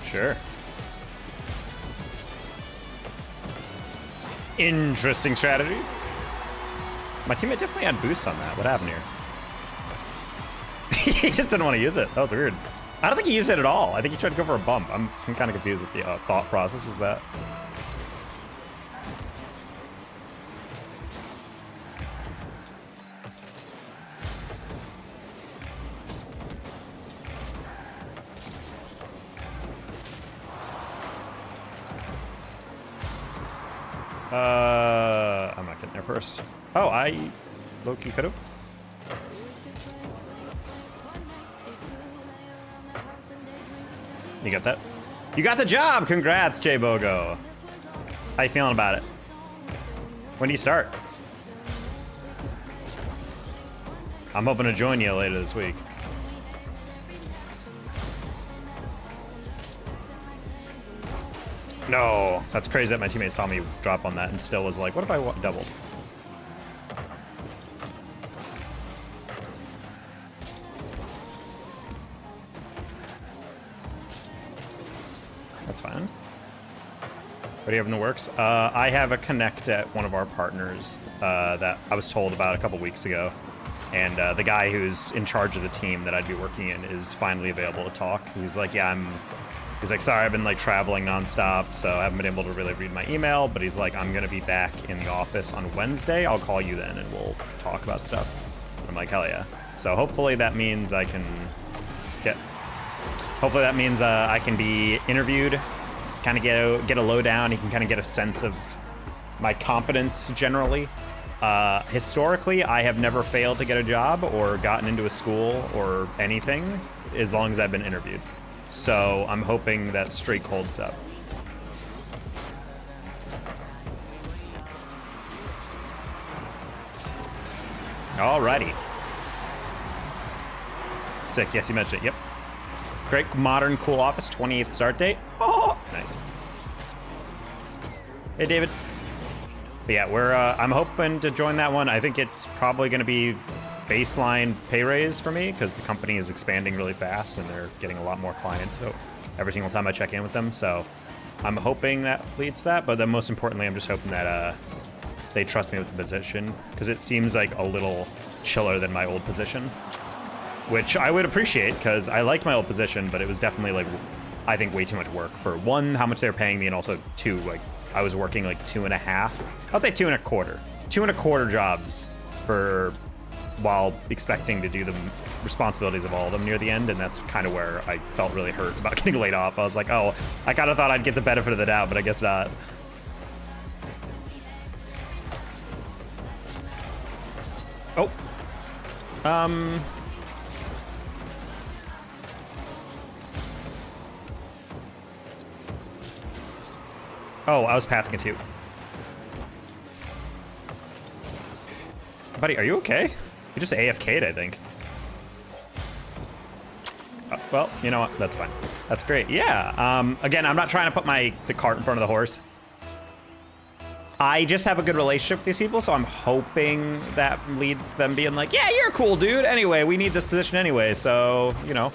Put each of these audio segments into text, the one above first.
Sure. Interesting strategy. My teammate definitely had boost on that. What happened here? He just didn't want to use it. That was weird. I don't think he used it at all. I think he tried to go for a bump. I'm kind of confused with the thought process was that. I'm not getting there first. Oh, I low-key could've. You got that? You got the job! Congrats, J Bogo. How you feeling about it? When do you start? I'm hoping to join you later this week. No, that's crazy that my teammate saw me drop on that and still was like, what if I doubled? That's fine. What do you have in the works? I have a connect at one of our partners that I was told about a couple weeks ago. And the guy who's in charge of the team that I'd be working in is finally available to talk. He's like, yeah, he's like, sorry, I've been like traveling nonstop, so I haven't been able to really read my email, but he's like, I'm gonna be back in the office on Wednesday. I'll call you then and we'll talk about stuff. I'm like, hell yeah. So hopefully that means I can I can be interviewed, kind of get a lowdown. He can kind of get a sense of my competence generally. Historically, I have never failed to get a job or gotten into a school or anything as long as I've been interviewed. So I'm hoping that streak holds up. Alrighty. Sick, yes, you mentioned it, yep. Great, modern, cool office, 28th start date. Oh, nice. Hey, David. But yeah, I'm hoping to join that one. I think it's probably gonna be baseline pay raise for me because the company is expanding really fast and they're getting a lot more clients so every single time I check in with them. So I'm hoping that leads to that, but then most importantly, I'm just hoping that they trust me with the position because it seems like a little chiller than my old position, which I would appreciate because I liked my old position, but it was definitely like, I think way too much work for one, how much they were paying me, and also two, like I was working like 2.5, I'll say 2.25 jobs while expecting to do the responsibilities of all of them near the end, and that's kind of where I felt really hurt about getting laid off. I was like, oh, I kind of thought I'd get the benefit of the doubt, but I guess not. Oh. Oh, I was passing it too. Buddy, are you okay? You just AFK'd, I think. Well, you know what? That's fine. That's great. Yeah. Again, I'm not trying to put the cart in front of the horse. I just have a good relationship with these people, so I'm hoping that leads them being like, yeah, you're cool, dude. Anyway, we need this position anyway, so, you know,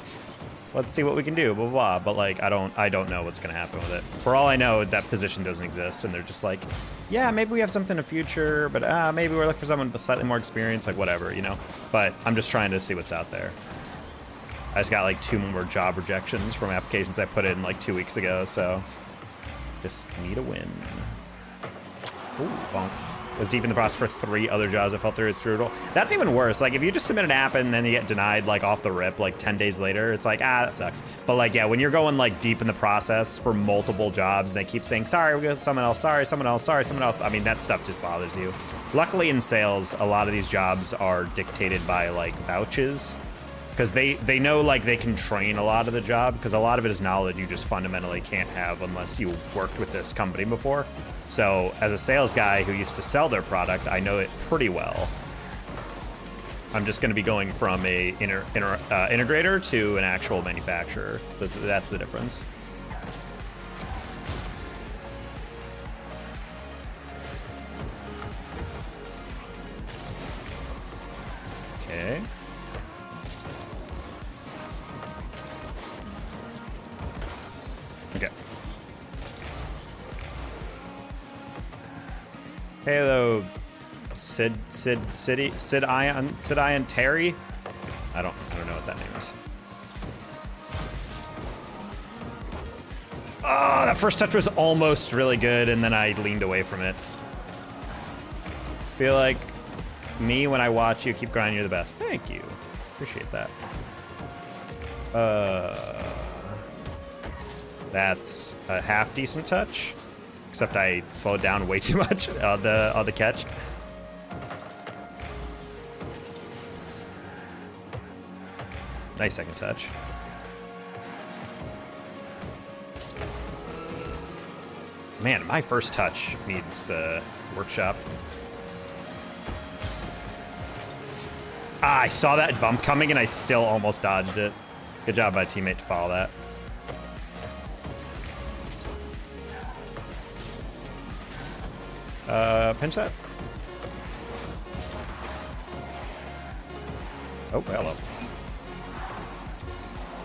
let's see what we can do, blah, blah, blah. But, like, I don't know what's going to happen with it. For all I know, that position doesn't exist, and they're just like, yeah, maybe we have something in the future, but maybe we're looking for someone with slightly more experience, like, whatever, you know? But I'm just trying to see what's out there. I just got, like, 2 more job rejections from applications I put in, like, 2 weeks ago, so just need a win. Ooh, bonk. I was deep in the process for 3 other jobs. I felt through it's brutal. That's even worse. Like, if you just submit an app and then you get denied, like, off the rip, like, 10 days later, it's like, that sucks. But, like, yeah, when you're going, like, deep in the process for multiple jobs and they keep saying, sorry, we got someone else, sorry, someone else, sorry, someone else, I mean, that stuff just bothers you. Luckily, in sales, a lot of these jobs are dictated by, like, vouches. Because they know, like, they can train a lot of the job, because a lot of it is knowledge you just fundamentally can't have unless you worked with this company before. So, as a sales guy who used to sell their product, I know it pretty well. I'm just going to be going from a integrator to an actual manufacturer. That's the difference. Okay. Okay. Hello, Sid Ion Terry. I don't know what that name is. Oh, that first touch was almost really good, and then I leaned away from it. Feel like me when I watch you keep grinding, you're the best. Thank you. Appreciate that. That's a half decent touch, except I slowed down way too much on the catch. Nice second touch. Man, my first touch needs workshop. Ah, I saw that bump coming and I still almost dodged it. Good job, my teammate, to follow that. Pinch that. Oh, hello.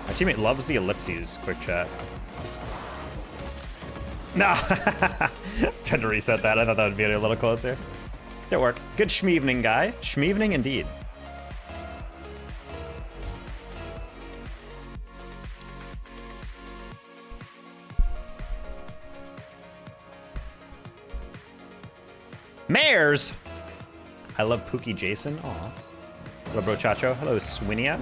My teammate loves the ellipses, quick chat. No! Tried to reset that. I thought that would be a little closer. Didn't work. Good schmeevening, guy. Schmeevening indeed. Mares! I love Pookie Jason. Aw. Hello, Bro Chacho. Hello, Swinia.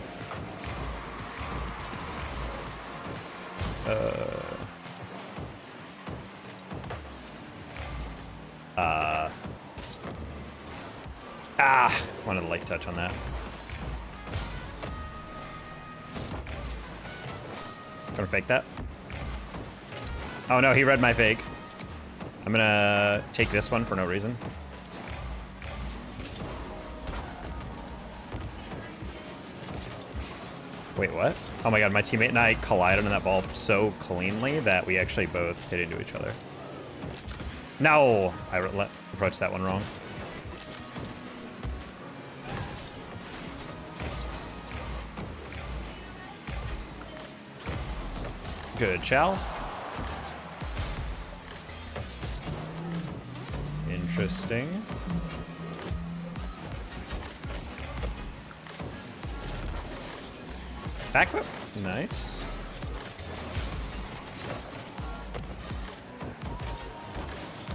Wanted a light touch on that. Gonna fake that. Oh no, he read my fake. I'm gonna take this one for no reason. Wait, what? Oh my god, my teammate and I collided on that ball so cleanly that we actually both hit into each other. No! I approached that one wrong. Good, Chow. Interesting. Back whip. Nice.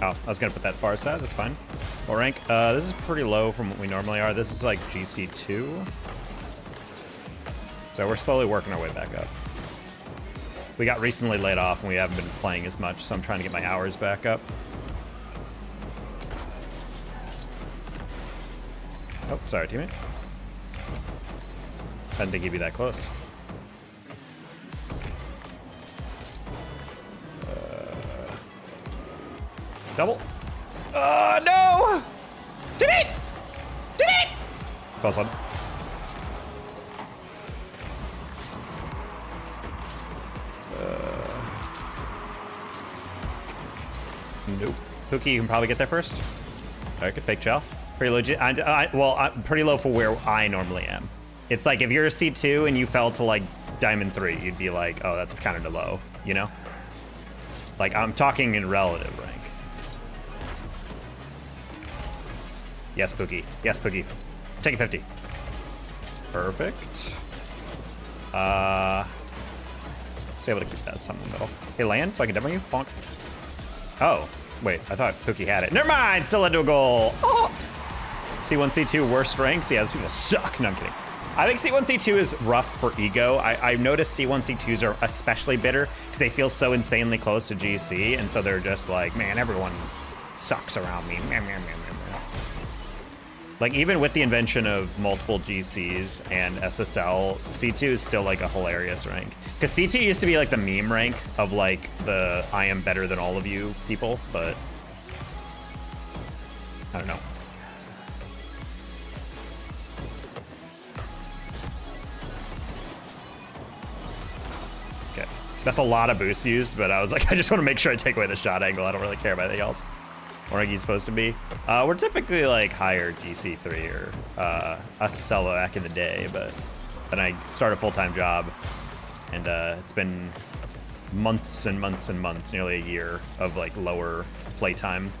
Oh, I was gonna put that far side. That's fine. What rank? This is pretty low from what we normally are. This is like GC2. So we're slowly working our way back up. We got recently laid off and we haven't been playing as much, so I'm trying to get my hours back up. Oh, sorry, teammate. I didn't think he'd be that close. Double. No! Teammate! Teammate! Close one. Nope. Pookie, you can probably get there first. I could fake chow. Pretty legit. Well, I'm pretty low for where I normally am. It's like if you're a C2 and you fell to like Diamond 3, you'd be like, oh, that's kind of low, you know? Like, I'm talking in relative rank. Yes, Pookie. Yes, Pookie. Take a 50. Perfect. So able to keep that somewhere in the middle. Hey, land, so I can demo you? Bonk. Oh, wait, I thought Pookie had it. Never mind, still led to a goal. Oh. C1, C2, worst ranks? Yeah, those people suck. No, I'm kidding. I think C1, C2 is rough for ego. I've noticed C1, C2s are especially bitter because they feel so insanely close to GC, and so they're just like, man, everyone sucks around me. Like, even with the invention of multiple GCs and SSL, C2 is still like a hilarious rank. Because C2 used to be like the meme rank of like the I am better than all of you people, but I don't know. Okay, that's a lot of boost used, but I was like, I just want to make sure I take away the shot angle. I don't really care about anything else. where he's supposed to be. We're typically like higher GC3 or SSL back in the day, but then I started a full-time job, and it's been months and months and months, nearly a year of like lower playtime.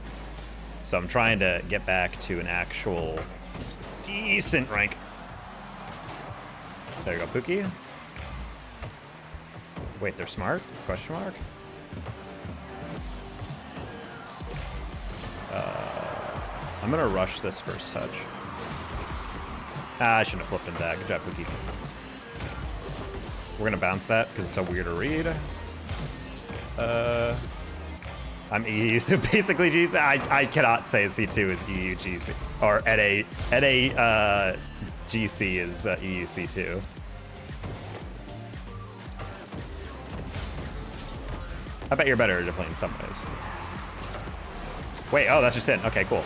So I'm trying to get back to an actual decent rank. There you go, Pookie. Wait, they're smart? Question mark? I'm gonna rush this first touch. I shouldn't have flipped into that. Good job, Pookie. We're gonna bounce that because it's a weirder read. I'm EU, so basically GC. I cannot say C2 is EU GC, or at a GC is EU C2. I bet you're better definitely in some ways. Wait, oh, that's just in. Okay, cool.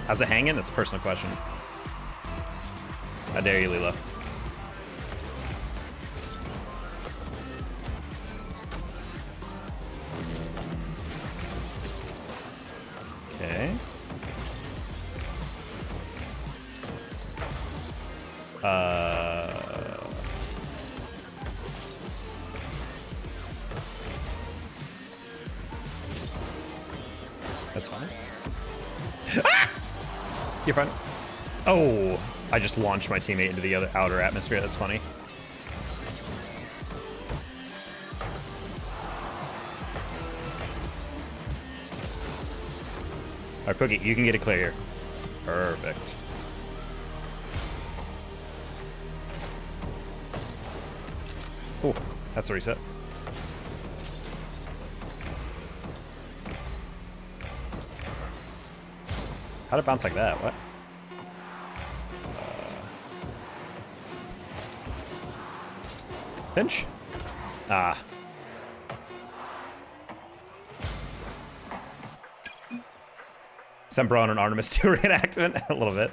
How's it hanging? That's a personal question. How dare you, Lila? Okay. That's fine. Ah! You're fine. Oh, I just launched my teammate into the other outer atmosphere. That's funny. All right, Pookie, you can get it clear here. Perfect. Oh, that's a reset. How'd it bounce like that? What? Pinch? Ah. Sempra on an Artemis 2 reenactment? A little bit.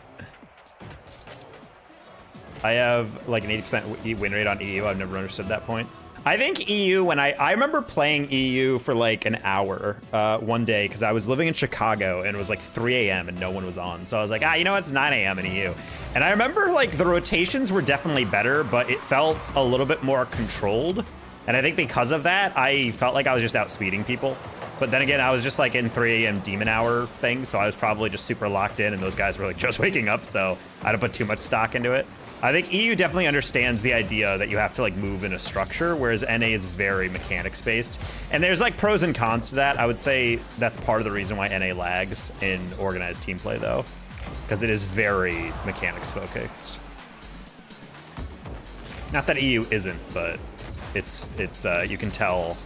I have like an 80% win rate on EU. I've never understood that point. I think EU, when I remember playing EU for like an hour one day because I was living in Chicago and it was like 3 a.m. and no one was on. So I was like, you know, it's 9 a.m. in EU. And I remember like the rotations were definitely better, but it felt a little bit more controlled. And I think because of that, I felt like I was just outspeeding people. But then again, I was just like in 3 a.m. demon hour thing. So I was probably just super locked in and those guys were like just waking up. So I don't put too much stock into it. I think EU definitely understands the idea that you have to like move in a structure, whereas NA is very mechanics based. And there's like pros and cons to that. I would say that's part of the reason why NA lags in organized team play though, because it is very mechanics focused. Not that EU isn't, but it's you can tell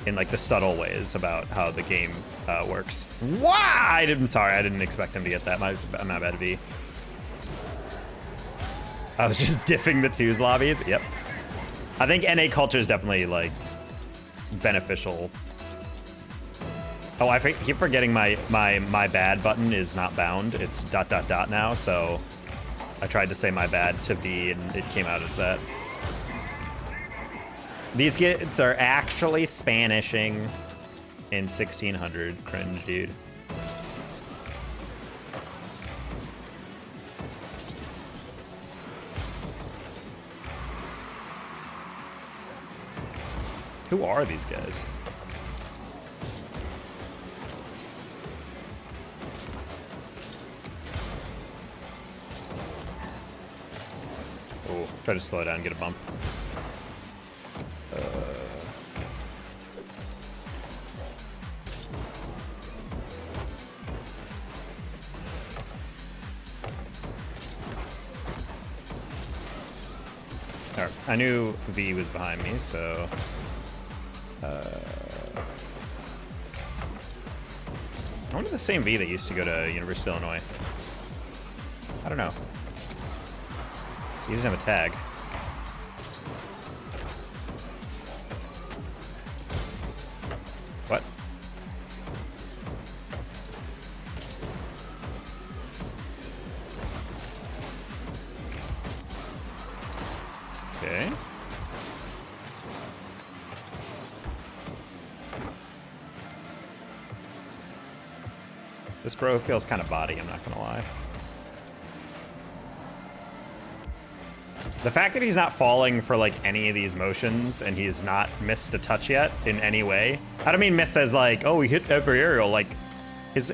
in like the subtle ways about how the game works. Why? I'm sorry, I didn't expect him to get that. My bad, B. I was just diffing the twos lobbies. Yep. I think NA culture is definitely like beneficial. Oh, I keep forgetting my bad button is not bound. It's ... now. So I tried to say my bad to V and it came out as that. These kids are actually Spanishing in 1600. Cringe, dude. Who are these guys? Oh, try to slow down, get a bump. All right, I knew V was behind me, so. I wonder if the same V that used to go to University of Illinois. I don't know. He doesn't have a tag. What? Okay. This bro feels kind of body, I'm not gonna lie. The fact that he's not falling for like any of these motions and he's not missed a touch yet in any way. I don't mean miss as like, oh, he hit every aerial. Like his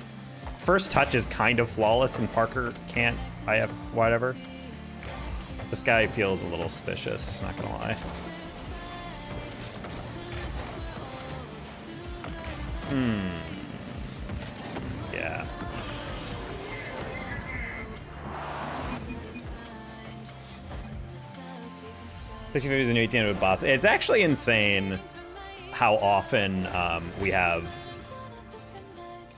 first touch is kind of flawless and Parker can't, I have whatever. This guy feels a little suspicious, not gonna lie. Yeah. is a new 18 with bots. It's actually insane how often we have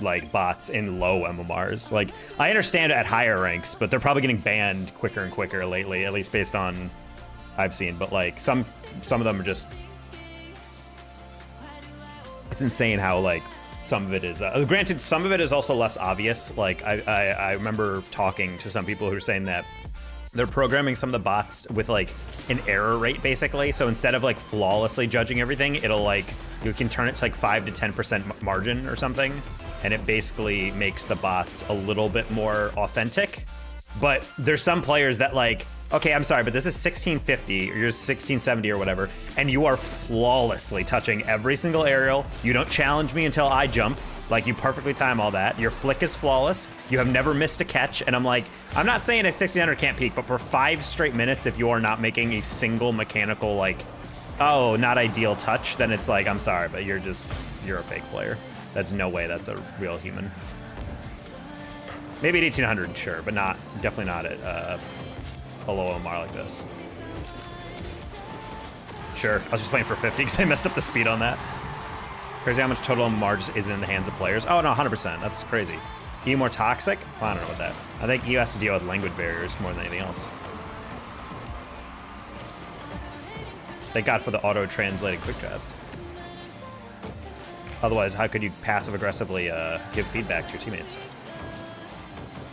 like bots in low MMRs. Like I understand at higher ranks, but they're probably getting banned quicker and quicker lately, at least based on I've seen. But like some of them are just, it's insane how like some of it is. Granted, some of it is also less obvious. Like I remember talking to some people who are saying that they're programming some of the bots with like an error rate basically. So instead of like flawlessly judging everything, it'll like, you can turn it to like 5 to 10% margin or something. And it basically makes the bots a little bit more authentic. But there's some players that like, okay, I'm sorry, but this is 1650 or you're 1670 or whatever, and you are flawlessly touching every single aerial. You don't challenge me until I jump. Like, you perfectly time all that. Your flick is flawless. You have never missed a catch. And I'm like, I'm not saying a 1600 can't peak, but for 5 straight minutes, if you are not making a single mechanical, like, oh, not ideal touch, then it's like, I'm sorry, but you're a fake player. There's no way that's a real human. Maybe at 1800, sure, but definitely not at a low MR like this. Sure, I was just playing for 50 because I messed up the speed on that. Crazy how much total MR just isn't in the hands of players. Oh, no, 100%. That's crazy. EU more toxic? Well, I don't know about that. I think EU has to deal with language barriers more than anything else. Thank God for the auto-translated quick chats. Otherwise, how could you passive-aggressively give feedback to your teammates?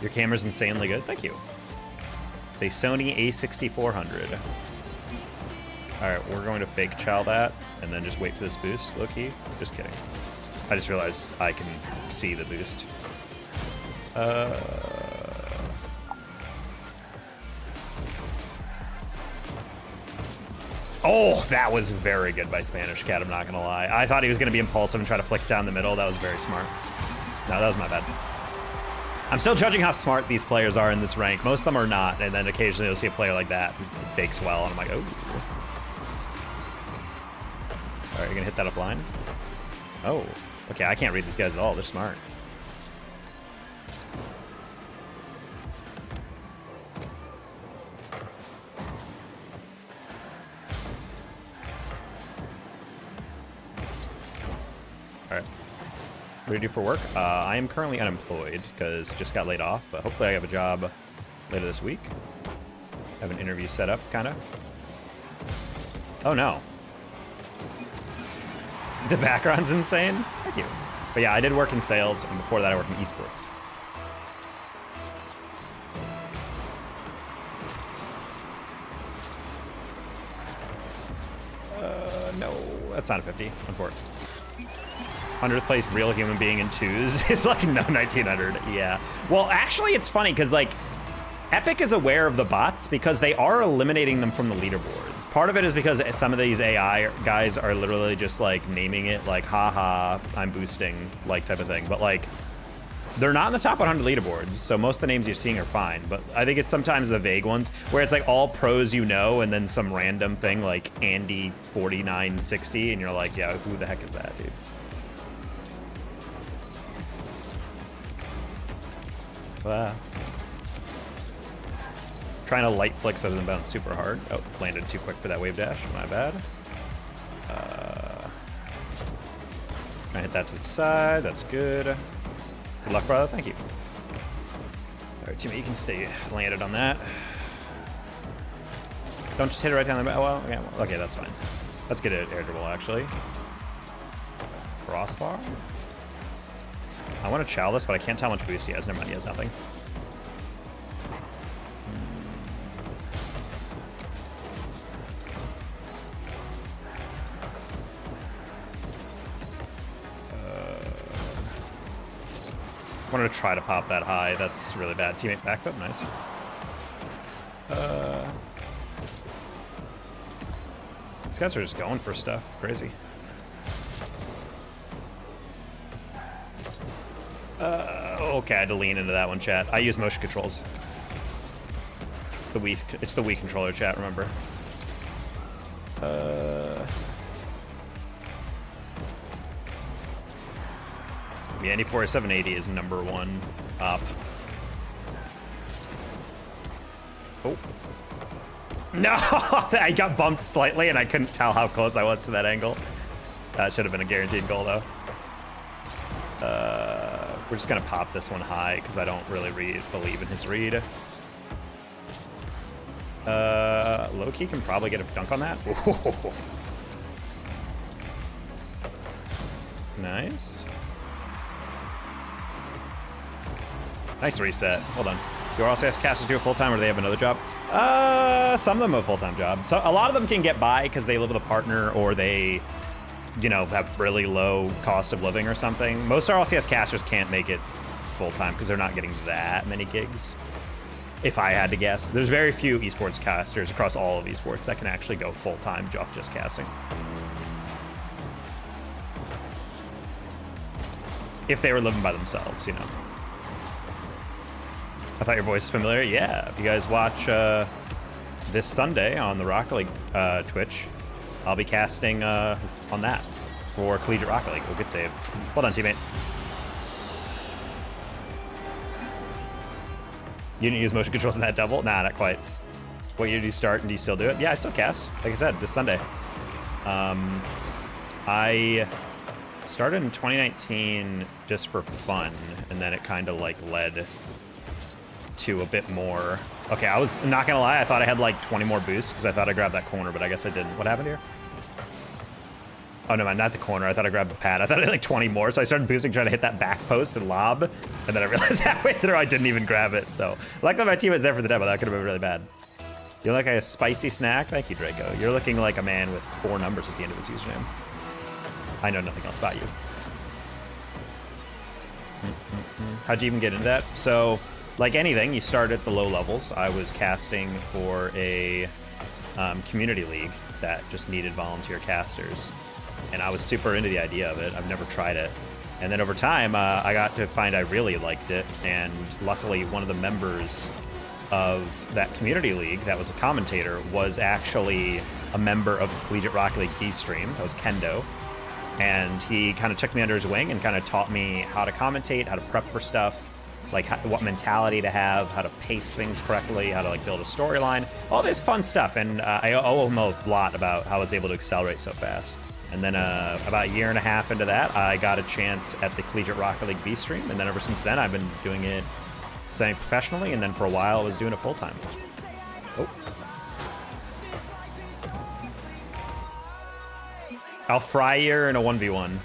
Your camera's insanely good. Thank you. It's a Sony A6400. All right, we're going to fake chow that and then just wait for this boost, low-key. Just kidding. I just realized I can see the boost. Oh, that was very good by Spanish Cat, I'm not gonna lie. I thought he was gonna be impulsive and try to flick down the middle. That was very smart. No, that was my bad. I'm still judging how smart these players are in this rank. Most of them are not, and then occasionally you'll see a player like that who fakes well, and I'm like, oh. All right, you're gonna hit that up line? Oh, okay, I can't read these guys at all. They're smart. All right, what do you do for work? I am currently unemployed because just got laid off, but hopefully I have a job later this week. Have an interview set up, kind of. Oh no. The background's insane. Thank you. But yeah, I did work in sales, and before that I worked in esports. No, that's not a 50. Unfortunately. 100th place real human being in twos is like no 1900. Yeah. Well, actually, it's funny because like Epic is aware of the bots because they are eliminating them from the leaderboards. Part of it is because some of these AI guys are literally just like naming it like, haha, I'm boosting, like type of thing. But like, they're not in the top 100 leaderboards, so most of the names you're seeing are fine. But I think it's sometimes the vague ones where it's like all pros you know, and then some random thing like Andy 4960, and you're like, yeah, who the heck is that, dude? Wow. Trying to light flick so it doesn't bounce super hard. Oh, landed too quick for that wave dash. My bad. Trying to hit that to the side. That's good. Good luck, brother. Thank you. All right, teammate, you can stay landed on that. Don't just hit it right down the middle. Well, okay, okay, that's fine. Let's get it air dribble, actually. Crossbar. I want to chow this, but I can't tell how much boost he has. Never mind, he has nothing. wanted to try to pop that high. That's really bad. Teammate backflip, nice. These guys are just going for stuff. Crazy. Okay, I had to lean into that one, chat. I use motion controls. It's the Wii controller, chat, remember. Yeah, any 4780 is #1 up. Oh. No! I got bumped slightly and I couldn't tell how close I was to that angle. That should have been a guaranteed goal, though. We're just gonna pop this one high because I don't really believe in his read. Low-key can probably get a dunk on that. Nice. Nice reset. Hold on. Do RLCS casters do a full-time or do they have another job? Some of them have a full-time job. So a lot of them can get by because they live with a partner or they, you know, have really low cost of living or something. Most RLCS casters can't make it full-time because they're not getting that many gigs. If I had to guess. There's very few esports casters across all of esports that can actually go full-time off just casting. If they were living by themselves, you know. I thought your voice was familiar. Yeah, if you guys watch this Sunday on the Rocket League Twitch, I'll be casting on that for Collegiate Rocket League. Oh, good save. Well done, teammate. You didn't use motion controls in that double? Nah, not quite. What year do you start and do you still do it? Yeah, I still cast. Like I said, this Sunday. I started in 2019 just for fun, and then it kind of like led to a bit more. Okay, I was not gonna lie, I thought I had like 20 more boosts because I thought I grabbed that corner, but I guess I didn't. What happened here? Oh no, not the corner. I thought I grabbed the pad. I thought I had like 20 more, so I started boosting, trying to hit that back post and lob, and then I realized halfway through I didn't even grab it. So luckily my team was there for the demo. That could have been really bad. You look like a spicy snack? Thank you, Draco. You're looking like a man with 4 numbers at the end of his username. I know nothing else about you. How'd you even get into that? So, like anything, you start at the low levels. I was casting for a community league that just needed volunteer casters. And I was super into the idea of it. I've never tried it. And then over time, I got to find I really liked it. And luckily, one of the members of that community league that was a commentator was actually a member of the Collegiate Rocket League B stream. That was Kendo. And he kind of took me under his wing and kind of taught me how to commentate, how to prep for stuff, like what mentality to have, how to pace things correctly, how to like build a storyline, all this fun stuff. And I owe him a lot about how I was able to accelerate so fast. And then about a year and a half into that, I got a chance at the Collegiate Rocket League B stream. And then ever since then, I've been doing it semi-professionally. And then for a while, I was doing it full-time. Oh. I'll fry you in a 1v1.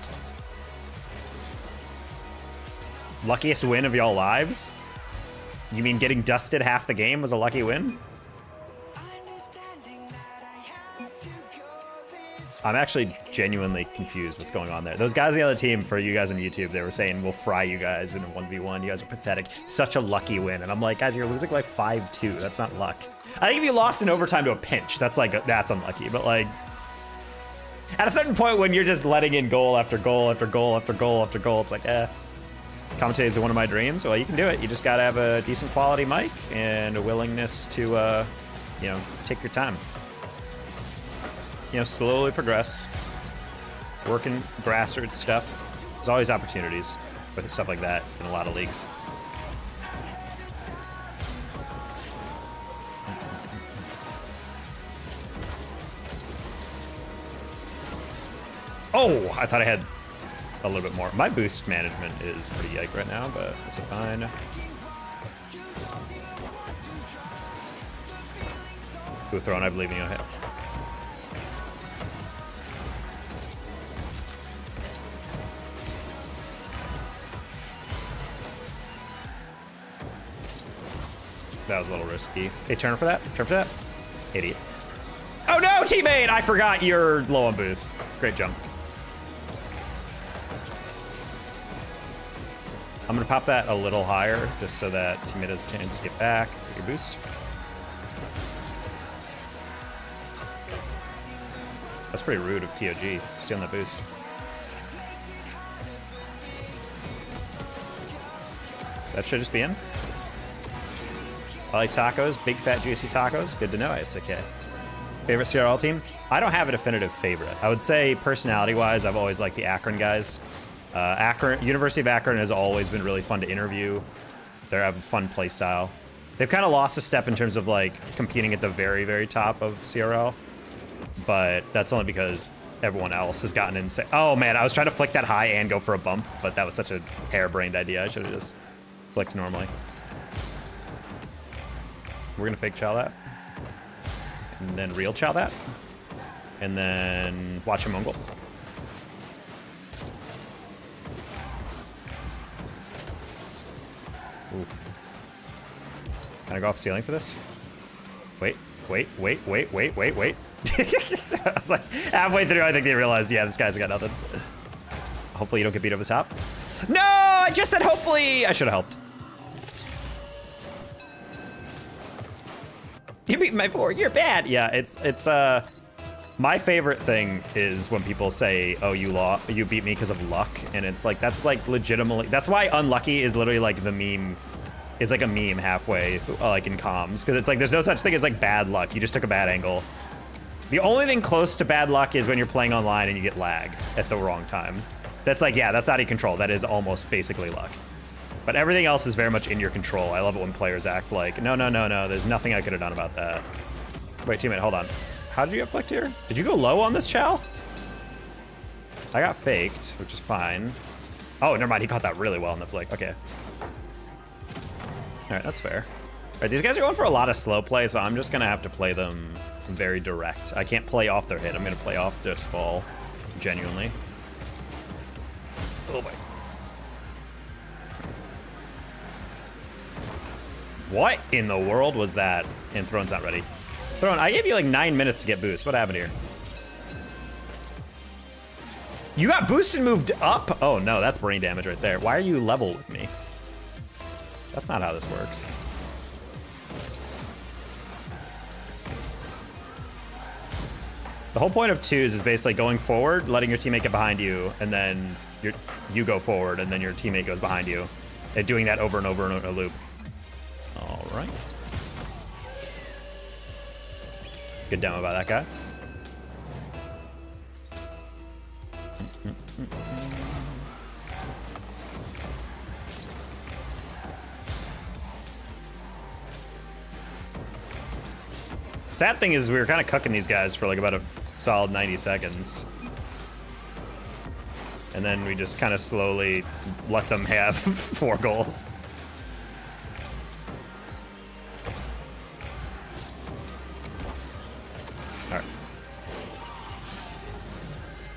Luckiest win of y'all lives? You mean getting dusted half the game was a lucky win? I'm actually genuinely confused what's going on there. Those guys on the other team, for you guys on YouTube, they were saying, we'll fry you guys in a 1v1. You guys are pathetic. Such a lucky win. And I'm like, guys, you're losing like 5-2. That's not luck. I think if you lost in overtime to a pinch, that's like, that's unlucky. But like, at a certain point when you're just letting in goal after goal after goal after goal after goal, it's like, commentating is one of my dreams. Well, you can do it. You just got to have a decent quality mic and a willingness to, you know, take your time. You know, slowly progress. Working grassroots stuff. There's always opportunities with stuff like that in a lot of leagues. Oh, I thought I had a little bit more. My boost management is pretty yike right now, but it's fine. Good throw, and I believe in you. That was a little risky. Hey, turn for that. Turn for that. Idiot. Oh no, teammate! I forgot you're low on boost. Great jump. I'm gonna pop that a little higher just so that teammate has a chance to get back. Get your boost. That's pretty rude of TOG, stealing that boost. That should just be in. I like tacos, big fat juicy tacos. Good to know, ISK. Favorite CRL team? I don't have a definitive favorite. I would say personality-wise, I've always liked the Akron guys. University of Akron has always been really fun to interview. They have a fun play style. They've kind of lost a step in terms of like competing at the very, very top of CRL, but that's only because everyone else has gotten insane. Oh man, I was trying to flick that high and go for a bump, but that was such a harebrained idea. I should have just flicked normally. We're gonna fake chow that, and then real chow that, and then watch him Mongol. Ooh. Can I go off ceiling for this? Wait. I was like, halfway through, I think they realized, yeah, this guy's got nothing. Hopefully you don't get beat over the top. No, I just said hopefully. I should have helped. You beat my 4, you're bad. Yeah, it's my favorite thing is when people say, oh, you beat me because of luck. And it's like, that's like legitimately, that's why unlucky is literally like the meme, is like a meme halfway, like in comms. Cause it's like, there's no such thing as like bad luck. You just took a bad angle. The only thing close to bad luck is when you're playing online and you get lag at the wrong time. That's like, yeah, that's out of control. That is almost basically luck. But everything else is very much in your control. I love it when players act like, no, there's nothing I could have done about that. Wait, teammate, hold on. How did you get flicked here? Did you go low on this chow? I got faked, which is fine. Oh, never mind, he caught that really well in the flick, okay. All right, that's fair. All right, these guys are going for a lot of slow play, so I'm just gonna have to play them very direct. I can't play off their hit, I'm gonna play off this ball, genuinely. Oh boy. What in the world was that? And Throne's not ready. Throne, I gave you like 9 minutes to get boost. What happened here? You got boosted and moved up? Oh no, that's brain damage right there. Why are you level with me? That's not how this works. The whole point of twos is basically going forward, letting your teammate get behind you, and then you go forward, and then your teammate goes behind you. And doing that over and over in a loop. All right. Good demo by that guy. Sad thing is we were kind of cooking these guys for like about a solid 90 seconds. And then we just kind of slowly let them have 4 goals.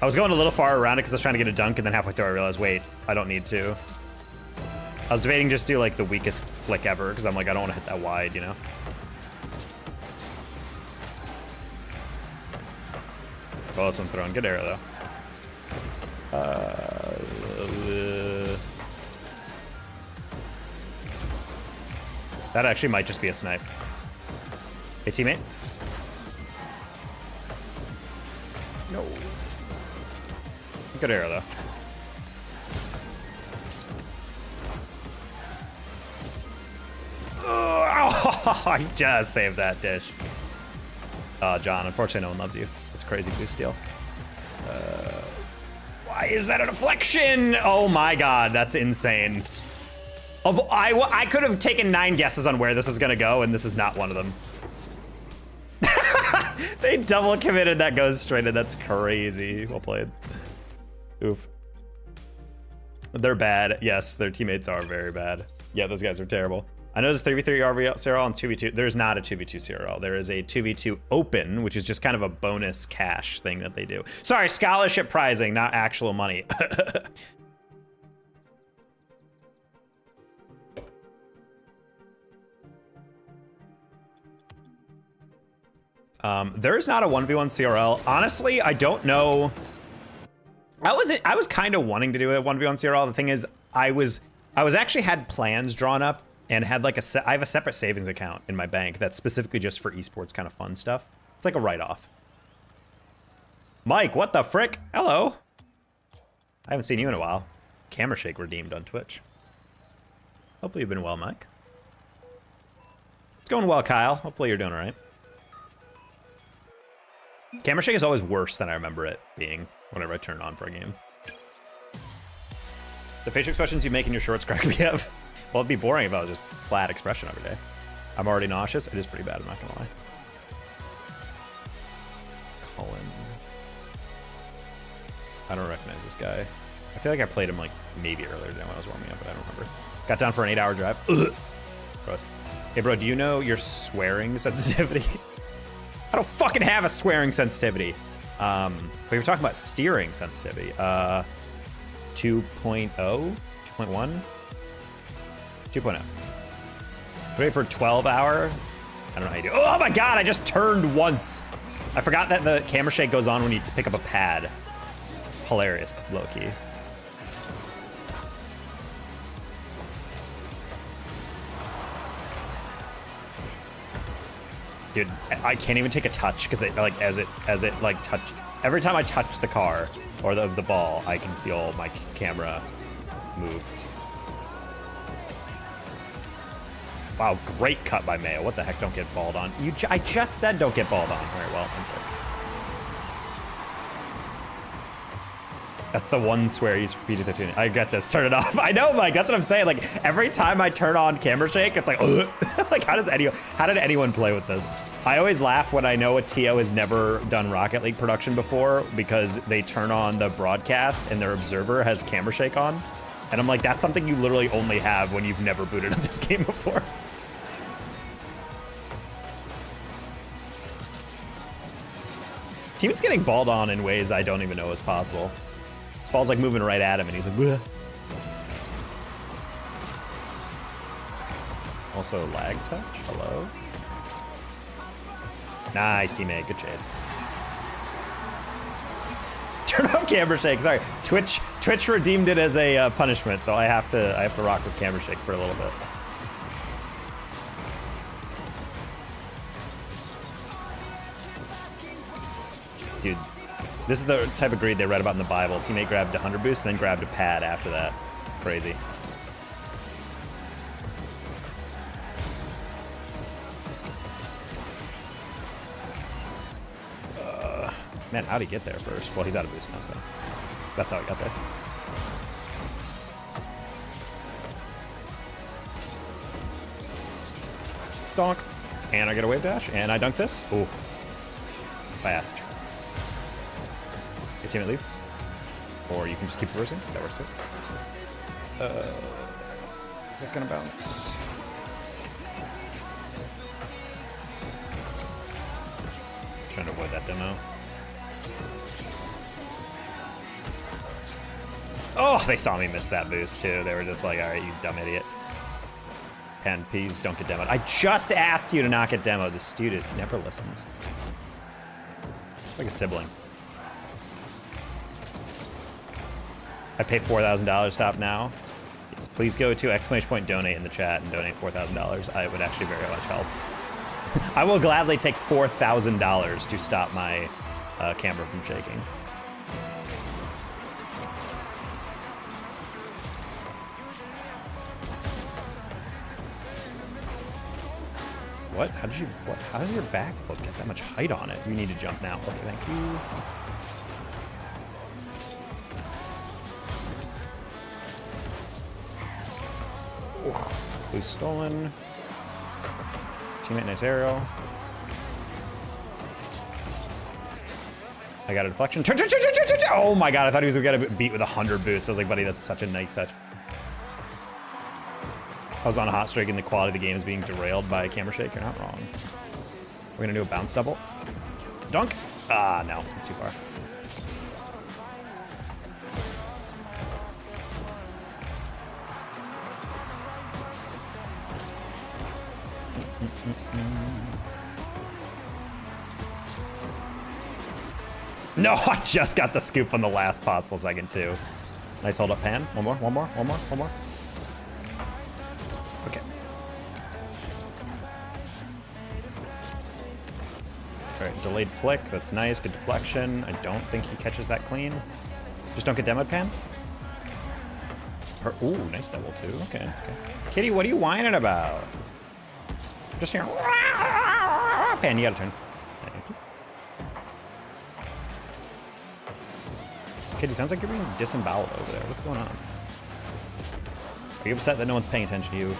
I was going a little far around it because I was trying to get a dunk, and then halfway through I realized, wait, I don't need to. I was debating just do like the weakest flick ever because I'm like, I don't want to hit that wide, you know? Oh, that's one throwing. Good arrow, though. That actually might just be a snipe. Hey, teammate. No. Good arrow, though. Oh, I just saved that dish. John, unfortunately no one loves you. It's crazy boost steal. Why is that a deflection? Oh my god, that's insane. I could have taken 9 guesses on where this is gonna go, and this is not one of them. They double committed that goes straight in. That's crazy. Well played. Oof. They're bad. Yes, their teammates are very bad. Yeah, those guys are terrible. I know there's 3v3 RV CRL and 2v2. There's not a 2v2 CRL. There is a 2v2 open, which is just kind of a bonus cash thing that they do. Sorry, scholarship prizing, not actual money. There's not a 1v1 CRL. Honestly, I don't know. I was kind of wanting to do a 1v1 CRL. The thing is, I was I was actually had plans drawn up and had like I have a separate savings account in my bank that's specifically just for esports kind of fun stuff. It's like a write-off. Mike, what the frick? Hello. I haven't seen you in a while. Camera Shake redeemed on Twitch. Hopefully you've been well, Mike. It's going well, Kyle. Hopefully you're doing all right. Camera Shake is always worse than I remember it being whenever I turn it on for a game. The facial expressions you make in your shorts crack me up. Well, it'd be boring if I was just flat expression every day. I'm already nauseous. It is pretty bad, I'm not gonna lie. Colin. I don't recognize this guy. I feel like I played him like maybe earlier today when I was warming up, but I don't remember. Got down for an 8-hour drive. Ugh. Gross. Hey bro, do you know your swearing sensitivity? I don't fucking have a swearing sensitivity. But we were talking about steering sensitivity. 2.0? 2.1? 2.0. Ready for 12-hour? I don't know how you do. Oh my god, I just turned once. I forgot that the camera shake goes on when you pick up a pad. Hilarious, low-key. Dude, I can't even take a touch because it like as it like touch. Every time I touch the car or the ball, I can feel my camera move. Wow, great cut by Mayo. What the heck? Don't get balled on. I just said don't get balled on. All right, well, I'm good. That's the one swear he's repeated the tuning. I get this. Turn it off. I know, Mike. That's what I'm saying. Like every time I turn on camera shake, it's like, ugh. Like how did anyone play with this? I always laugh when I know a TO has never done Rocket League production before because they turn on the broadcast and their observer has camera shake on. And I'm like, that's something you literally only have when you've never booted up this game before. Team's getting balled on in ways I don't even know is possible. This ball's like moving right at him and he's like, bleh. Also lag touch, hello? Nice, teammate, good chase. Turn off camera shake, sorry. Twitch redeemed it as a punishment, so I have to rock with camera shake for a little bit. Dude, this is the type of greed they read about in the Bible. Teammate grabbed a 100 boost and then grabbed a pad after that. Crazy. Man, how'd he get there first? Well, he's out of boost now, so that's how he got there. Donk. And I get a wave dash, and I dunk this. Ooh. Fast. Your teammate leaves. Or you can just keep reversing. That works too. Is that gonna bounce? Trying to avoid that demo. Oh, they saw me miss that boost too. They were just like, all right, you dumb idiot. Pen, please don't get demoed. I just asked you to not get demoed. This dude never listens. Like a sibling. I pay $4,000 stop now. Yes, please go to !donate in the chat and donate $4,000. I would actually very much help. I will gladly take $4,000 to stop my camera from shaking. What? How did your backflip get that much height on it? You need to jump now. Okay, thank you. Blue stolen. Teammate, nice aerial. I got a deflection. Oh my god, I thought he was gonna get beat with 100 boosts. I was like, buddy, that's such a nice touch. I was on a hot streak and the quality of the game is being derailed by a camera shake. You're not wrong. We're gonna do a bounce double. Dunk. Ah, no, it's too far. No, I just got the scoop on the last possible second too. Nice hold up pan. One more. Okay. All right, delayed flick. That's nice. Good deflection. I don't think he catches that clean. Just don't get demoed, Pan. Ooh, nice double too. Okay, okay. Kitty, what are you whining about? I'm just here. Pan, you gotta turn. Thank you. Kitty, sounds like you're being disemboweled over there. What's going on? Are you upset that no one's paying attention to you?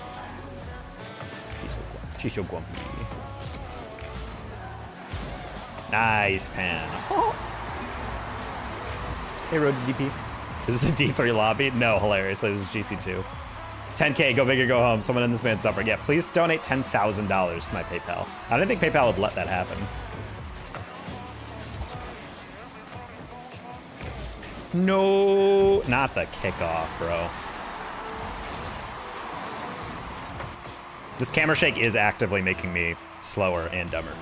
She's so grumpy. Nice, Pan. Oh. Hey, Road to DP. Is this a D3 lobby? No, hilariously, this is GC2. 10K, go big or go home. Someone in this man's suffering. Yeah, please donate $10,000 to my PayPal. I don't think PayPal would let that happen. No, not the kickoff, bro. This camera shake is actively making me slower and dumber.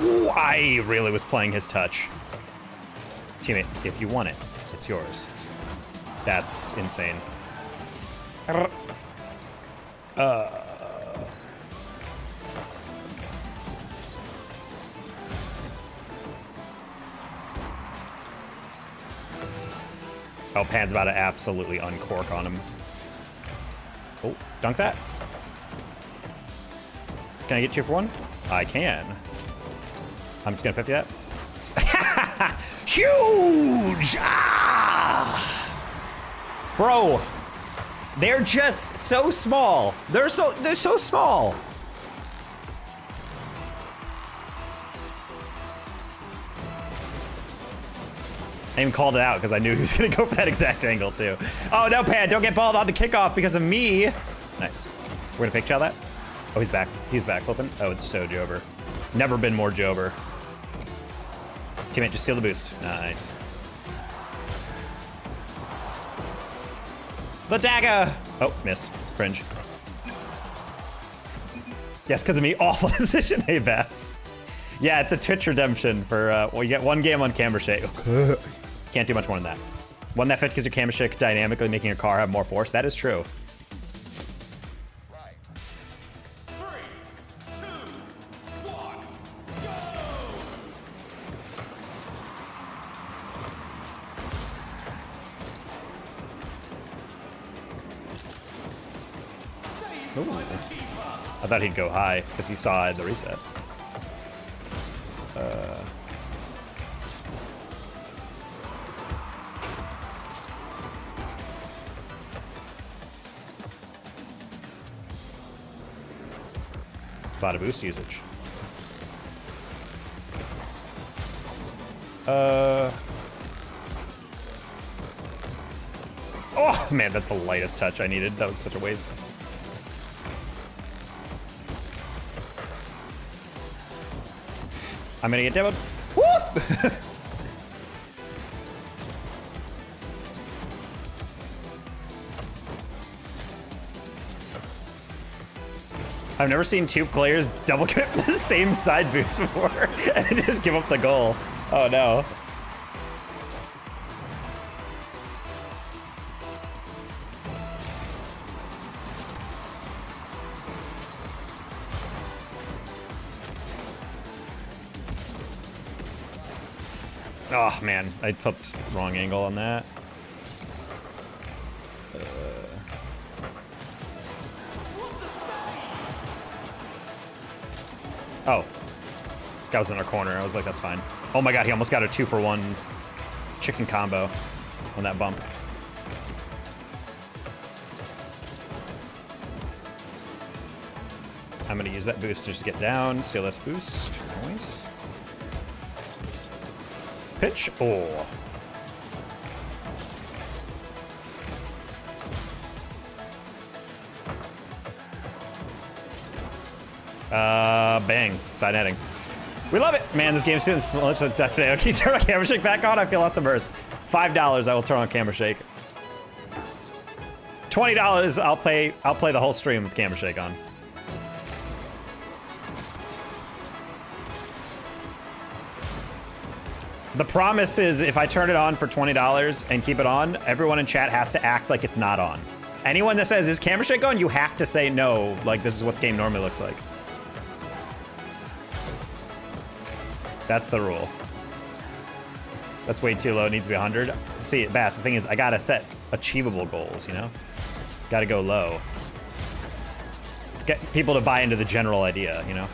Ooh, I really was playing his touch. Teammate, if you want it, it's yours. That's insane. Oh, Pan's about to absolutely uncork on him. Oh, dunk that. Can I get 2 for 1? I can. I'm just gonna 50 that. Huge! Ah! Bro, they're just so small. They're so small. I even called it out because I knew he was gonna go for that exact angle too. Oh no, Pan, don't get balled on the kickoff because of me. Nice. We're gonna fake chow that. Oh, he's back. He's back flipping. Oh, it's so Jober. Never been more Jober. Teammate, just steal the boost. Nice. The dagger! Oh, missed. Cringe. Yes, because of me. Awful decision. Hey, Bass. Yeah, it's a Twitch redemption for, well, you get 1 game on camera shake. Can't do much more than that. 1 that 50 because your camera shake dynamically making your car have more force. That is true. Ooh. I thought he'd go high because he saw I had the reset. It's a lot of boost usage. Oh man, that's the lightest touch I needed. That was such a waste. I'm gonna get demoed. Whoop! I've never seen 2 players double commit for the same side boost before and just give up the goal. Oh no. Oh man, I flipped wrong angle on that. Oh, guy was in our corner. I was like, that's fine. Oh my god, he almost got a 2 for 1 chicken combo on that bump. I'm gonna use that boost to just get down. CLS boost. Nice. Pitch. Oh. Bang. Side netting. We love it. Man, this game soon. Let's just say, okay, turn on camera shake back on. I feel less immersed. $5, I will turn on camera shake. $20, I'll play the whole stream with camera shake on. The promise is if I turn it on for $20 and keep it on, everyone in chat has to act like it's not on. Anyone that says, is camera shake on? You have to say no, like this is what the game normally looks like. That's the rule. That's way too low, it needs to be 100. See, Bass, the thing is, I gotta set achievable goals, you know? Gotta go low. Get people to buy into the general idea, you know?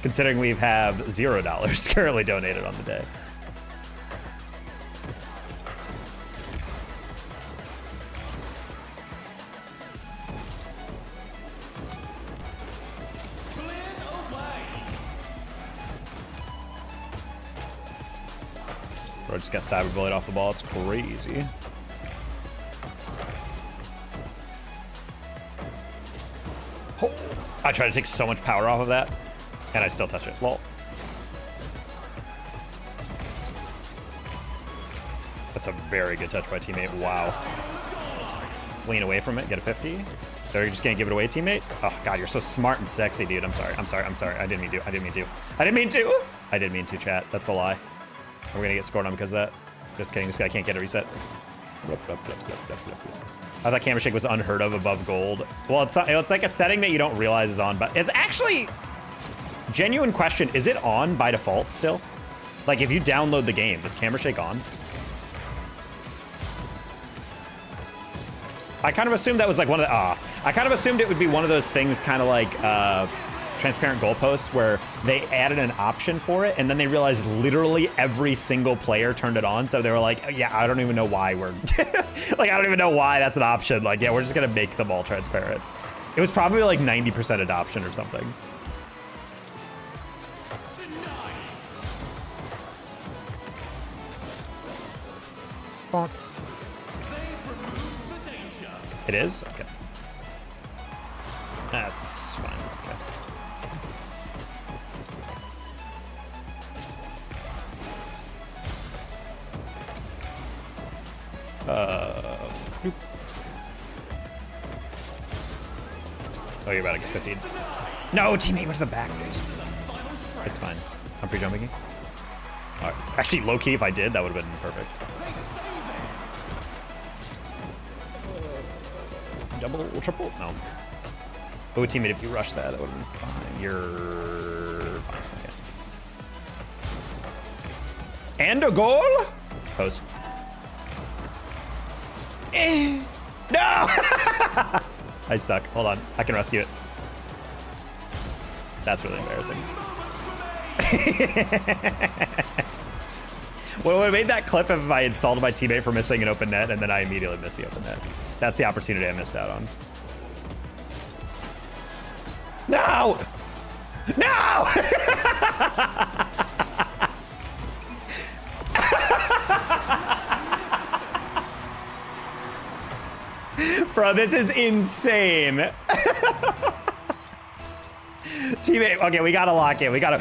Considering we have $0 currently donated on the day. Bro just got cyberbullied off the ball. It's crazy. Oh, I try to take so much power off of that, and I still touch it. Lol. That's a very good touch by teammate. Wow. Let's lean away from it. Get a 50. So you're just gonna give it away, teammate? Oh God, you're so smart and sexy, dude. I'm sorry. I'm sorry. I'm sorry. I didn't mean to. I didn't mean to. I didn't mean to. I didn't mean to, chat. That's a lie. We're gonna get scored on because of that. Just kidding. This guy can't get a reset. I thought camera shake was unheard of above gold. Well, it's like a setting that you don't realize is on, but it's actually genuine question. Is it on by default still? Like if you download the game, is camera shake on? I kind of assumed that was like one of the, I kind of assumed it would be one of those things kind of like transparent goalposts where they added an option for it and then they realized literally every single player turned it on. So they were like, yeah, I don't even know why we're, like, I don't even know why that's an option. Like, yeah, we're just gonna make them all transparent. It was probably like 90% adoption or something. Bonk. It is? Okay. That's fine. Okay. Boop. Oh, you're about to get 15. No, teammate went to the back. It's fine. I'm pre-jumping you. All right. Actually, low-key, if I did, that would have been perfect. Double, triple? No. Oh, teammate, if you rush that, that would have been fine. You're fine. Okay. And a goal? Post. No! I stuck. Hold on. I can rescue it. That's really embarrassing. What would have made that clip if I insulted my teammate for missing an open net and then I immediately missed the open net. That's the opportunity I missed out on. No! No! Bro, this is insane. Teammate, okay, we gotta lock in. We gotta.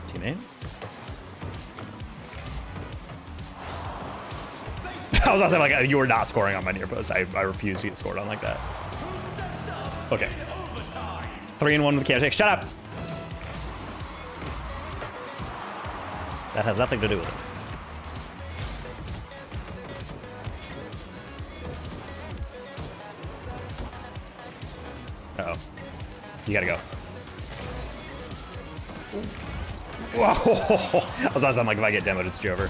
Teammate. I was also like, you were not scoring on my near post. I refuse to get scored on like that. Okay. 3-1 with the camera shake. Shut up. That has nothing to do with it. Uh-oh. You gotta go. Whoa. I was also like, if I get demoed, it's Jover.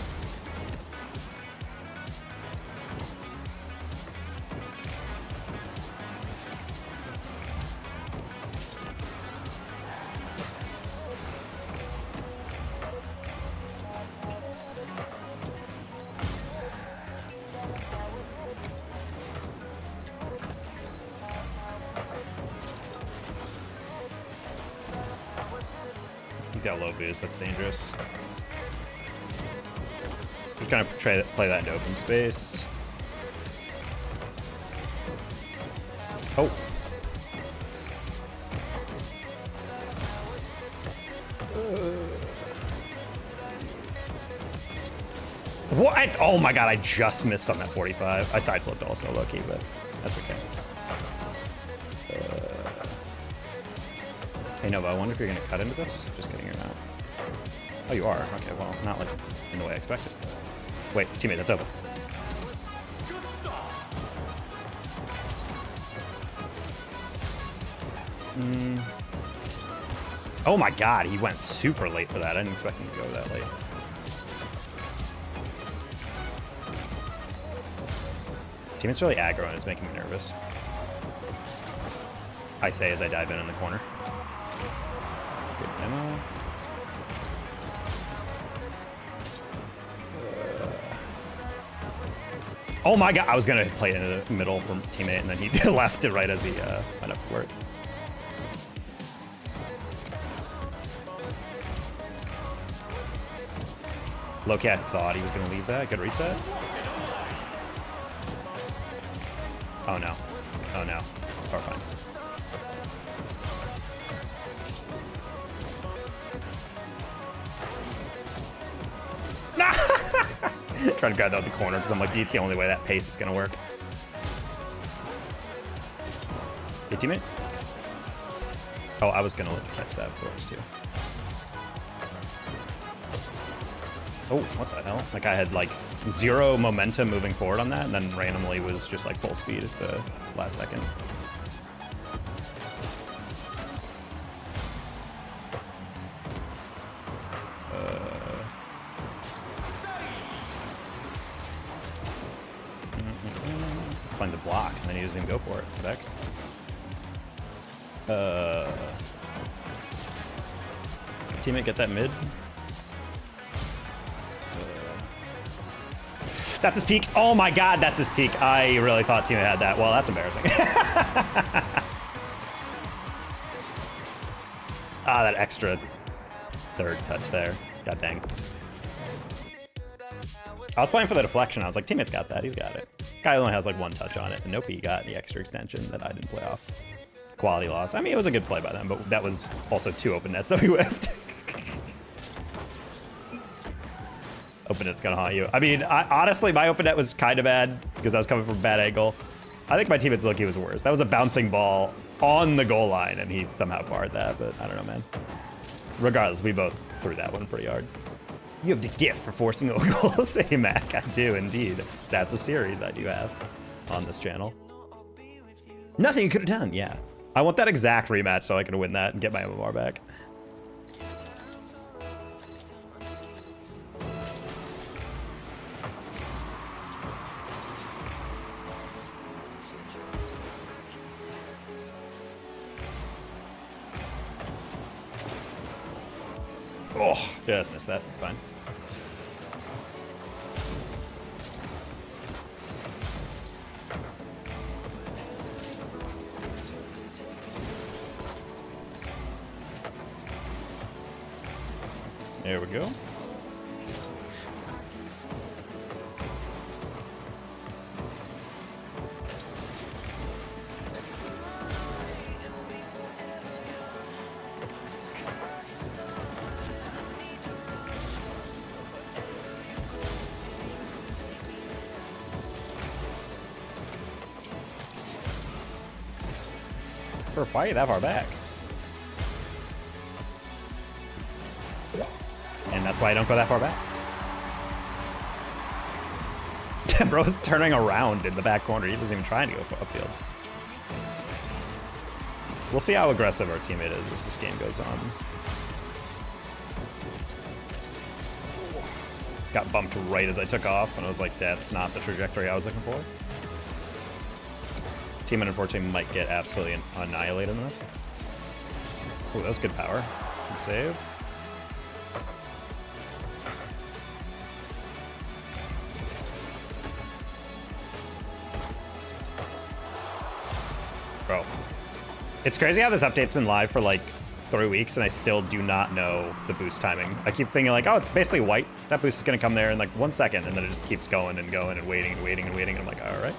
got low boost, that's dangerous. Just gonna play that into open space. Oh. What? Oh my god, I just missed on that 45. I side flipped also, low-key, but that's okay. Hey Nova, I wonder if you're gonna cut into this? Just kidding, you're not. Oh, you are? Okay, well, not like in the way I expected. Wait, teammate, that's open. Oh my god, he went super late for that. I didn't expect him to go that late. Teammate's really aggro and it's making me nervous. I say as I dive in the corner. Good demo. Oh my god, I was gonna play it into the middle from teammate and then he left it right as he went up to work. Low-key, I thought he was gonna leave that. Good reset. Oh no. Oh no. Far fine. Trying to grab that out the corner because I'm like, it's the only way that pace is gonna work. Hey, teammate. Oh, I was gonna let you catch that first too. Oh, what the hell? Like I had like 0 momentum moving forward on that, and then randomly was just like full speed at the last second. He's playing the block, and then he doesn't even go for it. Back. Teammate, get that mid. That's his peak. Oh my god, that's his peak. I really thought teammate had that. Well, that's embarrassing. Ah, that extra third touch there. God dang. I was playing for the deflection. I was like, teammate's got that. He's got it. Guy only has like 1 touch on it. And nope, he got the extra extension that I didn't play off. Quality loss. I mean, it was a good play by them, but that was also 2 open nets that we whiffed. Open net's gonna haunt you. I mean, honestly, my open net was kind of bad because I was coming from a bad angle. I think my teammate's low-key was worse. That was a bouncing ball on the goal line, and he somehow barred that, but I don't know, man. Regardless, we both threw that one pretty hard. You have the gift for forcing a goal. Say, Mac, I do indeed. That's a series I do have on this channel. Nothing you could have done, yeah. I want that exact rematch so I can win that and get my MMR back. Oh, just missed that. Fine. There we go. For a fight that far back. And that's why I don't go that far back. Bro's turning around in the back corner. He wasn't even trying to go upfield. We'll see how aggressive our teammate is as this game goes on. Got bumped right as I took off, and I was like, that's not the trajectory I was looking for. Teammate, unfortunately, might get absolutely annihilated in this. Ooh, that was good power. Good save. Bro. It's crazy how this update's been live for like 3 weeks, and I still do not know the boost timing. I keep thinking like, oh, it's basically white. That boost is gonna come there in like 1 second, and then it just keeps going and going and waiting and waiting and waiting. And I'm like, all right.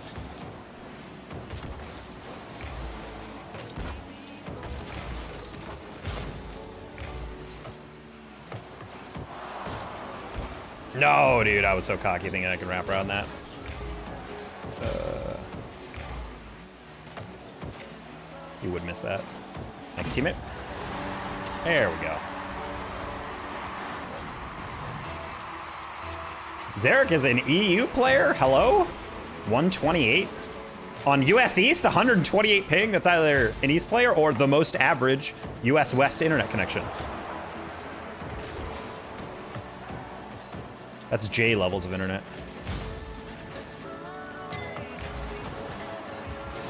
No, dude, I was so cocky thinking I could wrap around that. You would miss that. Thank you, teammate. There we go. Zarek is an EU player? Hello? 128? On US East, 128 ping? That's either an East player or the most average US West internet connection. That's J levels of internet.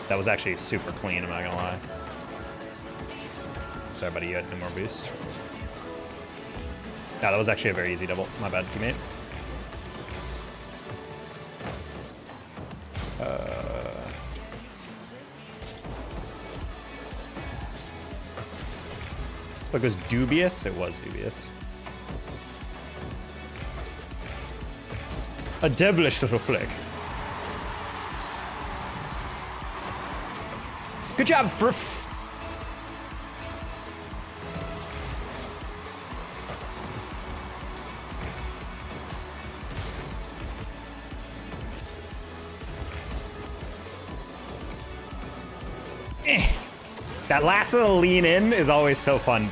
That was actually super clean, I'm not gonna lie. Sorry, buddy, you had no more boost. Yeah, that was actually a very easy double. My bad, teammate. Look, it was dubious. It was dubious. A devilish little flick. Good job, Frf. That last little lean in is always so fun.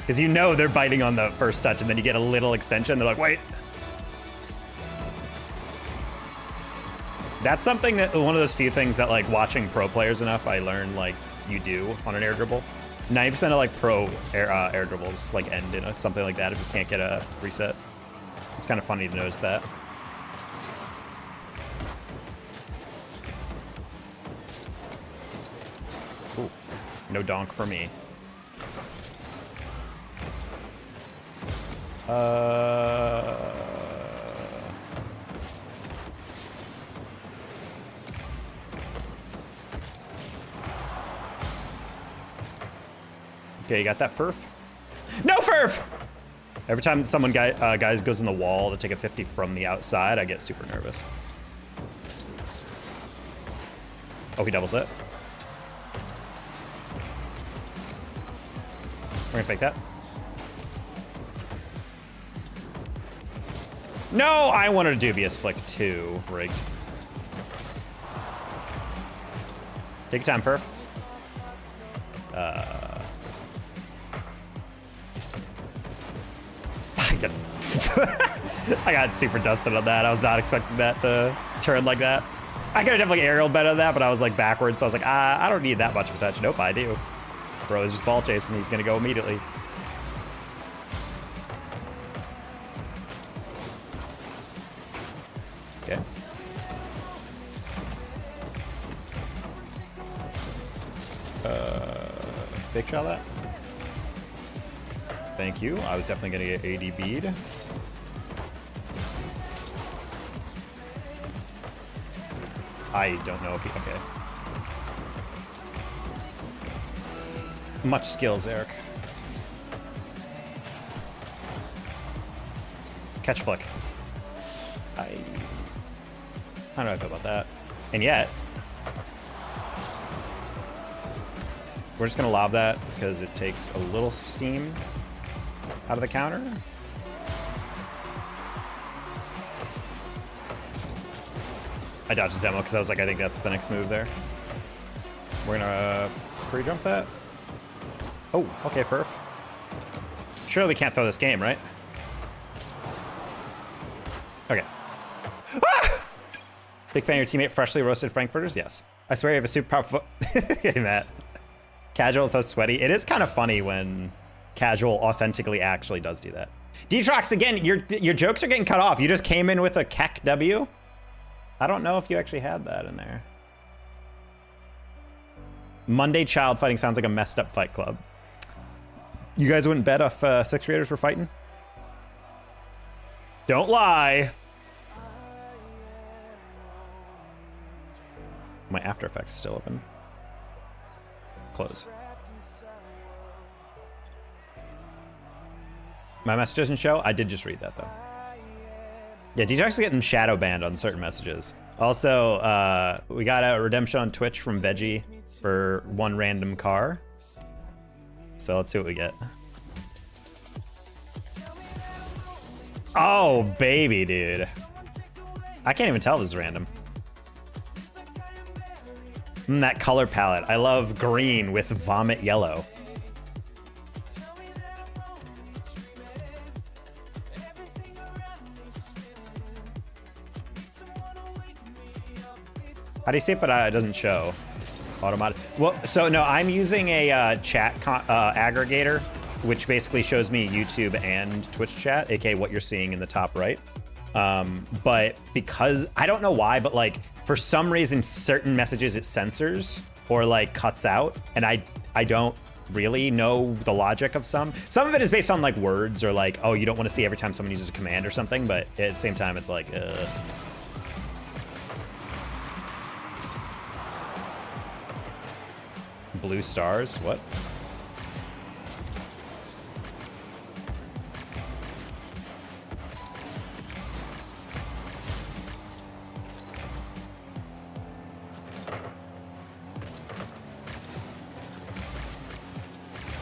Because you know they're biting on the first touch, and then you get a little extension. They're like, wait. That's something that, one of those few things that like watching pro players enough, I learned like you do on an air dribble. 90% of like pro air dribbles like end in something like that if you can't get a reset. It's kind of funny to notice that. Ooh, no donk for me. Okay, you got that Furf? No Furf! Every time someone guys goes in the wall to take a 50 from the outside, I get super nervous. Oh, he doubles it. We're gonna fake that. No, I wanted a dubious flick too. Rigged. Take your time, Furf. I got super dusted on that. I was not expecting that to turn like that. I could have definitely aerialed better than that, but I was like backwards, so I was like, I don't need that much of a touch. Nope, I do. Bro is just ball chasing. He's gonna go immediately. Okay. Fake shot that. Thank you. I was definitely gonna get AD bead. I don't know if he, okay. Much skills, Eric. Catch flick. How do I feel about that? And yet, we're just gonna lob that because it takes a little steam out of the counter. I dodged his demo because I was like, I think that's the next move there. We're gonna pre-jump that. Oh, okay, Furf. Surely we can't throw this game, right? Okay. Ah! Big fan of your teammate, freshly roasted Frankfurters? Yes. I swear you have a super powerful... Hey, Matt. Casual is so sweaty. It is kind of funny when casual authentically actually does do that. Detrox, again, your jokes are getting cut off. You just came in with a Keck W. I don't know if you actually had that in there. Monday child fighting sounds like a messed up fight club. You guys wouldn't bet if 6th graders were fighting? Don't lie. My After Effects is still open. Close. My message doesn't show? I did just read that, though. Yeah, Detox getting shadow banned on certain messages. Also, we got a redemption on Twitch from Veggie for one random car. So let's see what we get. Oh, baby, dude. I can't even tell this is random. That color palette. I love green with vomit yellow. How do you see it, but it doesn't show? Automatic. Well, so no, I'm using a chat aggregator, which basically shows me YouTube and Twitch chat, aka what you're seeing in the top right. But because, I don't know why, but like, for some reason, certain messages it censors or like cuts out, and I don't really know the logic of some. Some of it is based on like words or like, oh, you don't want to see every time someone uses a command or something, but at the same time, it's like, Blue stars, what?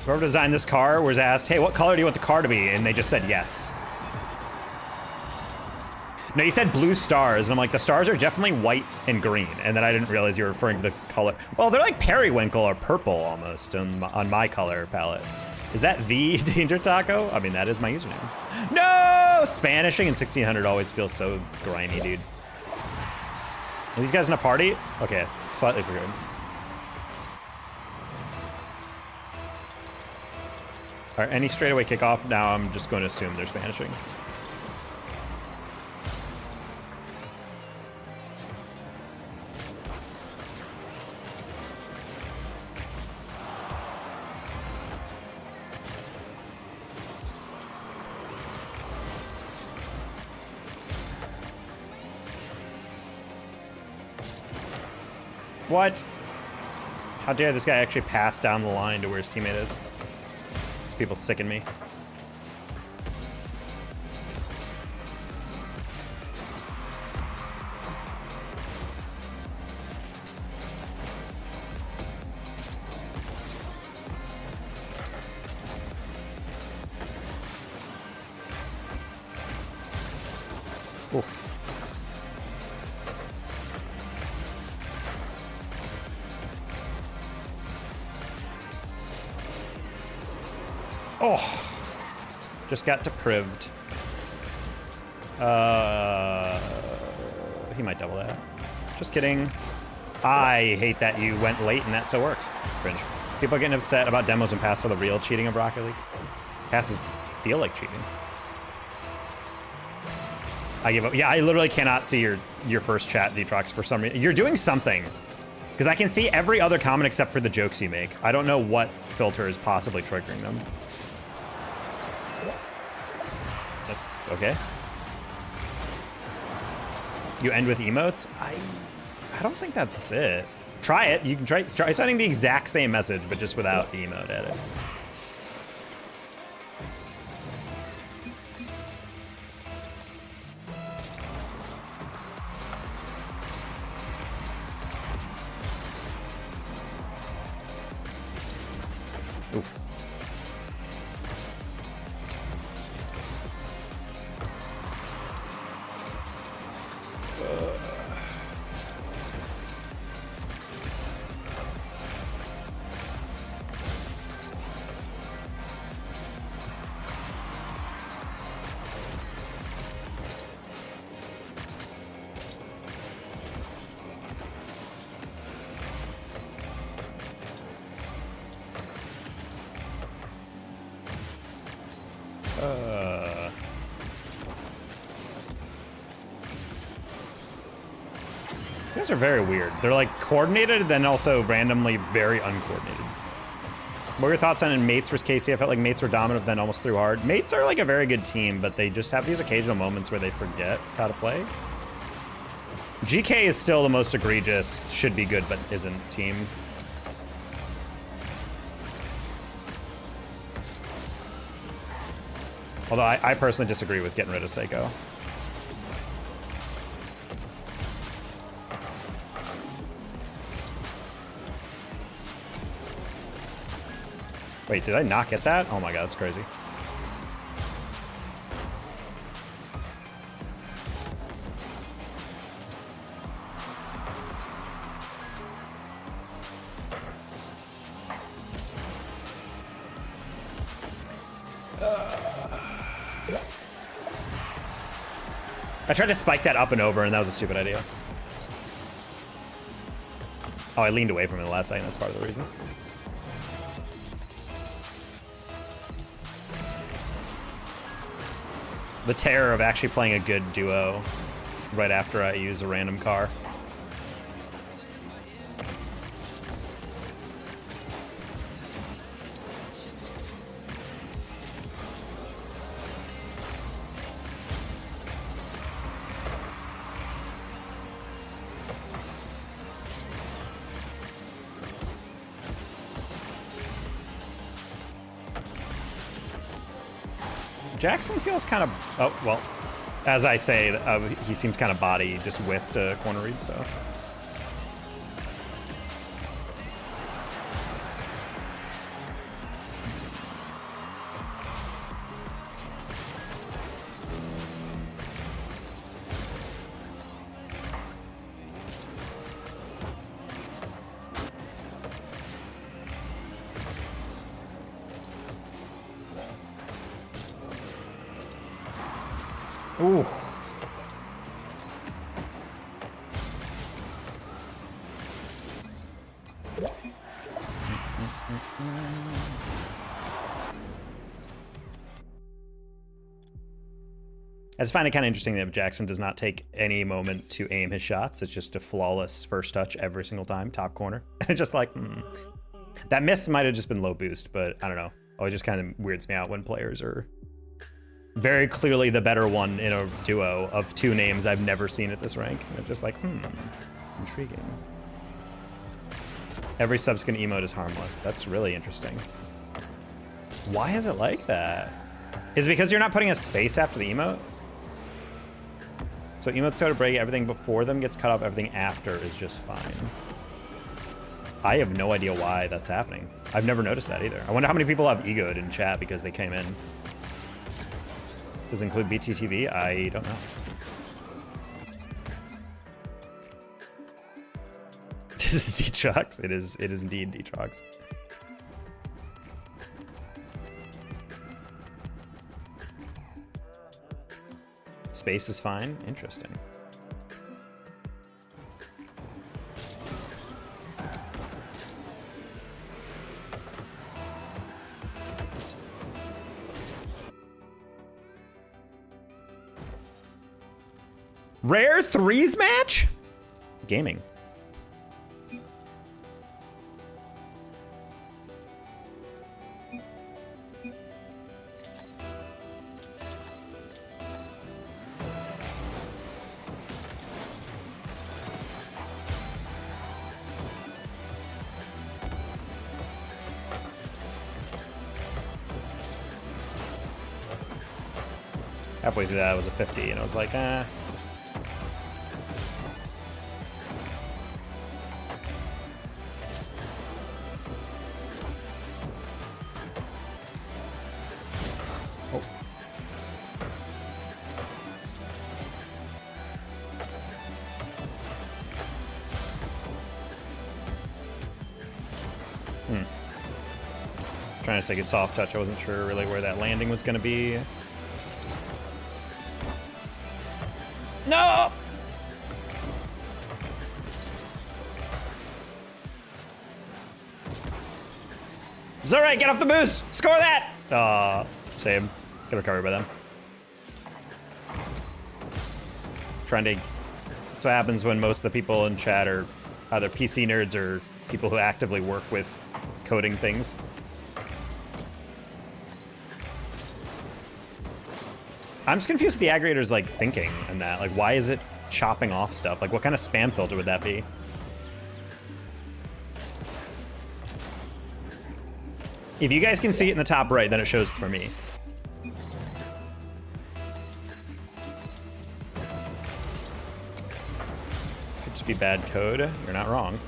Whoever designed this car was asked, hey, what color do you want the car to be? And they just said yes. No, you said blue stars, and I'm like, the stars are definitely white and green, and then I didn't realize you were referring to the color. Well, they're like periwinkle or purple almost on my color palette. Is that the Danger Taco? I mean, that is my username. No! Spanishing in 1600 always feels so grimy, dude. Are these guys in a party? Okay, slightly weird. All right, any straightaway kickoff? Now I'm just going to assume they're Spanishing. What? How dare this guy actually pass down the line to where his teammate is? These people sicken me. Oof. Oh, just got deprived. He might double that. Just kidding. I hate that you went late and that so worked. Cringe. People are getting upset about demos and passes are the real cheating of Rocket League. Passes feel like cheating. I give up. Yeah, I literally cannot see your first chat, Detrox, for some reason. You're doing something. Because I can see every other comment except for the jokes you make. I don't know what filter is possibly triggering them. Okay. You end with emotes? I don't think that's it. Try it. You can try sending the exact same message, but just without the emote edit. Oof. These are very weird. They're like coordinated, then also randomly very uncoordinated. What are your thoughts on Mates versus KC? I felt like Mates were dominant, then almost threw hard. Mates are like a very good team, but they just have these occasional moments where they forget how to play. GK is still the most egregious, should be good, but isn't team. Although I personally disagree with getting rid of Seiko. Wait, did I not get that? Oh my god, that's crazy. I tried to spike that up and over, and that was a stupid idea. Oh, I leaned away from it in the last second. That's part of the reason. The terror of actually playing a good duo right after I use a random car. Jackson feels kind of, oh, well, as I say, he seems kind of body, just whiffed a corner read, so. Ooh. I just find it kind of interesting that Jackson does not take any moment to aim his shots. It's just a flawless first touch every single time, top corner. And it's just like, that miss might have just been low boost, but I don't know. Oh, it just kind of weirds me out when players are very clearly the better one in a duo of two names I've never seen at this rank. And it's just like, intriguing. Every subsequent emote is harmless. That's really interesting. Why is it like that? Is it because you're not putting a space after the emote? So emotes go to break, everything before them gets cut off, everything after is just fine. I have no idea why that's happening. I've never noticed that either. I wonder how many people have egoed in chat because they came in. Does it include BTTV? I don't know. This is Detrox. It is indeed Detrox. Space is fine. Interesting. Rare threes match? Gaming. Halfway through that, it was a 50, and I was like, eh. Trying to take a soft touch. I wasn't sure really where that landing was going to be. No! It's all right. Get off the boost. Score that. Aw, shame. Get recovered by them. Trying to. That's what happens when most of the people in chat are either PC nerds or people who actively work with coding things. I'm just confused with the aggregator's like thinking and that. Like, why is it chopping off stuff? Like, what kind of spam filter would that be? If you guys can see it in the top right, then it shows for me. just be bad code. You're not wrong.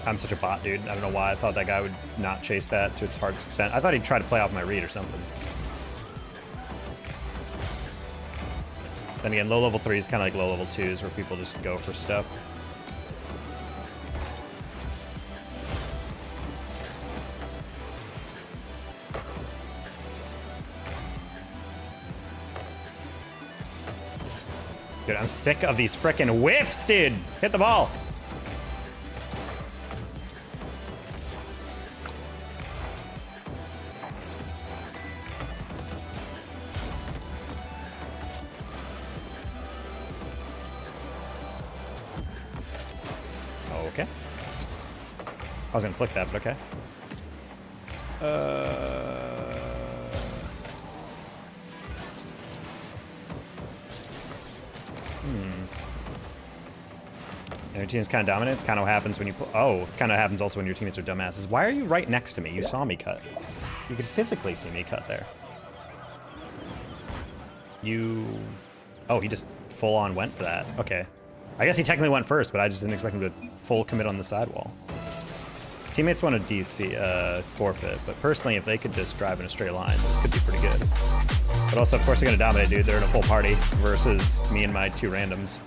I'm such a bot, dude. I don't know why I thought that guy would not chase that to its hardest extent. I thought he'd try to play off my read or something. Then again, low level 3 is kind of like low level 2s where people just go for stuff. Dude, I'm sick of these frickin' whiffs, dude. Hit the ball. Okay. I was gonna flick that, but okay. Your team's kind of dominant. It's kind of what happens when you... kind of happens also when your teammates are dumbasses. Why are you right next to me? You saw me cut. You could physically see me cut there. You... Oh, he just full-on went for that. Okay. I guess he technically went first, but I just didn't expect him to full commit on the sidewall. Teammates want to DC forfeit, but personally, if they could just drive in a straight line, this could be pretty good. But also, of course, they're going to dominate, dude. They're in a full party versus me and my 2 randoms.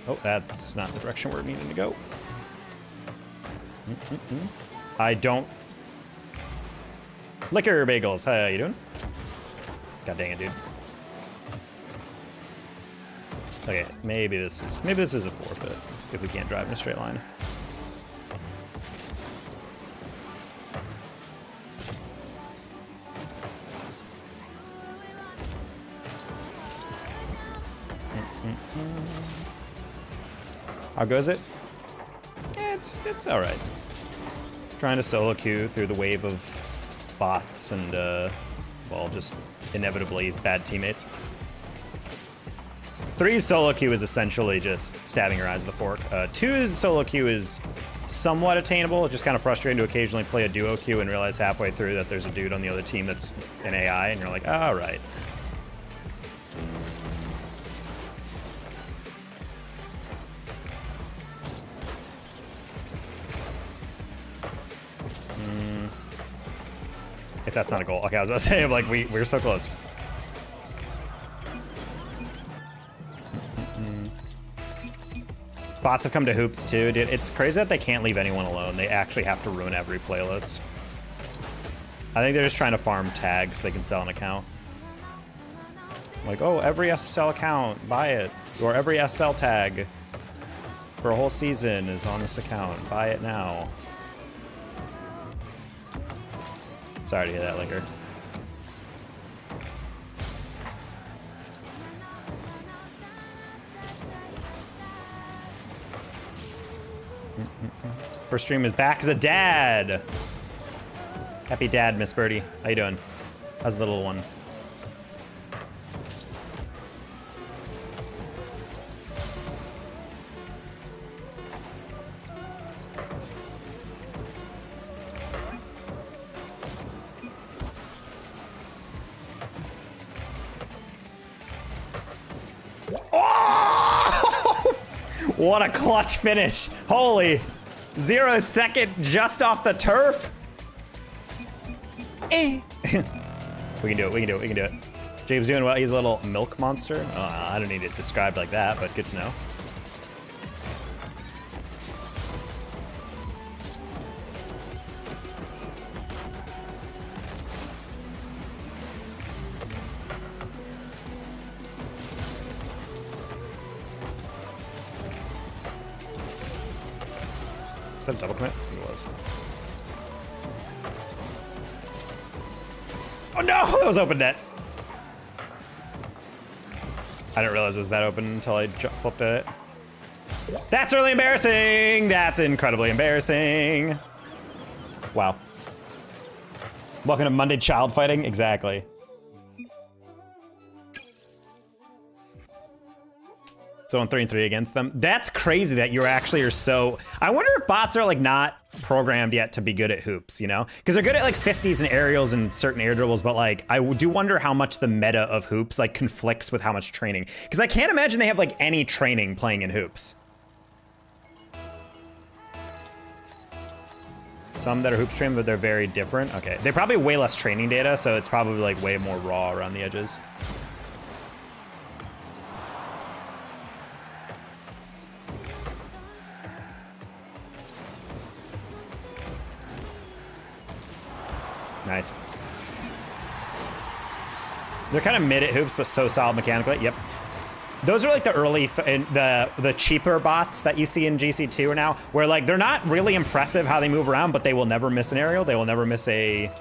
Oh, that's not the direction we're needing to go. I don't... Liquor bagels, how you doing? God dang it, dude. Okay, maybe this is a forfeit if we can't drive in a straight line. How goes it? Yeah, it's all right. Trying to solo queue through the wave of bots and well, just inevitably bad teammates. 3's solo queue is essentially just stabbing your eyes with a fork. 2's solo queue is somewhat attainable. It's just kind of frustrating to occasionally play a duo queue and realize halfway through that there's a dude on the other team that's an AI, and you're like, all right. If that's not a goal. Okay, I was about to say, like, we're so close. Bots have come to hoops too, dude. It's crazy that they can't leave anyone alone. They actually have to ruin every playlist. I think they're just trying to farm tags so they can sell an account. Like, oh, every SSL account, buy it. Or every SSL tag for a whole season is on this account. Buy it now. Sorry to hear that, Liquor. First stream is back as a dad. Happy dad, Miss Birdie. How you doing? How's the little one? Oh! What a clutch finish. Holy. 0 second just off the turf. Eh. We can do it, we can do it, we can do it. James doing well, he's a little milk monster. I don't need it described like that, but good to know. Is that a double commit? I think it was. Oh no! That was open net. I didn't realize it was that open until I flipped it. That's really embarrassing. That's incredibly embarrassing. Wow. Welcome to Monday child fighting. Exactly. So on 3-3 against them. That's crazy that you actually are so... I wonder if bots are like not programmed yet to be good at hoops, you know? Because they're good at like 50s and aerials and certain air dribbles, but like I do wonder how much the meta of hoops like conflicts with how much training. Because I can't imagine they have like any training playing in hoops. Some that are hoops trained, but they're very different. Okay, they probably way less training data, so it's probably like way more raw around the edges. Nice. They're kind of mid at hoops, but so solid mechanically. Yep. Those are like the early, the cheaper bots that you see in GC2 now, where like they're not really impressive how they move around, but they will never miss an aerial. They will never miss a,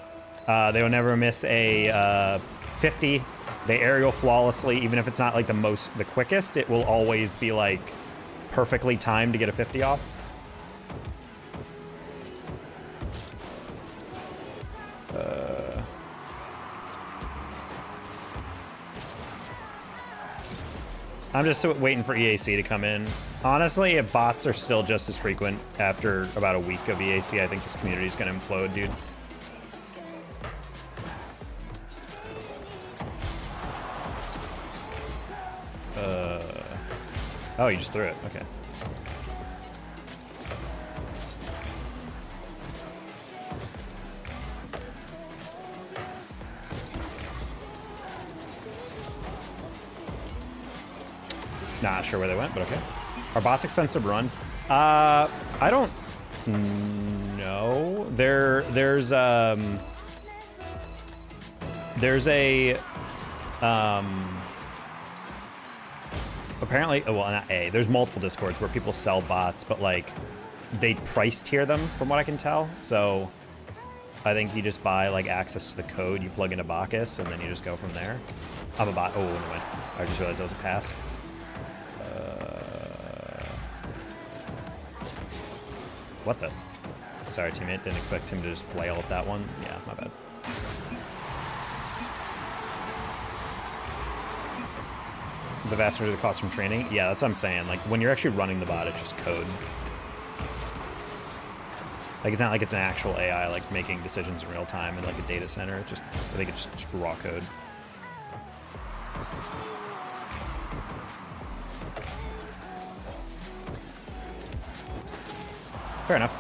50. They aerial flawlessly, even if it's not like the quickest. It will always be like perfectly timed to get a 50 off. I'm just waiting for EAC to come in. Honestly, if bots are still just as frequent after about a week of EAC, I think this community is going to implode, dude. Oh, you just threw it. Okay. Not sure where they went, but okay. Are bots expensive to run? I don't know. There's a apparently, oh, well, not a. There's multiple discords where people sell bots, but like they price tier them from what I can tell. So I think you just buy like access to the code, you plug into Bacchus, and then you just go from there. I'm a bot. Oh, no, wait. I just realized that was a pass. What the? Sorry, teammate. Didn't expect him to just flail at that one. Yeah, my bad. The vast majority of the cost from training? Yeah, that's what I'm saying. Like, when you're actually running the bot, it's just code. Like, it's not like it's an actual AI, like, making decisions in real time in, like, a data center. It's just, I think it's just raw code. Fair enough.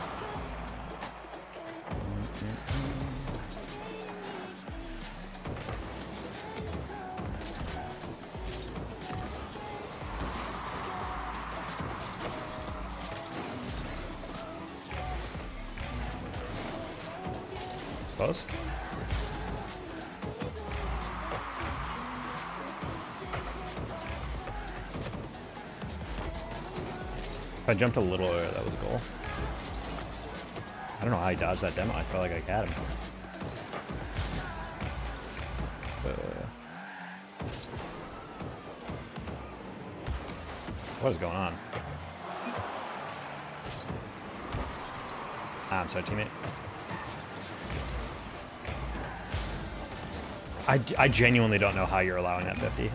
Close. If I jumped a little earlier, that was a goal. I don't know how he dodged that demo. I felt like I had him. What is going on? Ah, I'm sorry, teammate. I genuinely don't know how you're allowing that 50.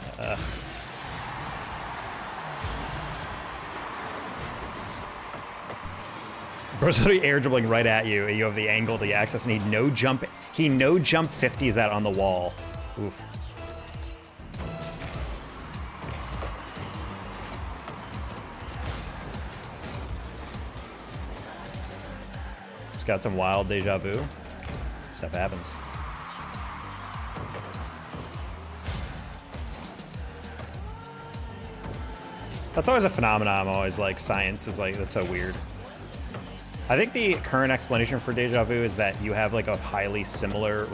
Bro's literally air dribbling right at you, and you have the angle to access, and he no jump 50s that on the wall. Oof. It's got some wild deja vu. Stuff happens. That's always a phenomenon. I'm always like, science is like, that's so weird. I think the current explanation for deja vu is that you have like a highly similar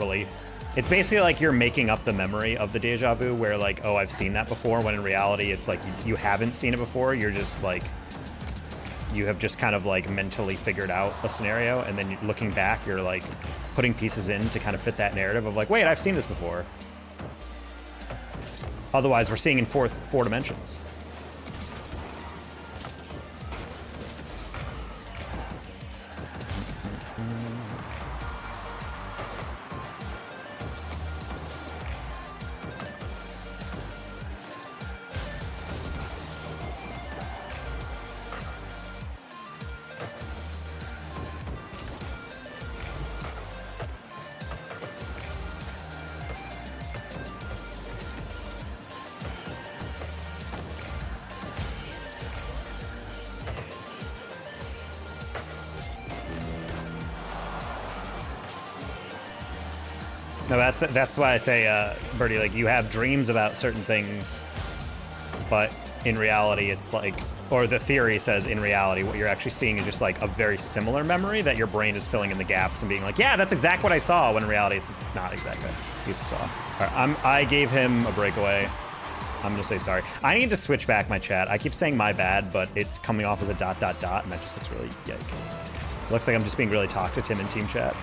it's basically like you're making up the memory of the deja vu where like, oh, I've seen that before, when in reality it's like you haven't seen it before. You're just like, you have just kind of like mentally figured out a scenario, and then looking back, you're like putting pieces in to kind of fit that narrative of like, wait, I've seen this before. Otherwise, we're seeing in four dimensions. No, that's why I say, Birdie, like, you have dreams about certain things, but in reality, it's like, or the theory says in reality, what you're actually seeing is just like a very similar memory that your brain is filling in the gaps and being like, yeah, that's exactly what I saw, when in reality, it's not exactly what you saw. All right, I gave him a breakaway. I'm gonna say sorry. I need to switch back my chat. I keep saying my bad, but it's coming off as a ... and that just looks really yike. Looks like I'm just being really toxic to him in team chat.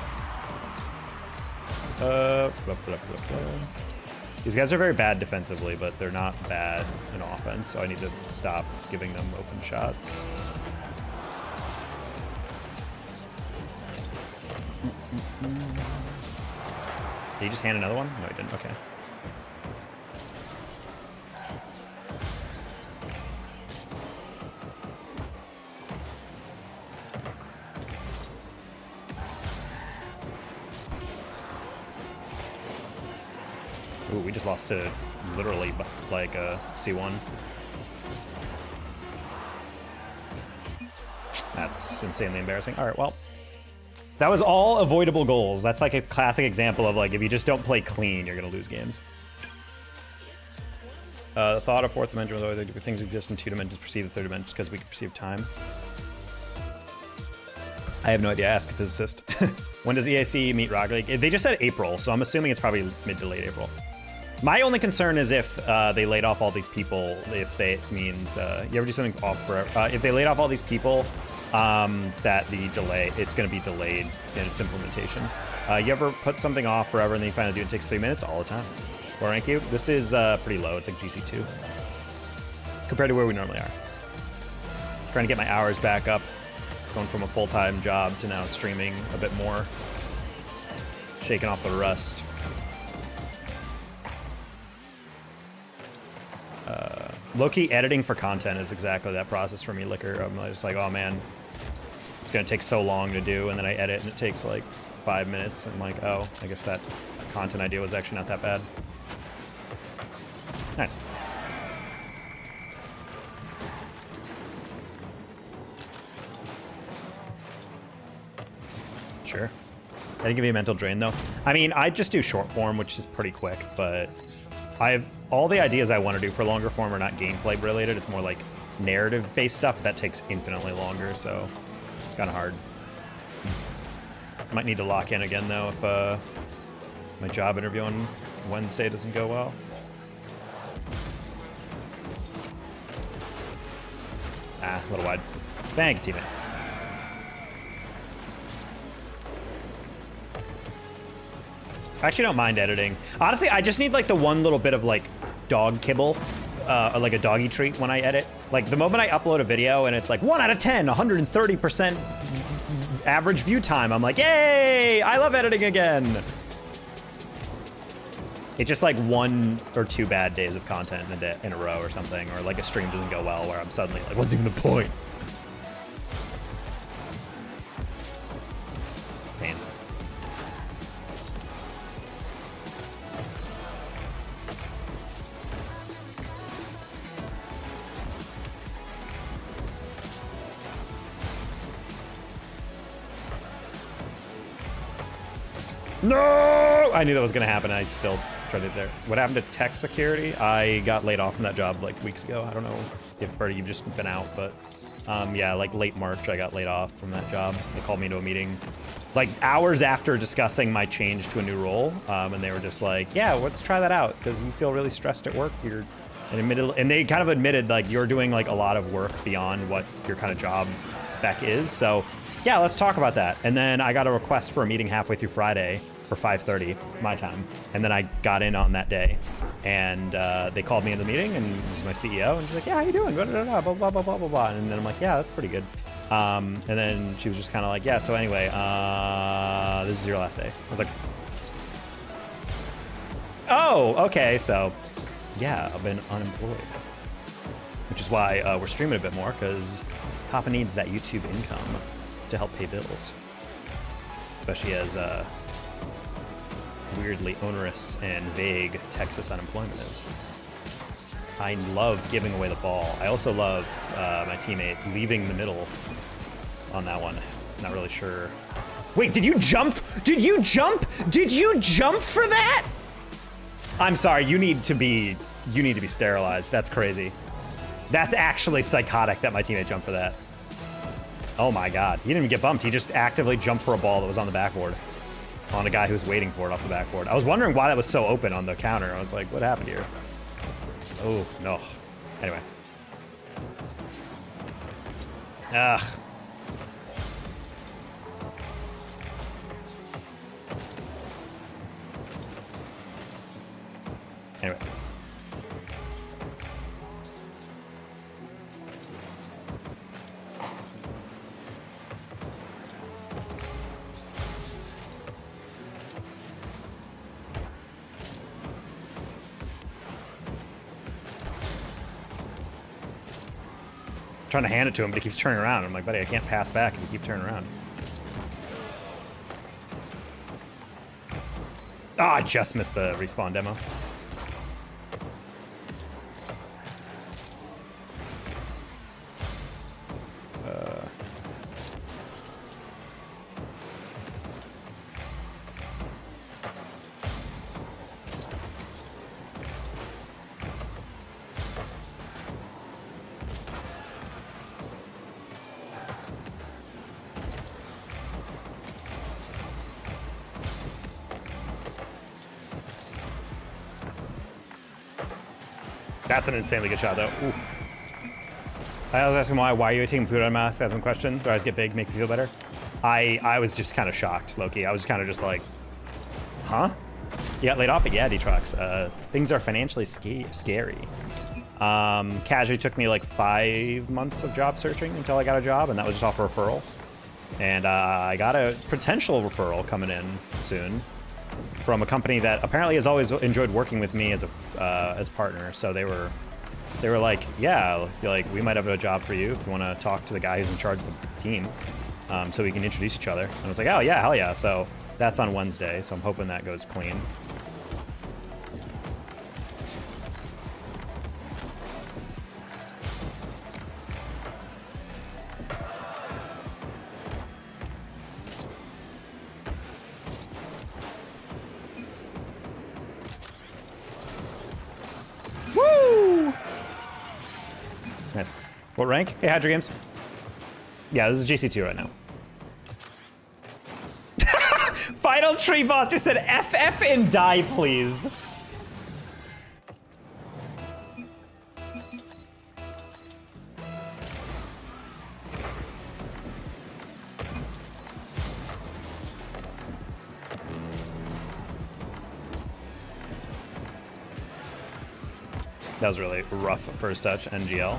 These guys are very bad defensively, but they're not bad in offense, so I need to stop giving them open shots. Did he just hand another one? No, he didn't. Okay. Ooh, we just lost to literally like a C1. That's insanely embarrassing. All right, well, that was all avoidable goals. That's like a classic example of like, if you just don't play clean, you're gonna lose games. The thought of fourth dimension, whether things exist in two dimensions, perceive the third dimension because we can perceive time. I have no idea. Ask a physicist. When does EAC meet Rocket League? They just said April, so I'm assuming it's probably mid to late April. My only concern is if they laid off all these people, if they means, you ever do something off forever? If they laid off all these people, that the delay, it's gonna be delayed in its implementation. You ever put something off forever and then you finally do it, takes 3 minutes? All the time. What rank you? This is pretty low, it's like GC2. Compared to where we normally are. Trying to get my hours back up. Going from a full-time job to now streaming a bit more. Shaking off the rust. Low-key editing for content is exactly that process for me, Liquor. I'm just like, oh man, it's gonna take so long to do, and then I edit and it takes like 5 minutes, and I'm like, oh, I guess that content idea was actually not that bad. Nice. Sure. I didn't give you a mental drain though. I mean, I just do short form, which is pretty quick, but all the ideas I want to do for longer form are not gameplay related. It's more like narrative based stuff that takes infinitely longer, so it's kind of hard. Might need to lock in again though if my job interview on Wednesday doesn't go well. Ah, a little wide. Thank you, teammate. I actually don't mind editing. Honestly, I just need like the one little bit of like dog kibble, or like a doggy treat when I edit. Like the moment I upload a video and it's like 1 out of 10, 130% average view time, I'm like, yay, I love editing again. It's just like 1 or 2 bad days of content in a row or something, or like a stream doesn't go well where I'm suddenly like, what's even the point? Pain. No! I knew that was gonna happen. I still tried it there. What happened to tech security? I got laid off from that job like weeks ago. I don't know if Birdie, you've just been out, but yeah, like late March, I got laid off from that job. They called me into a meeting like hours after discussing my change to a new role, and they were just like, yeah, let's try that out because you feel really stressed at work. And they kind of admitted like you're doing like a lot of work beyond what your kind of job spec is. So yeah, let's talk about that. And then I got a request for a meeting halfway through Friday for 5:30 my time, and then I got in on that day. And they called me into the meeting, and it was my CEO, and she's like, yeah, how you doing? Blah, blah, blah, blah, blah, blah, blah, blah. And then I'm like, yeah, that's pretty good. And then she was just kind of like, yeah, so anyway, this is your last day. I was like, oh, okay, so yeah, I've been unemployed. Which is why we're streaming a bit more, because Papa needs that YouTube income to help pay bills. Especially as weirdly onerous and vague Texas unemployment is. I love giving away the ball. I also love my teammate leaving the middle on that one. Not really sure. Wait, did you jump? Did you jump? Did you jump for that? I'm sorry, you need to be sterilized. That's crazy. That's actually psychotic that my teammate jumped for that. Oh my God, he didn't even get bumped. He just actively jumped for a ball that was on the backboard on a guy who was waiting for it off the backboard. I was wondering why that was so open on the counter. I was like, what happened here? Oh, no. Anyway. Ugh. Anyway. Trying to hand it to him, but he keeps turning around. I'm like, buddy, I can't pass back if you keep turning around. Ah, I just missed the respawn demo. That's an insanely good shot, though. Ooh. I was asking why are you taking food out of my mouth? I have some questions. Do eyes get big, make you feel better? I was just kind of shocked, low-key. I was kind of just like, huh? You got laid off? But yeah, D-Trox. Things are financially scary. Casually took me like 5 months of job searching until I got a job, and that was just off a referral. And I got a potential referral coming in soon from a company that apparently has always enjoyed working with me as a partner. So they were like, yeah, like we might have a job for you if you want to talk to the guy who's in charge of the team, so we can introduce each other. And I was like, oh yeah, hell yeah. So that's on Wednesday. So I'm hoping that goes clean. Nice. What rank? Hey, Hydra Games. Yeah, this is GC2 right now. Final tree boss just said FF and die, please. That was really rough first touch, NGL.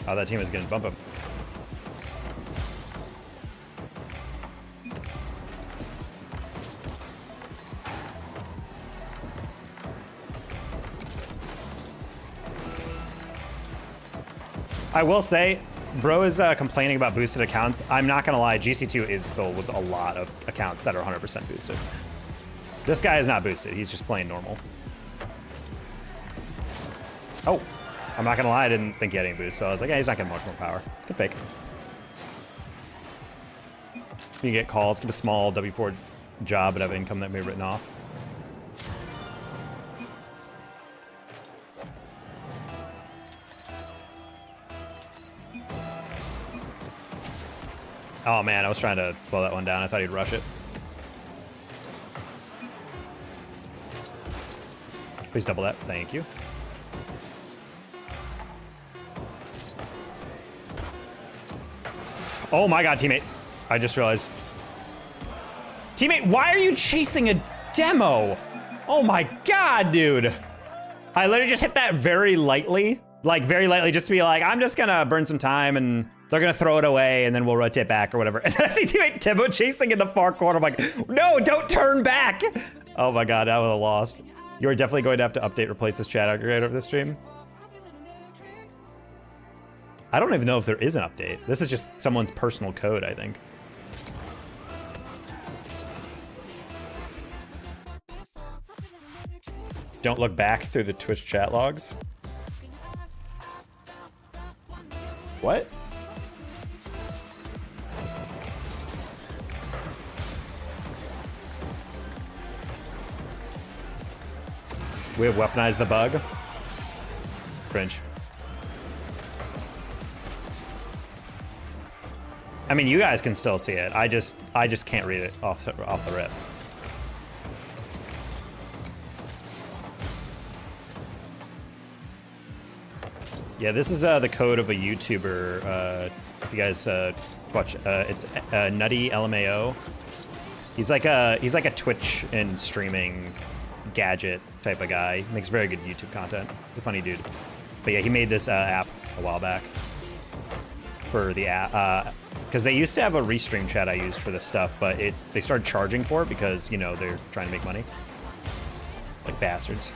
Oh, that team is gonna bump him. I will say, bro is complaining about boosted accounts. I'm not gonna lie, GC2 is filled with a lot of accounts that are 100% boosted. This guy is not boosted, he's just playing normal. Oh, I'm not gonna lie, I didn't think he had any boost, so I was like, yeah, he's not getting much more power. Good fake. You get calls, give a small W4 job, but have income that may be written off. Oh man, I was trying to slow that one down. I thought he'd rush it. Please double that. Thank you. Oh my god, teammate. I just realized. Teammate, why are you chasing a demo? Oh my god, dude. I literally just hit that very lightly. Like, very lightly, just to be like, I'm just gonna burn some time and they're gonna throw it away and then we'll rotate back or whatever. And then I see teammate Timbo chasing in the far corner. I'm like, no, don't turn back. Oh my god, that was a loss. You're definitely going to have to update, replace this chat aggregator of this stream. I don't even know if there is an update. This is just someone's personal code, I think. Don't look back through the Twitch chat logs. What? We have weaponized the bug. Cringe. I mean, you guys can still see it. I just can't read it off the rip. Yeah, this is the code of a YouTuber. If you guys watch, it's Nutty LMAO. He's like a Twitch and streaming gadget type of guy. He makes very good YouTube content. He's a funny dude. But yeah, he made this app a while back for the app. Because they used to have a restream chat I used for this stuff, but they started charging for it because, you know, they're trying to make money. Like bastards.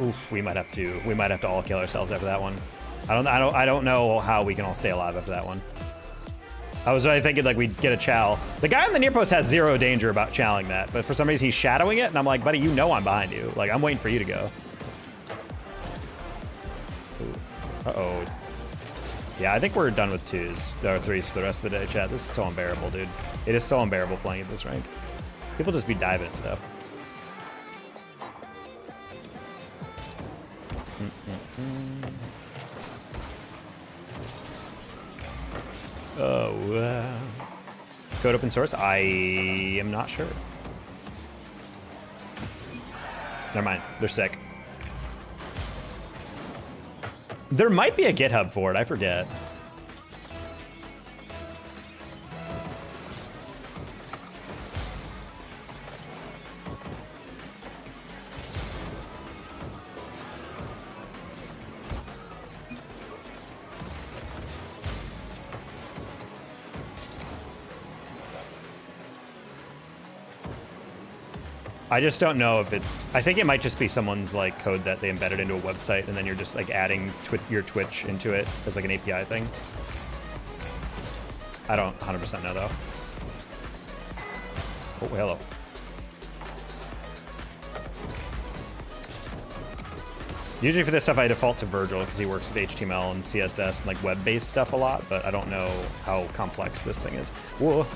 Oof, we might have to all kill ourselves after that one. I don't know how we can all stay alive after that one. I was really thinking like we'd get a chow. The guy on the near post has zero danger about chowing that, but for some reason he's shadowing it, and I'm like, buddy, you know I'm behind you. Like, I'm waiting for you to go. Ooh. Uh-oh. Yeah, I think we're done with 2s or 3s for the rest of the day, chat. This is so unbearable, dude. It is so unbearable playing at this rank. People just be diving at stuff. Oh, code open source? I am not sure. Never mind, they're sick. There might be a GitHub for it, I forget. I just don't know if it's, I think it might just be someone's like code that they embedded into a website and then you're just like adding your Twitch into it as like an API thing. I don't 100% know though. Oh, hello. Usually for this stuff I default to Virgil because he works with HTML and CSS and like web-based stuff a lot, but I don't know how complex this thing is. Whoa.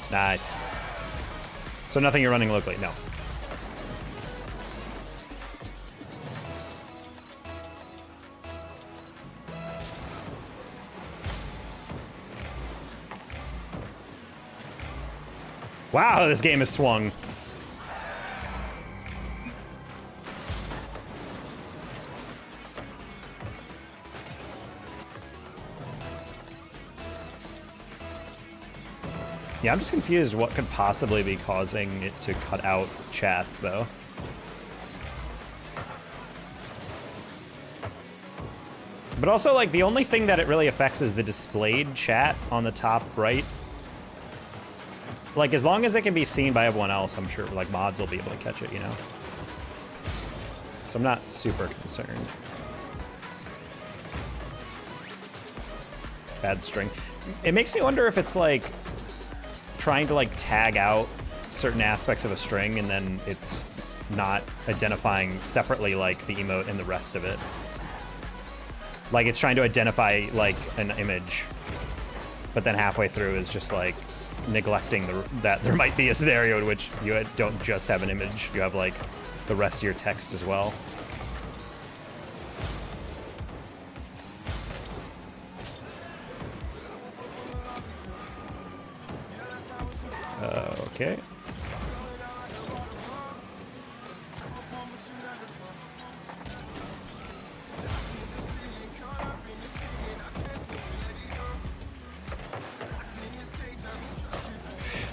Nice. So nothing you're running locally? No. Wow, this game has swung. Yeah, I'm just confused what could possibly be causing it to cut out chats, though. But also, like, the only thing that it really affects is the displayed chat on the top right. Like, as long as it can be seen by everyone else, I'm sure, like, mods will be able to catch it, you know? So I'm not super concerned. Bad string. It makes me wonder if it's, like, trying to like tag out certain aspects of a string and then it's not identifying separately like the emote and the rest of it. Like it's trying to identify like an image, but then halfway through is just like neglecting that there might be a scenario in which you don't just have an image, you have like the rest of your text as well. Okay.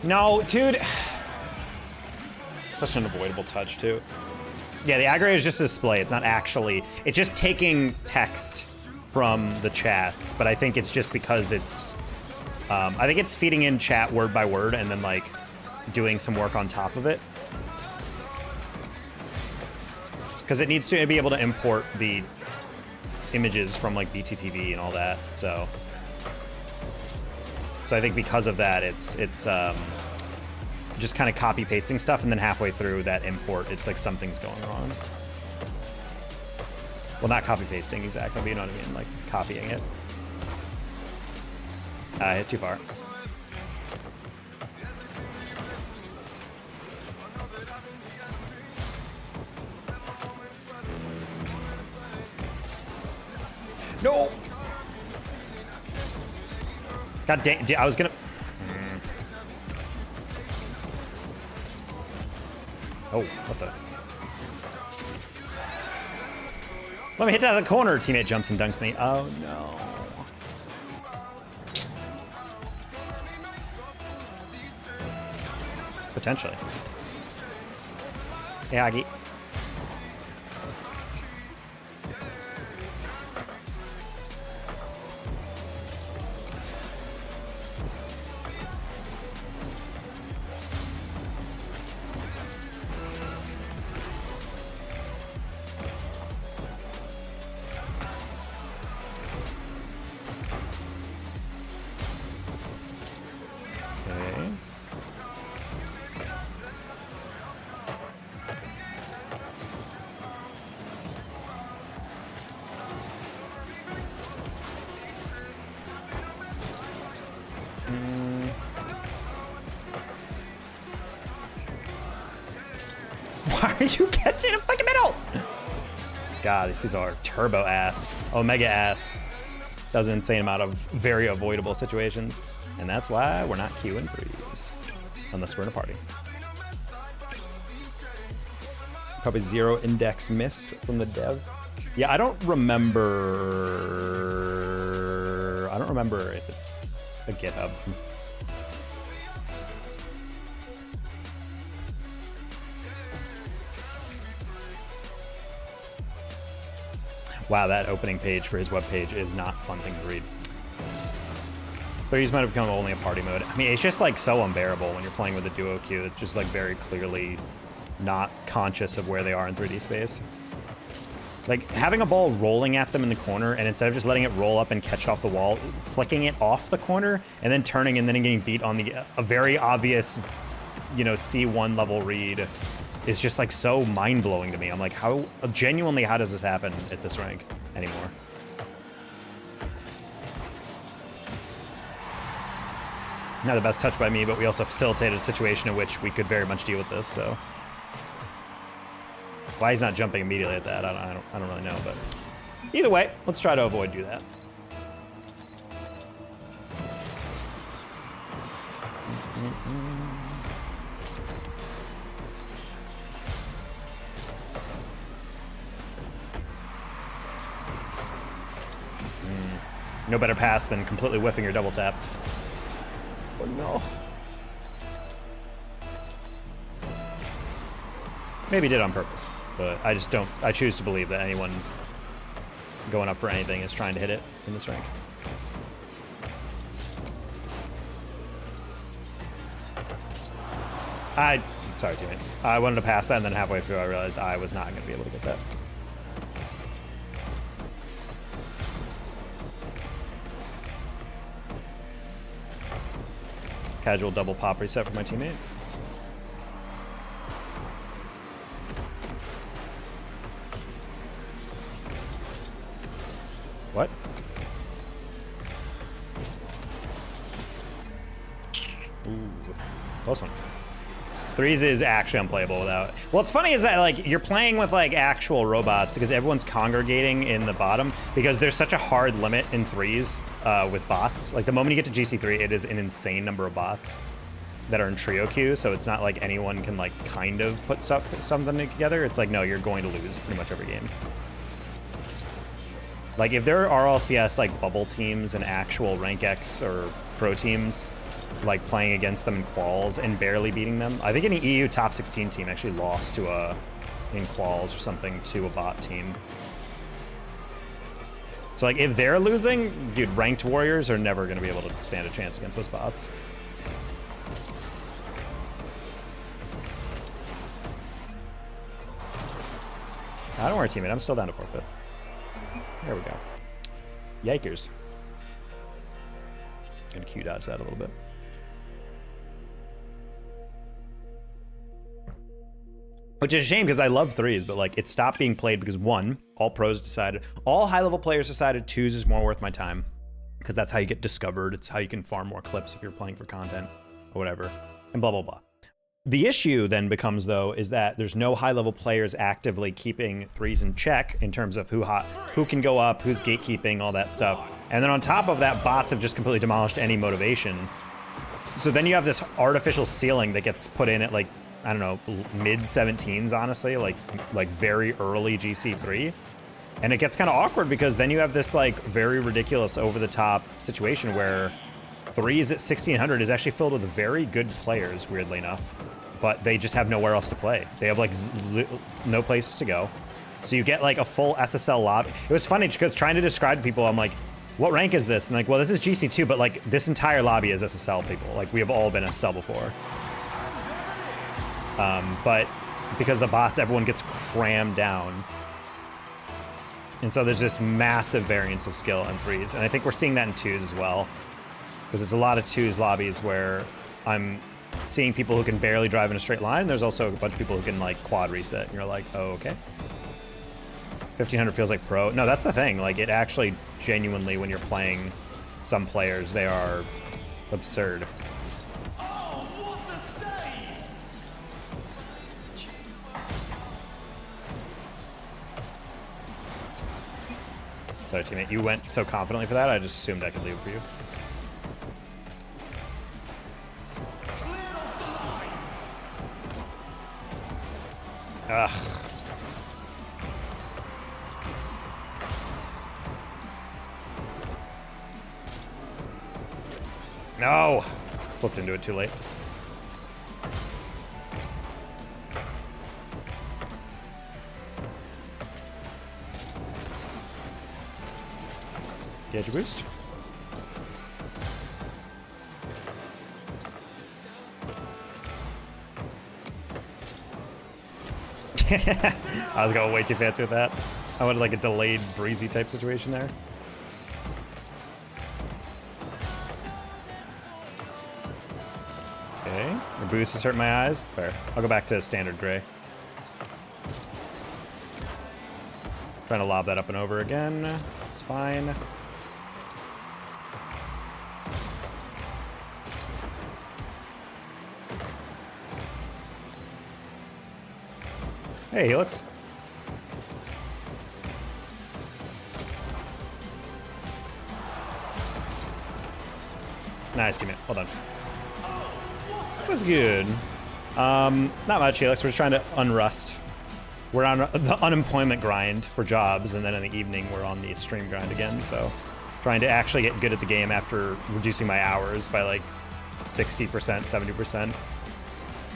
No, dude. Such an avoidable touch, too. Yeah, the aggregator is just a display. It's not actually... It's just taking text from the chats, but I think it's just because it's... I think it's feeding in chat word by word and then, like, doing some work on top of it. Because it needs to be able to import the images from, like, BTTV and all that, so... So I think because of that, it's just kind of copy pasting stuff, and then halfway through that import, it's like something's going wrong. Well, not copy pasting exactly, but you know what I mean, like copying it. I hit too far. No! God dang, I was gonna... Oh, what the? Let me hit that out of the corner. Teammate jumps and dunks me. Oh, no. Potentially. Yeah, Aggie. Why are you catching a fucking middle? God, these people are turbo ass. Omega ass. Does an insane amount of very avoidable situations. And that's why we're not queuing threes. Unless we're in a party. Probably 0 index miss from the dev. Yeah, I don't remember if it's a GitHub. Wow, that opening page for his webpage is not fun thing to read. Threes might have become only a party mode. I mean, it's just like so unbearable when you're playing with a duo queue. It's just like very clearly not conscious of where they are in 3D space. Like having a ball rolling at them in the corner, and instead of just letting it roll up and catch off the wall, flicking it off the corner and then turning and then getting beat on a very obvious, you know, C1 level read is just like so mind-blowing to me. I'm like, how genuinely, how does this happen at this rank anymore? Not the best touch by me, but we also facilitated a situation in which we could very much deal with this, so. Why he's not jumping immediately at that, I don't really know, but either way, let's try to avoid do that. No better pass than completely whiffing your double tap. Oh no. Maybe did on purpose, but I just don't, I choose to believe that anyone going up for anything is trying to hit it in this rank. Sorry teammate. I wanted to pass that and then halfway through I realized I was not going to be able to get that. Casual double pop reset for my teammate. What? Ooh, close one. Threes is actually unplayable without. What's funny is that like you're playing with like actual robots because everyone's congregating in the bottom because there's such a hard limit in threes with bots. Like the moment you get to GC3, it is an insane number of bots that are in trio queue. So it's not like anyone can like kind of put something together. It's like no, you're going to lose pretty much every game. Like if there are RLCS like bubble teams and actual rank X or pro teams, like playing against them in quals and barely beating them. I think an EU top 16 team actually lost to in quals or something to a bot team. So like if they're losing, dude, ranked warriors are never going to be able to stand a chance against those bots. I don't worry, teammate. I'm still down to forfeit. There we go. Yikers. Gonna Q dodge that a little bit. Which is a shame because I love threes, but like it stopped being played because one, all pros decided, all high level players decided twos is more worth my time because that's how you get discovered. It's how you can farm more clips if you're playing for content or whatever, and blah, blah, blah. The issue then becomes though, is that there's no high level players actively keeping threes in check in terms of who can go up, who's gatekeeping, all that stuff. And then on top of that, bots have just completely demolished any motivation. So then you have this artificial ceiling that gets put in at like, I don't know, mid 17s, honestly, like very early GC3. And it gets kind of awkward because then you have this like very ridiculous over the top situation where threes at 1600 is actually filled with very good players, weirdly enough, but they just have nowhere else to play. They have like no places to go. So you get like a full SSL lobby. It was funny because trying to describe to people, I'm like, what rank is this? And like, well, this is GC2, but like this entire lobby is SSL people. Like we have all been SSL before. But because the bots, everyone gets crammed down. And so there's this massive variance of skill in threes. And I think we're seeing that in twos as well. Because there's a lot of twos lobbies where I'm seeing people who can barely drive in a straight line. And there's also a bunch of people who can like quad reset. And you're like, oh, okay. 1500 feels like pro. No, that's the thing. Like it actually genuinely, when you're playing some players, they are absurd. Sorry, teammate. You went so confidently for that, I just assumed I could leave it for you. Ugh. No! Flipped into it too late. Get your boost. I was going way too fancy with that. I wanted like a delayed breezy type situation there. Okay, the boost is hurting my eyes. Fair. I'll go back to standard gray. Trying to lob that up and over again. It's fine. Hey, Helix. Nice, teammate. Well done. That was good. Not much, Helix. We're just trying to unrust. We're on the unemployment grind for jobs, and then in the evening we're on the stream grind again, so trying to actually get good at the game after reducing my hours by like 60%, 70%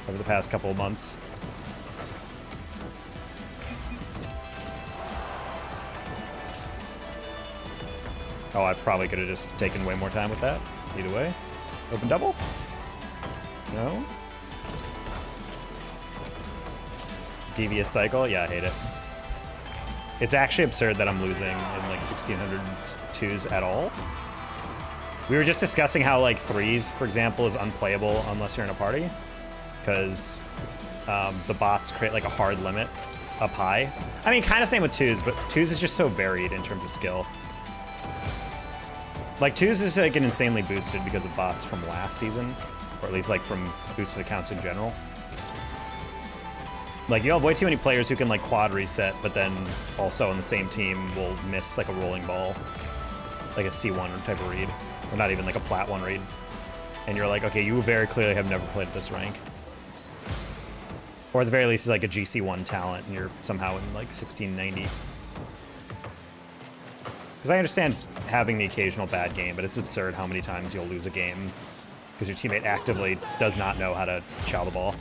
over the past couple of months. Oh, I probably could have just taken way more time with that. Either way. Open double? No? Devious cycle? Yeah, I hate it. It's actually absurd that I'm losing in like 1600 twos at all. We were just discussing how like threes, for example, is unplayable unless you're in a party. Because the bots create like a hard limit up high. I mean, kind of same with twos, but twos is just so varied in terms of skill. Like twos is like an insanely boosted because of bots from last season, or at least like from boosted accounts in general. Like you have way too many players who can like quad reset, but then also on the same team will miss like a rolling ball, like a C1 type of read, or not even like a plat 1 read. And you're like, okay, you very clearly have never played at this rank. Or at the very least, it's like a GC1 talent, and you're somehow in like 1690. Because I understand having the occasional bad game, but it's absurd how many times you'll lose a game because your teammate actively does not know how to chow the ball.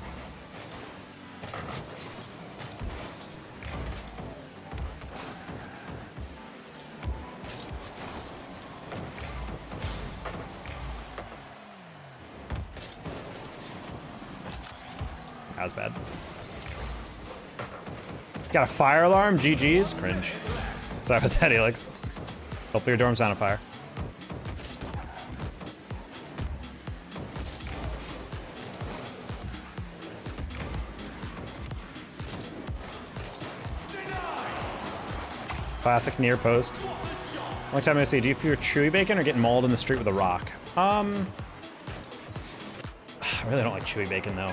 That was bad. Got a fire alarm? GG's? Cringe. Sorry about that, Helix. Hopefully your dorm's not on fire. Classic near post. Only time I see, do you fear chewy bacon or getting mauled in the street with a rock? I really don't like chewy bacon though.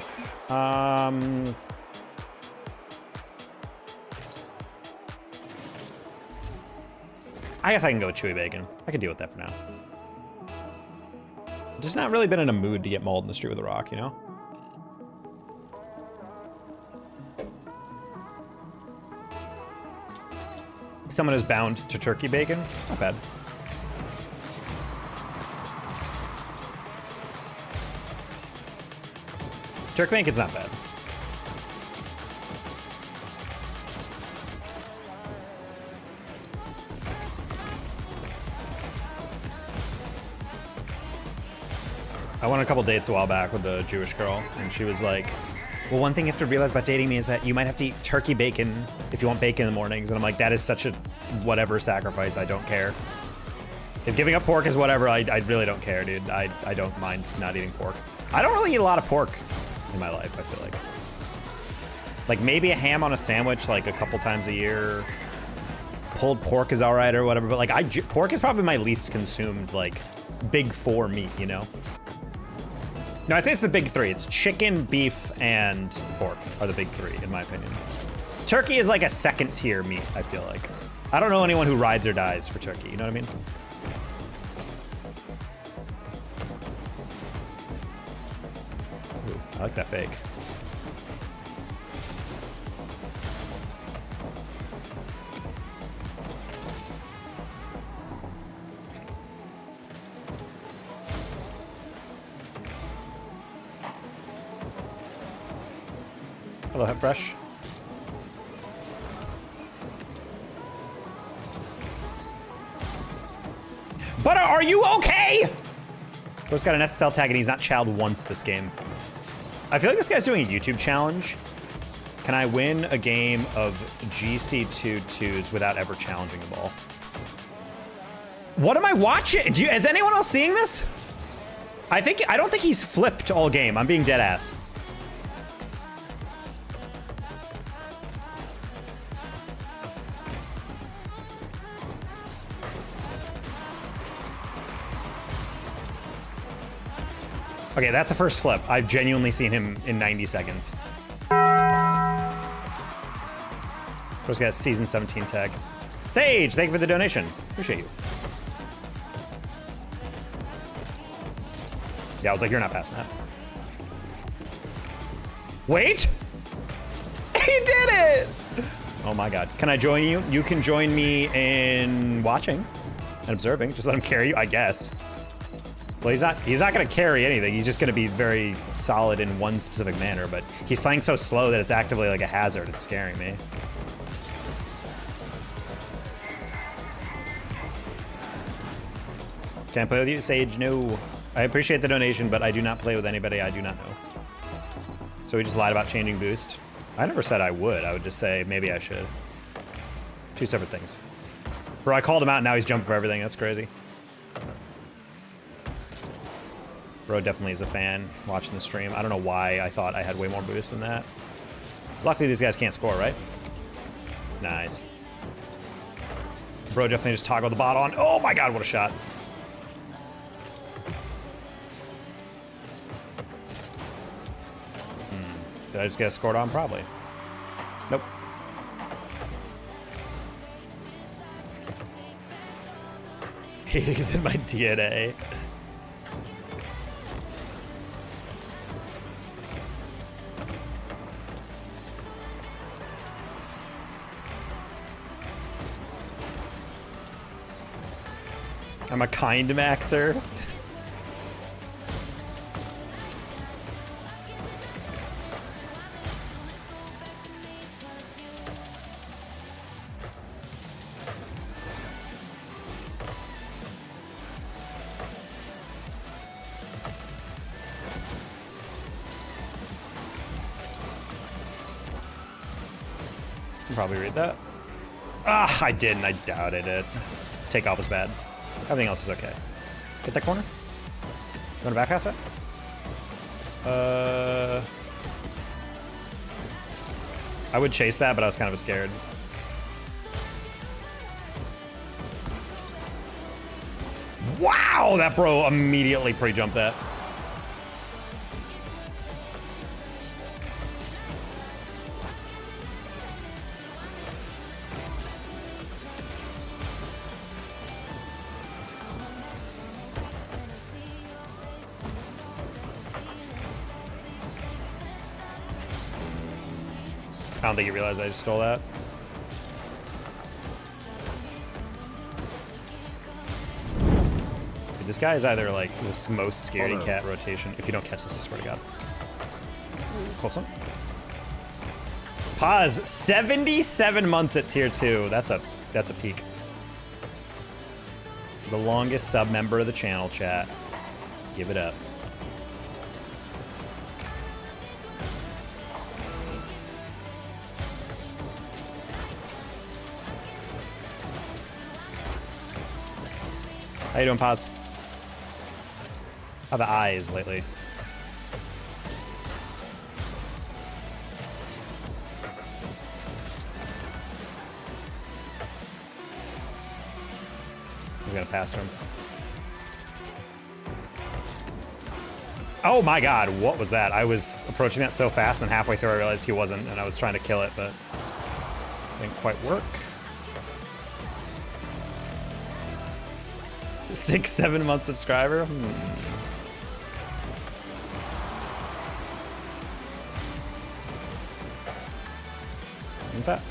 I guess I can go with chewy bacon. I can deal with that for now. Just not really been in a mood to get mauled in the street with a rock, you know? Someone is bound to turkey bacon. It's not bad. Turkey bacon's not bad. I went on a couple dates a while back with a Jewish girl, and she was like, well, one thing you have to realize about dating me is that you might have to eat turkey bacon if you want bacon in the mornings. And I'm like, that is such a whatever sacrifice. I don't care. If giving up pork is whatever, I really don't care, dude. I don't mind not eating pork. I don't really eat a lot of pork in my life, I feel like. Like maybe a ham on a sandwich like a couple times a year. Pulled pork is all right or whatever, but like pork is probably my least consumed like big four meat, you know? No, I'd say it's the big three. It's chicken, beef, and pork are the big three, in my opinion. Turkey is like a second tier meat, I feel like. I don't know anyone who rides or dies for turkey, you know what I mean? Ooh, I like that fake. Hello, Hep Fresh. Butter, are you okay? Bro's got an SSL tag and he's not chowed once this game. I feel like this guy's doing a YouTube challenge. Can I win a game of GC22s without ever challenging a ball? What am I watching? Is anyone else seeing this? I don't think he's flipped all game. I'm being dead ass. Okay, that's a first flip. I've genuinely seen him in 90 seconds. Bro's got a season 17 tag. Sage, thank you for the donation. Appreciate you. Yeah, I was like, you're not passing that. Wait! He did it! Oh my god. Can I join you? You can join me in watching and observing. Just let him carry you, I guess. Well, he's not gonna carry anything. He's just gonna be very solid in one specific manner, but he's playing so slow that it's actively like a hazard. It's scaring me. Can't play with you, Sage? No. I appreciate the donation, but I do not play with anybody I do not know. So we just lied about changing boost. I never said I would. I would just say maybe I should. Two separate things. Bro, I called him out and now he's jumping for everything. That's crazy. Bro definitely is a fan watching the stream. I don't know why I thought I had way more boost than that. Luckily, these guys can't score, right? Nice. Bro definitely just toggled the bot on. Oh my god, what a shot. Did I just get scored on? Probably. Nope. He's in my DNA. I'm a kind maxer. Probably read that. Ah, I didn't. I doubted it. Takeoff was bad. Everything else is okay. Hit that corner. You want to back pass that? I would chase that, but I was kind of scared. Wow, that bro immediately pre-jumped that. I don't think you realize I just stole that. Dude, this guy is either like the most scary cat rotation. If you don't catch this, I swear to God. Close one. Pause. 77 months at tier 2. That's a peak. The longest sub member of the channel, chat. Give it up. How you doing, Paz? How are the eyes lately? He's gonna pass to him. Oh my God, what was that? I was approaching that so fast and halfway through I realized he wasn't and I was trying to kill it, but didn't quite work. 6, 7 month subscriber. That.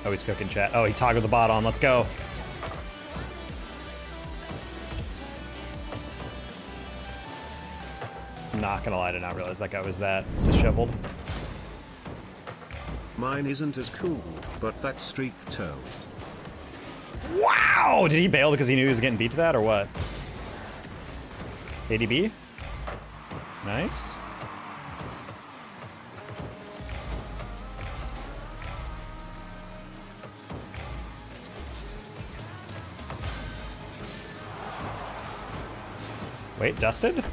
Oh, he's cooking, chat. Oh, he toggled the bot on. Let's go. I'm not gonna lie, I did not realize that guy was that disheveled. Mine isn't as cool, but that streak toe. Wow! Did he bail because he knew he was getting beat to that, or what? ADB? Nice. Wait, dusted?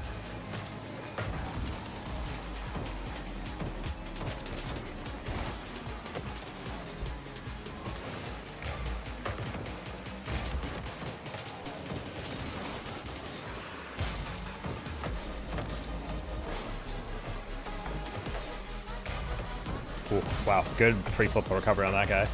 Ooh, wow, good pre-flip recovery on that guy.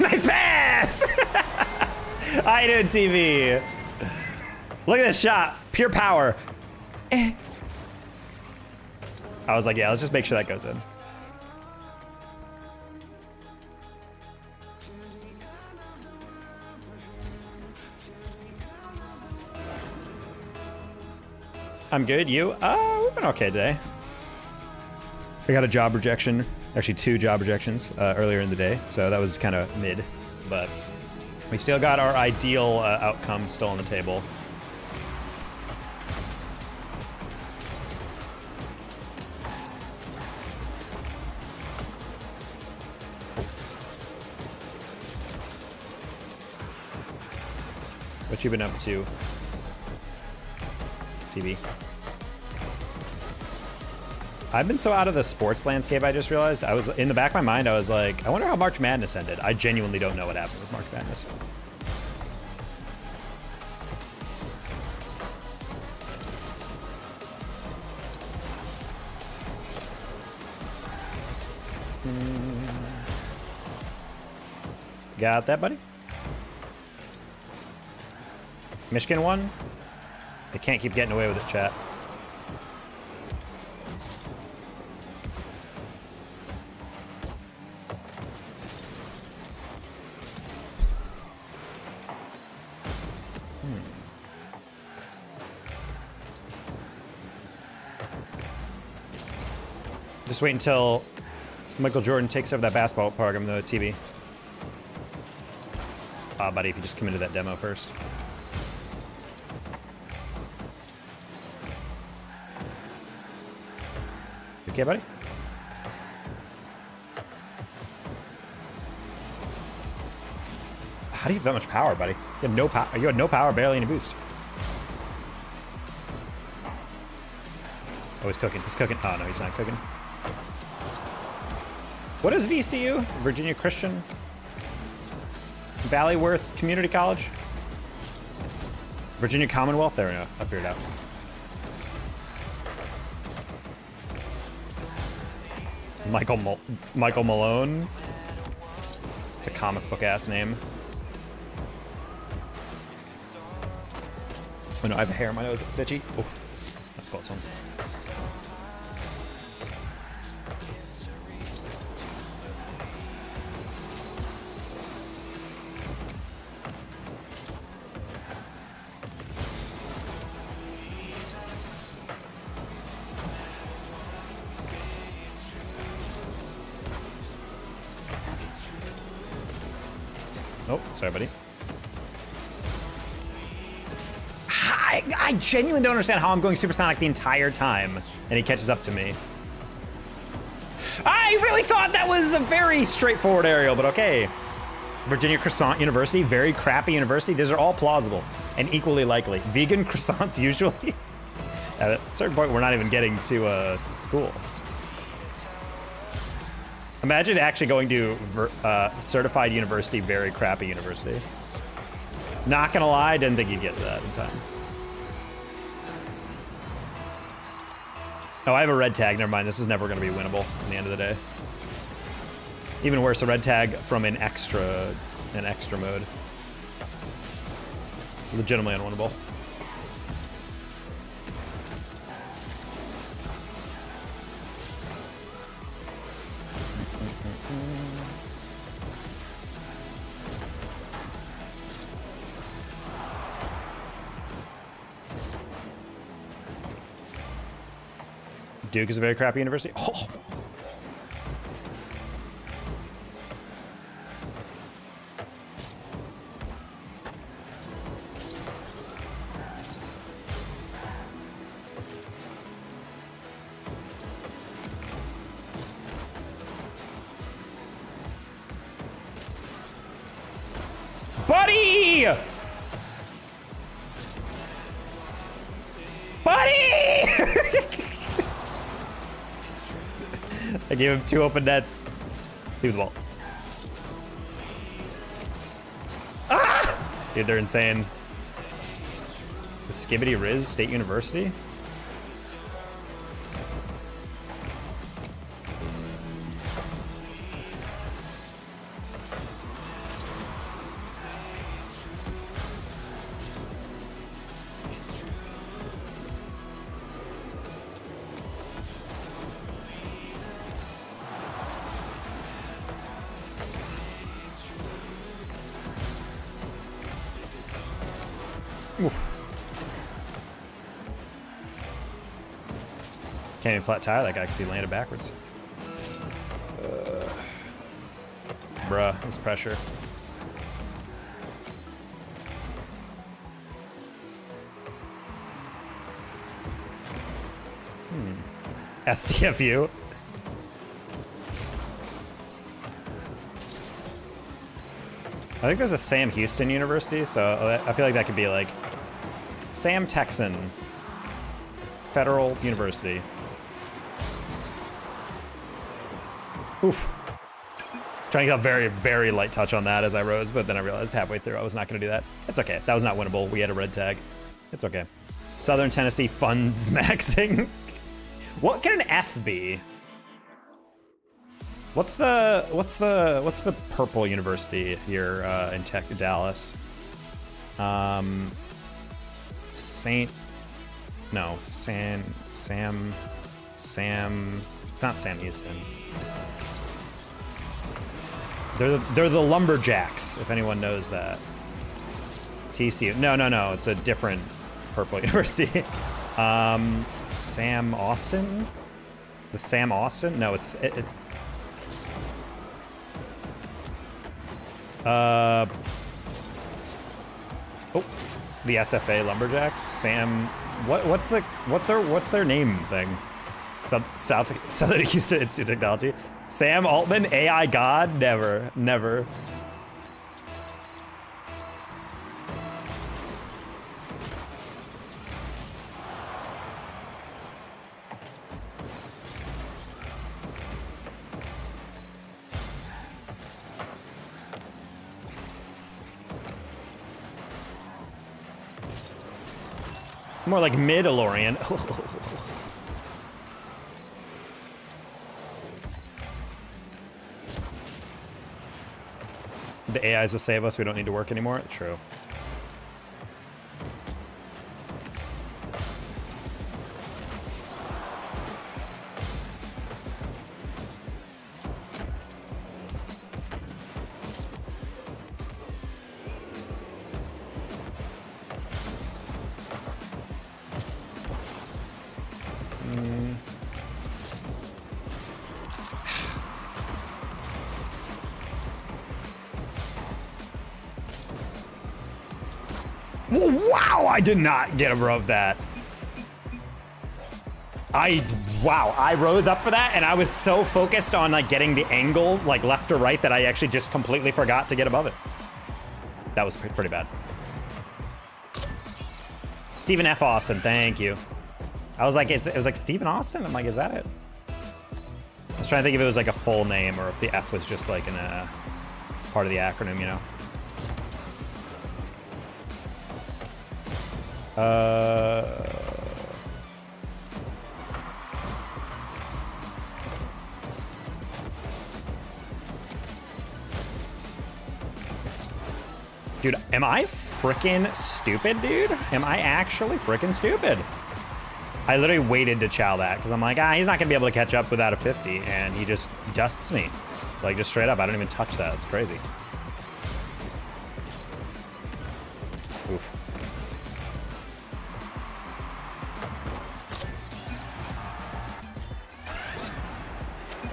Nice pass! I did TV. Look at this shot, pure power. I was like, yeah, let's just make sure that goes in. I'm good, you? We've been okay today. I got a job rejection, actually 2 job rejections earlier in the day, so that was kind of mid, but we still got our ideal outcome still on the table. What you been up to, TV? I've been so out of the sports landscape, I just realized. I was, in the back of my mind, I was like, I wonder how March Madness ended. I genuinely don't know what happened with March Madness. Got that, buddy? Michigan won? They can't keep getting away with it, chat. Just wait until Michael Jordan takes over that basketball program, the TV. Buddy, if you just come into that demo first. You okay, buddy? How do you have that much power, buddy? You had no power. You had no power, barely any boost. Oh, he's cooking. He's cooking. Oh no, he's not cooking. What is VCU? Virginia Christian Valley Worth Community College? Virginia Commonwealth? There we go. I figured it out. Michael Malone. It's a comic book ass name. Oh no, I have hair in my nose. It's itchy. Oh, that's close one. Oh, sorry, buddy. I genuinely don't understand how I'm going supersonic the entire time, and he catches up to me. I really thought that was a very straightforward aerial, but okay. Virginia Croissant University, very crappy university. These are all plausible and equally likely. Vegan croissants usually. At a certain point, we're not even getting to school. Imagine actually going to certified university, very crappy university. Not gonna lie, didn't think you'd get to that in time. Oh, I have a red tag. Never mind. This is never going to be winnable in the end of the day. Even worse, a red tag from an extra mode. Legitimately unwinnable. Duke is a very crappy university. Oh. Buddy! Buddy! I gave him 2 open nets. Leave the ball. Ah! Dude, they're insane. The Skibbity Riz State University? Oof. Can't even flat tire that guy because he landed backwards. Bruh, this pressure. SDFU. I think there's a Sam Houston University, so I feel like that could be like Sam Texan Federal University. Oof. Trying to get a very, very light touch on that as I rose, but then I realized halfway through I was not going to do that. It's okay. That was not winnable. We had a red tag. It's okay. Southern Tennessee funds maxing. What can an F be? What's the purple university here in Dallas? Sam. It's not Sam Houston. They're the Lumberjacks, if anyone knows that. TCU. No. It's a different purple university. Sam Austin? The Sam Austin? No, it's Oh, the SFA Lumberjacks. Sam, what's their name thing? Southern Houston Institute of Technology. Sam Altman, AI God? Never. More like Midalorian. The AIs will save us. We don't need to work anymore. True. Wow, I did not get above that. Wow, I rose up for that and I was so focused on like getting the angle like left or right that I actually just completely forgot to get above it. That was pretty bad. Stephen F. Austin, thank you. I was like, it was like Stephen Austin? I'm like, is that it? I was trying to think if it was like a full name or if the F was just like in a part of the acronym, you know? Dude, am I freaking stupid, dude? Am I actually freaking stupid? I literally waited to chow that because I'm like, he's not gonna be able to catch up without a 50, and he just dusts me. Like, just straight up, I don't even touch that. It's crazy. Oof.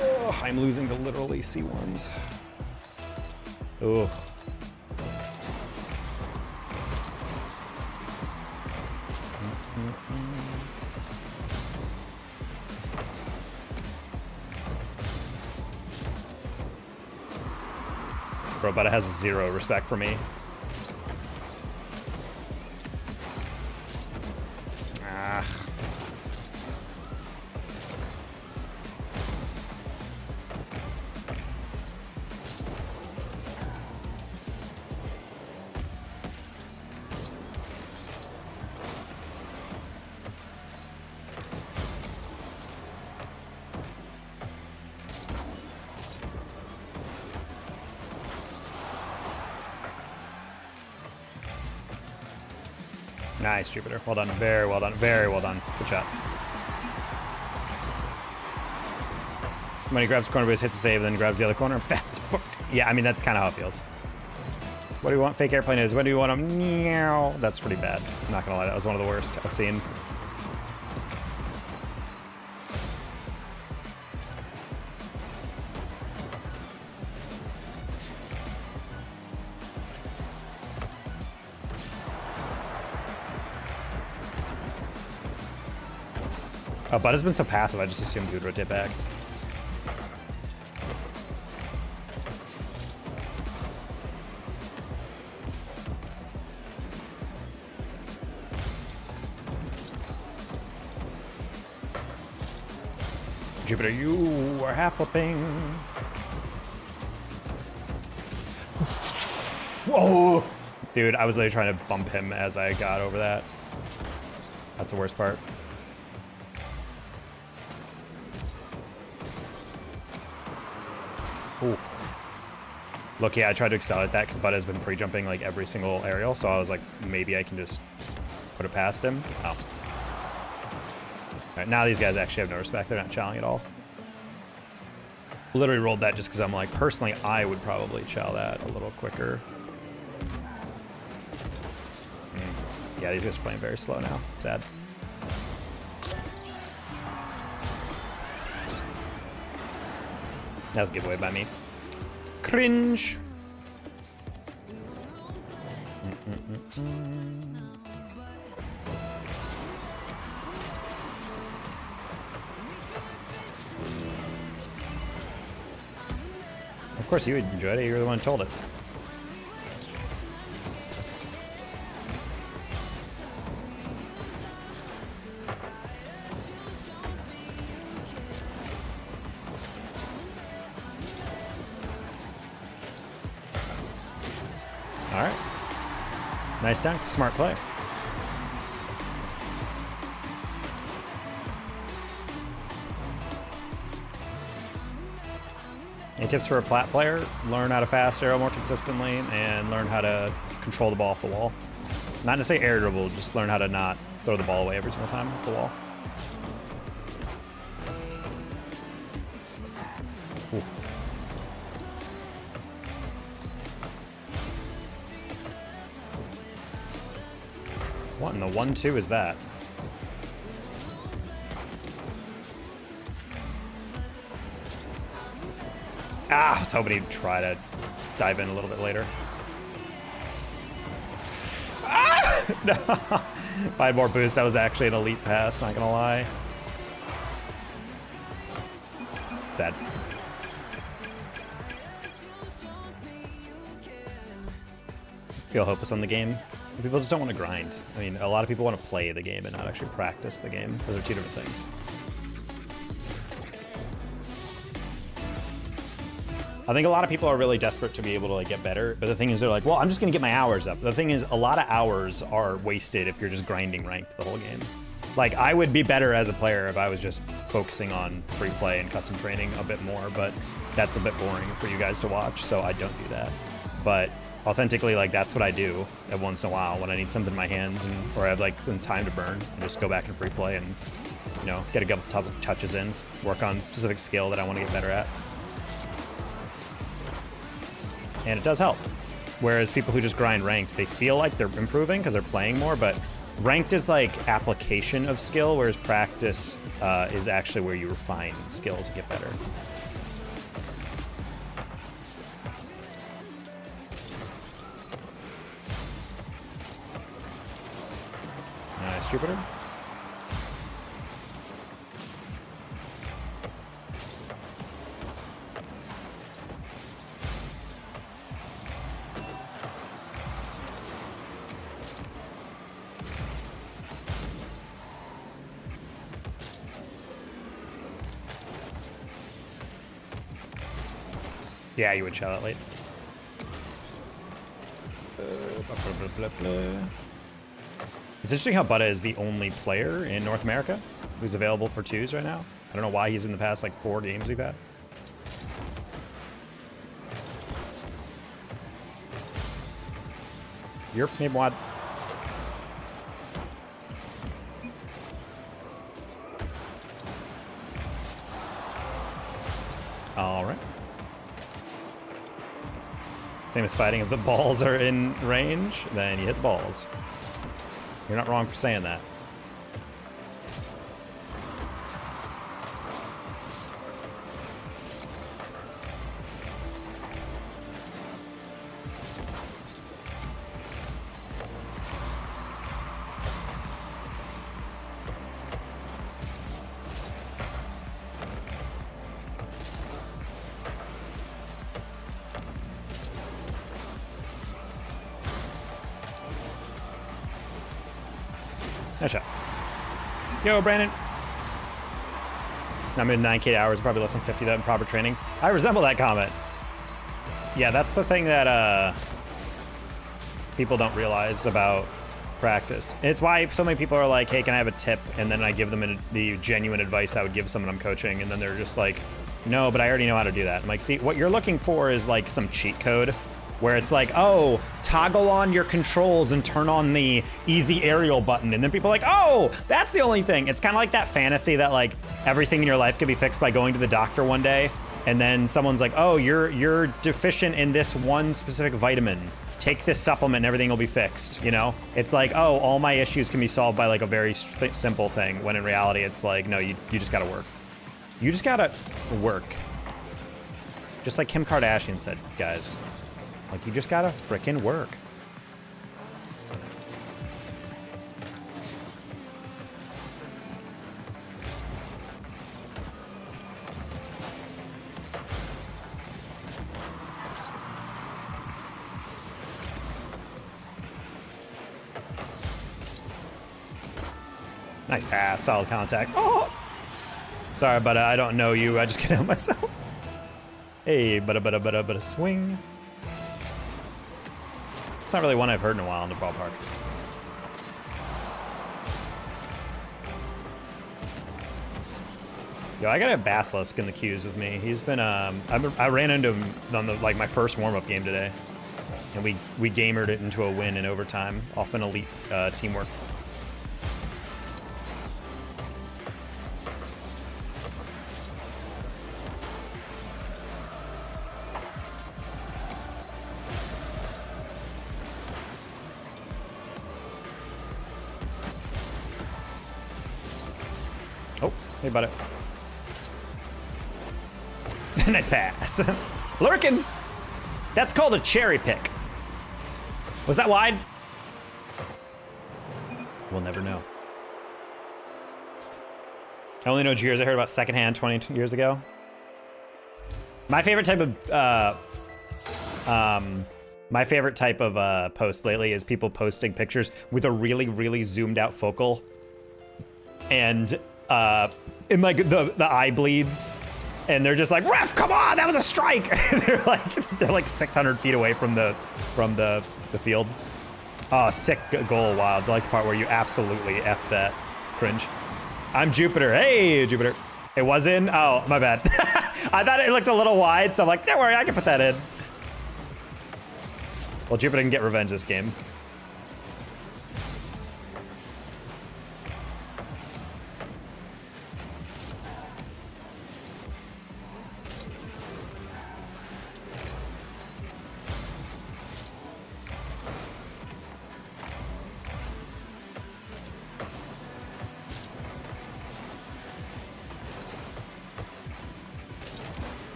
Oh, I'm losing to literally C1s. Ugh. Bro, but it has zero respect for me. Nice, Jupiter. Well done. Very well done. Very well done. Good shot. When he grabs corner base, hits a save, then grabs the other corner. Fast as fuck. Yeah, I mean, that's kind of how it feels. What do you want? Fake airplane is. When do you want him? Meow. That's pretty bad. I'm not going to lie. That was one of the worst I've seen. Oh, Bud has been so passive, I just assumed he would rotate back. Jupiter, you are half flipping. Whoa! Dude, I was literally trying to bump him as I got over that. That's the worst part. Ooh. Look, yeah, I tried to accelerate that because Bud has been pre-jumping like every single aerial, so I was like, maybe I can just put it past him. Oh. All right, now these guys actually have no respect. They're not chowing at all. Literally rolled that just because I'm like, personally, I would probably chow that a little quicker. Yeah, these guys are playing very slow now. Sad. That was a giveaway by me. Cringe. Of course you enjoyed it, you're the one who told it. Alright. Nice dunk, smart play. Any tips for a plat player? Learn how to fast arrow more consistently and learn how to control the ball off the wall. Not to say air dribble, just learn how to not throw the ball away every single time off the wall. Ooh. What in the 1-2 is that? Ah, I was hoping he'd try to dive in a little bit later. Ah! No. If I had more boost, that was actually an elite pass, not gonna lie. Sad. Feel hopeless on the game. People just don't want to grind. I mean, a lot of people want to play the game and not actually practice the game. Those are two different things. I think a lot of people are really desperate to be able to like get better, but the thing is they're like, well, I'm just gonna get my hours up. The thing is a lot of hours are wasted if you're just grinding ranked the whole game. Like I would be better as a player if I was just focusing on free play and custom training a bit more, but that's a bit boring for you guys to watch, so I don't do that. But authentically, like that's what I do every once in a while when I need something in my hands and or I have like some time to burn and just go back and free play and, you know, get a couple touches in, work on a specific skill that I want to get better at. And it does help. Whereas people who just grind ranked, they feel like they're improving because they're playing more, but ranked is like application of skill, whereas practice is actually where you refine skills and get better. Nice, Jupiter. Yeah, you would show that late. It's interesting how Butta is the only player in North America who's available for twos right now. I don't know why he's in the past like 4 games we've had. You're maybe wide. All right. Same as fighting. If the balls are in range, then you hit the balls. You're not wrong for saying that. Nice shot. Yo, Brandon. I'm in 9K hours, probably less than 50 that in proper training. I resemble that comment. Yeah, that's the thing that people don't realize about practice. It's why so many people are like, hey, can I have a tip? And then I give them the genuine advice I would give someone I'm coaching, and then they're just like, no, but I already know how to do that. I'm like, see, what you're looking for is like some cheat code where it's like, oh, toggle on your controls and turn on the easy aerial button. And then people are like, oh, that's the only thing. It's kind of like that fantasy that like everything in your life could be fixed by going to the doctor one day. And then someone's like, oh, you're deficient in this one specific vitamin. Take this supplement and everything will be fixed, you know? It's like, oh, all my issues can be solved by like a very simple thing, when in reality it's like, no, you just gotta work. You just gotta work. Just like Kim Kardashian said, guys. Like, you just gotta frickin' work. Nice pass, solid contact. Oh! Sorry, but I don't know you. I just can't help myself. Hey, but a swing. It's not really one I've heard in a while in the ballpark. Yo, I got a Basilisk in the queues with me. He's been, I ran into him on the, like my first warm-up game today. And we gamered it into a win in overtime off an elite teamwork. Oh, hey, buddy. Nice pass. Lurkin! That's called a cherry pick. Was that wide? We'll never know. I only know Jeers I heard about secondhand 20 years ago. My favorite type of post lately is people posting pictures with a really, really zoomed out focal. And in like the eye bleeds. And they're just like, ref, come on, that was a strike. they're like 600 feet away from the field. Oh, sick goal, Wilds. I like the part where you absolutely F that. Cringe. I'm Jupiter. Hey, Jupiter. It was in? Oh, my bad. I thought it looked a little wide, so I'm like, don't worry, I can put that in. Well, Jupiter can get revenge this game.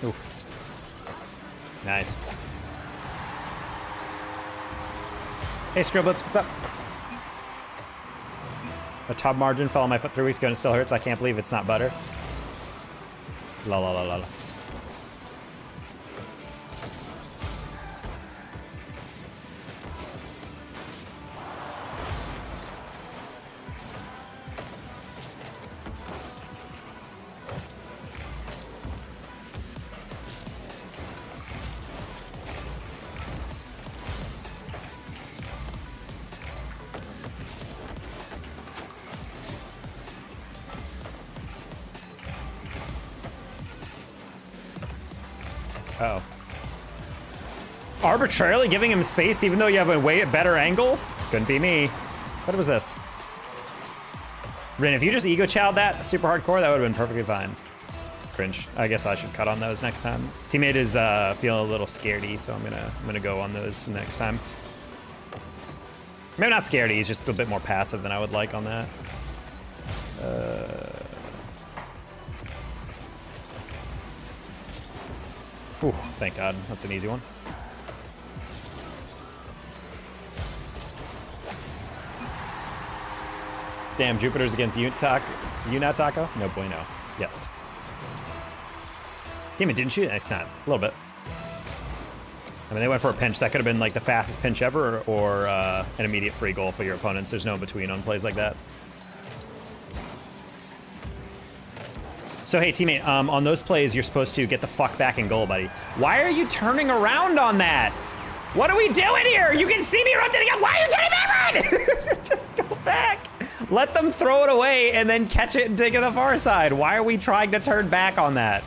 Ooh. Nice. Hey, Scriblets, what's up? A top margin fell on my foot 3 weeks ago and it still hurts. I can't believe it's not butter. La la la la la. Oh. Arbitrarily giving him space even though you have a way better angle? Couldn't be me. What was this? Rin, if you just ego chowed that super hardcore, that would have been perfectly fine. Cringe. I guess I should cut on those next time. Teammate is feeling a little scaredy, so I'm gonna go on those next time. Maybe not scaredy, he's just a bit more passive than I would like on that. Ooh, thank God. That's an easy one. Damn, Jupiter's against Taco? No bueno. Yes. Damn it, didn't shoot it next time. A little bit. I mean, they went for a pinch. That could have been like the fastest pinch ever or an immediate free goal for your opponents. There's no in between on plays like that. So hey, teammate, on those plays, you're supposed to get the fuck back in goal, buddy. Why are you turning around on that? What are we doing here? You can see me rotating up. Why are you turning backward? Just go back. Let them throw it away and then catch it and take it to the far side. Why are we trying to turn back on that?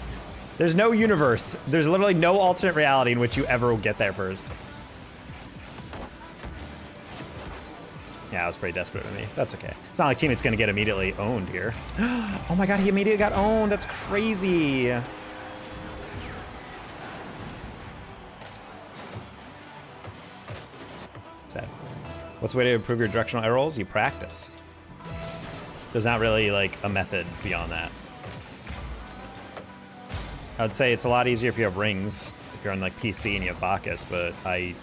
There's no universe. There's literally no alternate reality in which you ever will get there first. Yeah, I was pretty desperate with me. That's okay. It's not like teammate's gonna get immediately owned here. Oh my God, he immediately got owned. That's crazy. Sad. What's the way to improve your directional air rolls? You practice. There's not really like a method beyond that. I would say it's a lot easier if you have rings, if you're on like PC and you have Bacchus, but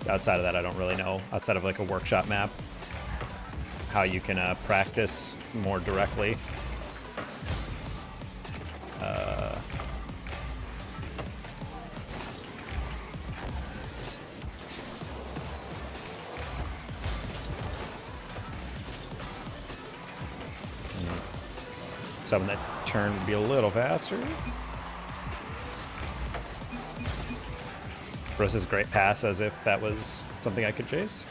outside of that, I don't really know. Outside of like a workshop map, how you can practice more directly. Something that turn would be a little faster. Bro's great pass as if that was something I could chase.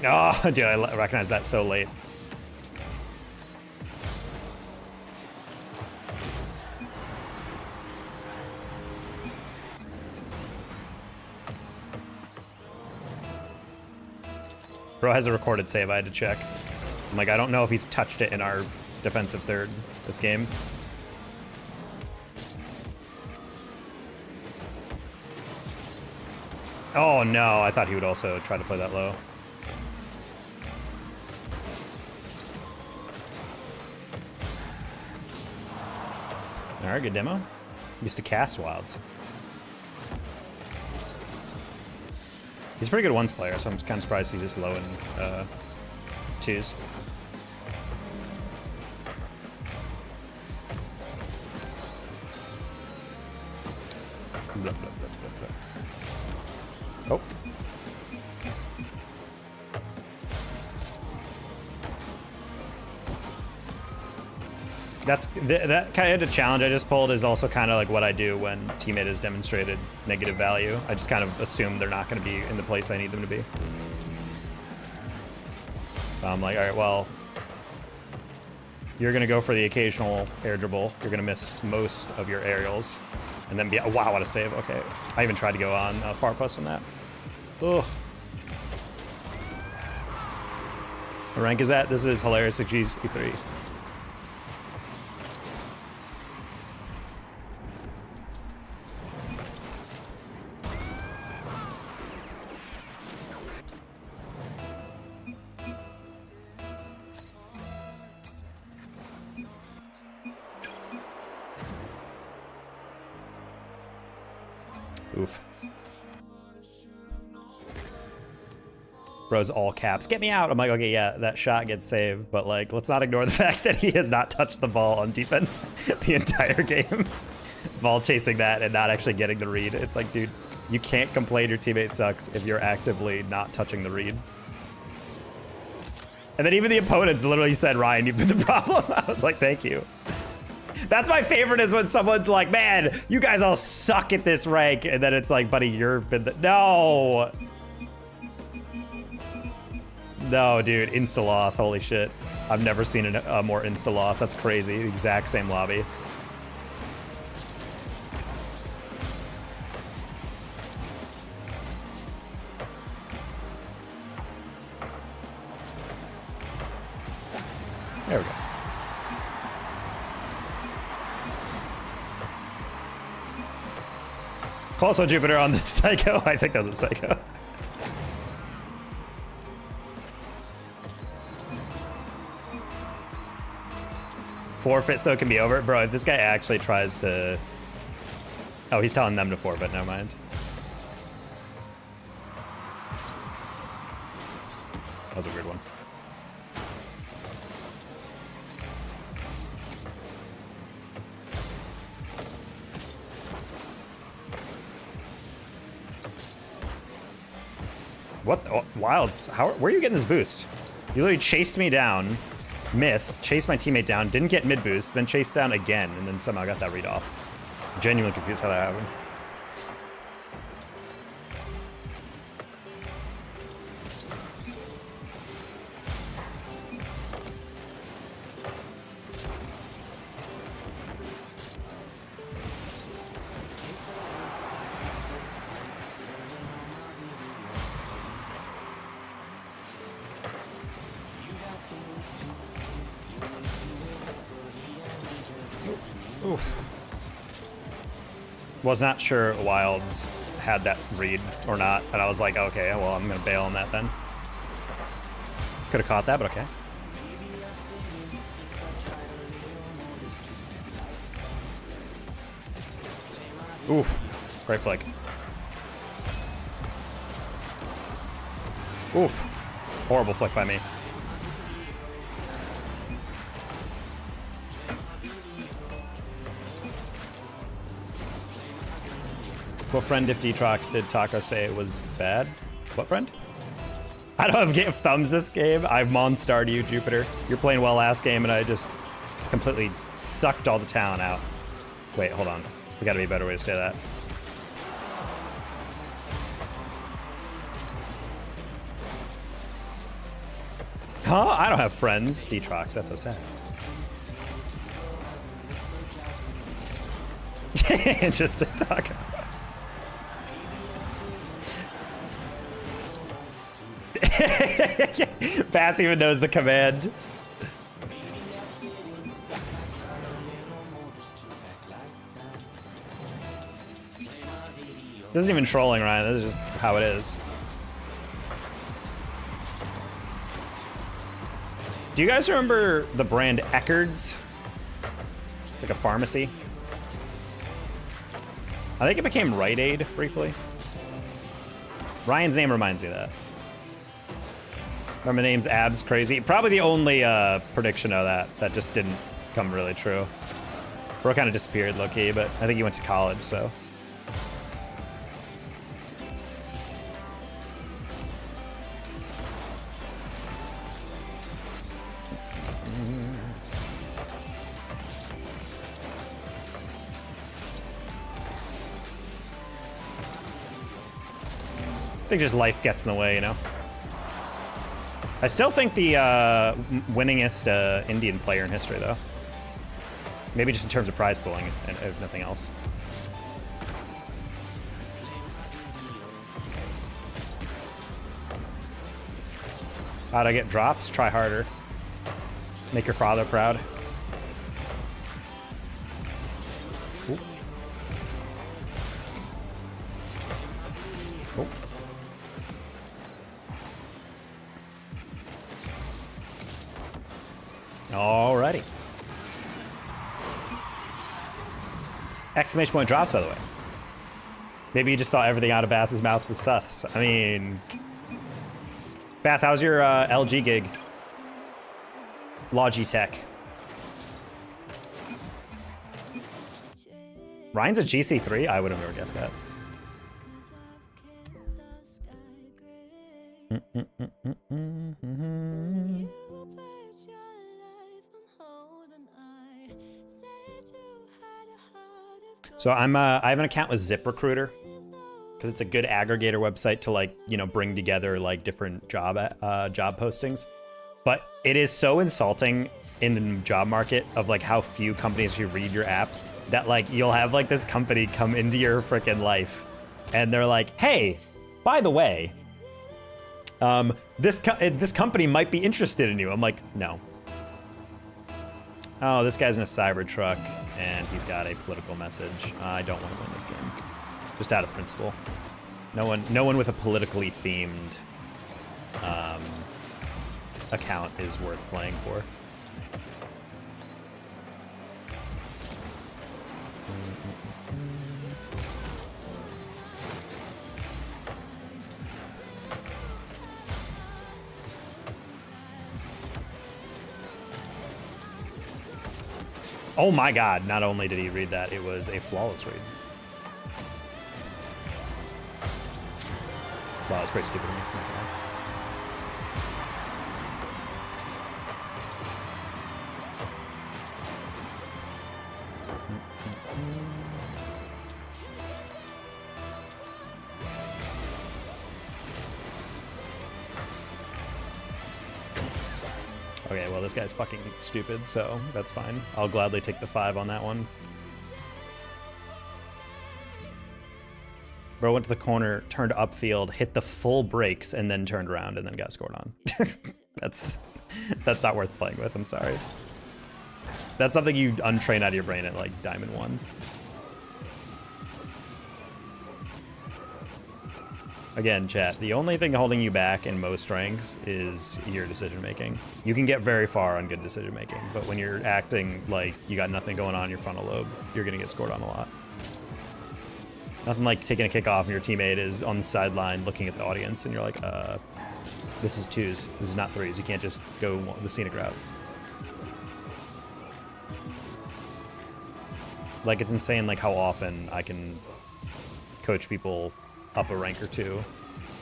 Oh, dude, I recognize that so late. Bro has a recorded save, I had to check. I'm like, I don't know if he's touched it in our defensive third this game. Oh no, I thought he would also try to play that low. Alright, good demo. Used to cast wilds. He's a pretty good ones player, so I'm kind of surprised he's this low in twos. Blah, blah, blah, blah, blah. Oh. That kind of challenge I just pulled is also kind of like what I do when teammate has demonstrated negative value. I just kind of assume they're not going to be in the place I need them to be. So I'm like, all right, well, you're going to go for the occasional air dribble. You're going to miss most of your aerials. And then be, oh, wow, what a save. Okay. I even tried to go on far plus on that. Ugh. What rank is that? This is hilarious. G's E3. Oof. Bro's all caps. Get me out. I'm like, okay, yeah, that shot gets saved, but like, let's not ignore the fact that he has not touched the ball on defense the entire game. Ball chasing that and not actually getting the read. It's like, dude, you can't complain your teammate sucks if you're actively not touching the read. And then even the opponents literally said, Ryan, you've been the problem. I was like, thank you. That's my favorite, is when someone's like, man, you guys all suck at this rank. And then it's like, buddy, you've been the... No. No, dude, insta-loss, holy shit. I've never seen a more insta-loss. That's crazy, the exact same lobby. There we go. Close on Jupiter on the Psycho. I think that was a Psycho. Forfeit so it can be over. Bro, if this guy actually tries to... Oh, he's telling them to forfeit, never mind. That was a weird one. What? Oh, Wilds, where are you getting this boost? You literally chased me down, missed, chased my teammate down, didn't get mid boost, then chased down again, and then somehow got that read off. Genuinely confused how that happened. Oof. Was not sure Wilds had that read or not, and I was like, okay, well, I'm gonna bail on that then. Could have caught that, but okay. Oof. Great flick. Oof. Horrible flick by me. What friend if Detrox did Taco say it was bad? What friend? I don't have thumbs this game. I've Monstarred you, Jupiter. You're playing well last game, and I just completely sucked all the talent out. Wait, hold on. There's gotta be a better way to say that. Huh? I don't have friends, Detrox. That's so sad. Just a taco. Bass even knows the command. This isn't even trolling, Ryan. This is just how it is. Do you guys remember the brand Eckerd's? It's like a pharmacy. I think it became Rite Aid briefly. Ryan's name reminds me of that. Remember the name's Abs Crazy? Probably the only prediction of that just didn't come really true. Bro kind of disappeared low-key, but I think he went to college, so. I think just life gets in the way, you know? I still think the winningest Indian player in history, though. Maybe just in terms of prize pooling, and if nothing else. How'd I get drops? Try harder. Make your father proud. Ooh. Oh. Alrighty. Exclamation point drops, by the way. Maybe you just thought everything out of Bass's mouth was sus. I mean, Bass, how's your LG gig? Logitech. Ryan's a GC3? I would have never guessed that. So I have an account with ZipRecruiter because it's a good aggregator website to, like, you know, bring together like different job postings. But it is so insulting in the job market of like how few companies you read your apps that like you'll have like this company come into your freaking life and they're like, hey, by the way, this company might be interested in you. I'm like, no. Oh, this guy's in a Cybertruck and he's got a political message. I don't want to win this game, just out of principle. No one with a politically themed account is worth playing for. Oh my god, not only did he read that, it was a flawless read. Wow, that's pretty stupid of me. Okay, well, this guy's fucking stupid, so that's fine. I'll gladly take the 5 on that one. Bro went to the corner, turned upfield, hit the full brakes, and then turned around and then got scored on. That's not worth playing with, I'm sorry. That's something you untrain out of your brain at, like, Diamond 1. Again, chat, the only thing holding you back in most ranks is your decision making. You can get very far on good decision making, but when you're acting like you got nothing going on in your frontal lobe, you're gonna get scored on a lot. Nothing like taking a kickoff and your teammate is on the sideline looking at the audience and you're like, this is 2s, this is not 3s. You can't just go the scenic route. Like, it's insane like how often I can coach people up a rank or two.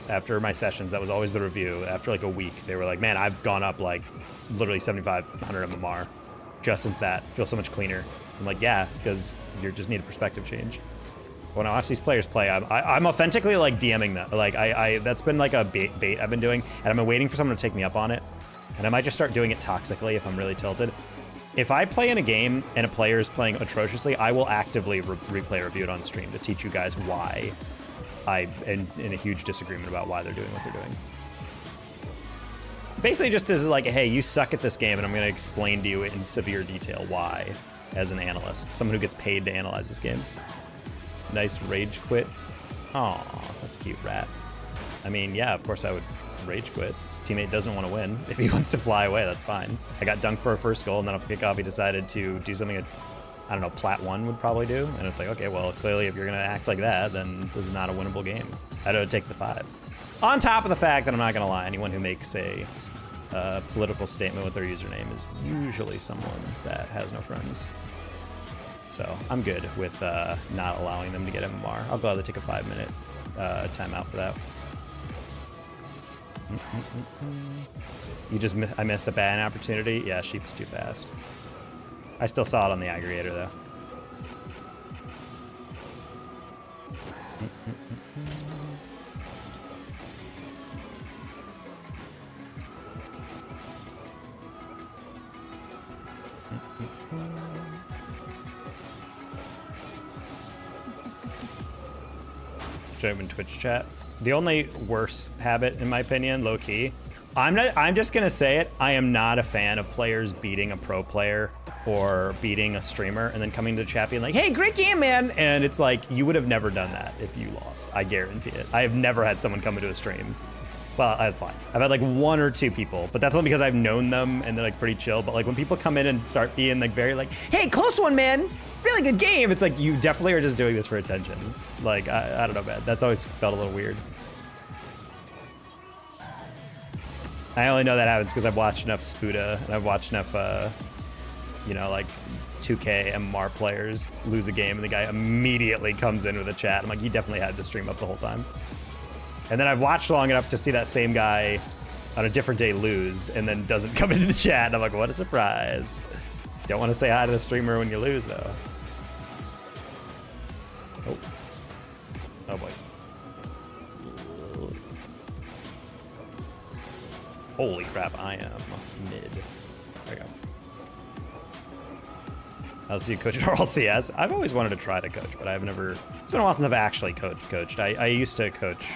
After my sessions, that was always the review. After like a week, they were like, man, I've gone up like literally 7,500 MMR just since that. Feel so much cleaner. I'm like, yeah, because you just need a perspective change. When I watch these players play, I'm authentically like DMing them. Like that's been like a bait I've been doing, and I've been waiting for someone to take me up on it. And I might just start doing it toxically if I'm really tilted. If I play in a game and a player is playing atrociously, I will actively replay review it on stream to teach you guys why I'm in a huge disagreement about why they're doing what they're doing. Basically just as like, hey, you suck at this game, and I'm going to explain to you in severe detail why, as an analyst, someone who gets paid to analyze this game. Nice rage quit. Aw, that's cute, rat. I mean, yeah, of course I would rage quit. Teammate doesn't want to win. If he wants to fly away, that's fine. I got dunked for a first goal, and then on kickoff he decided to do something that, I don't know, Plat 1 would probably do. And it's like, okay, well, clearly if you're going to act like that, then this is not a winnable game. I had to take the 5. On top of the fact that I'm not going to lie, anyone who makes a political statement with their username is usually someone that has no friends. So I'm good with not allowing them to get MMR. I'll gladly take a 5-minute timeout for that. I missed a bad opportunity. Yeah, sheep's too fast. I still saw it on the aggregator though. Should I open Twitch chat? The only worst habit, in my opinion, low key, I'm just gonna say it. I am not a fan of players beating a pro player or beating a streamer and then coming to the chat being like, hey, great game, man. And it's like, you would have never done that if you lost. I guarantee it. I have never had someone come into a stream. Well, that's fine. I've had like 1 or 2 people, but that's only because I've known them and they're like pretty chill. But like when people come in and start being like very like, hey, close one, man. Really good game. It's like, you definitely are just doing this for attention. Like, I don't know, man. That's always felt a little weird. I only know that happens because I've watched enough Spuda and I've watched enough, you know, like 2K MMR players lose a game and the guy immediately comes in with a chat. I'm like, he definitely had the stream up the whole time. And then I've watched long enough to see that same guy on a different day lose and then doesn't come into the chat. And I'm like, what a surprise. Don't want to say hi to the streamer when you lose, though. Oh. Oh, boy. Holy crap, I am mid. There we go. I'll see you coach at RLCS. I've always wanted to try to coach, but I've never... It's been a while since I've actually coached. I used to coach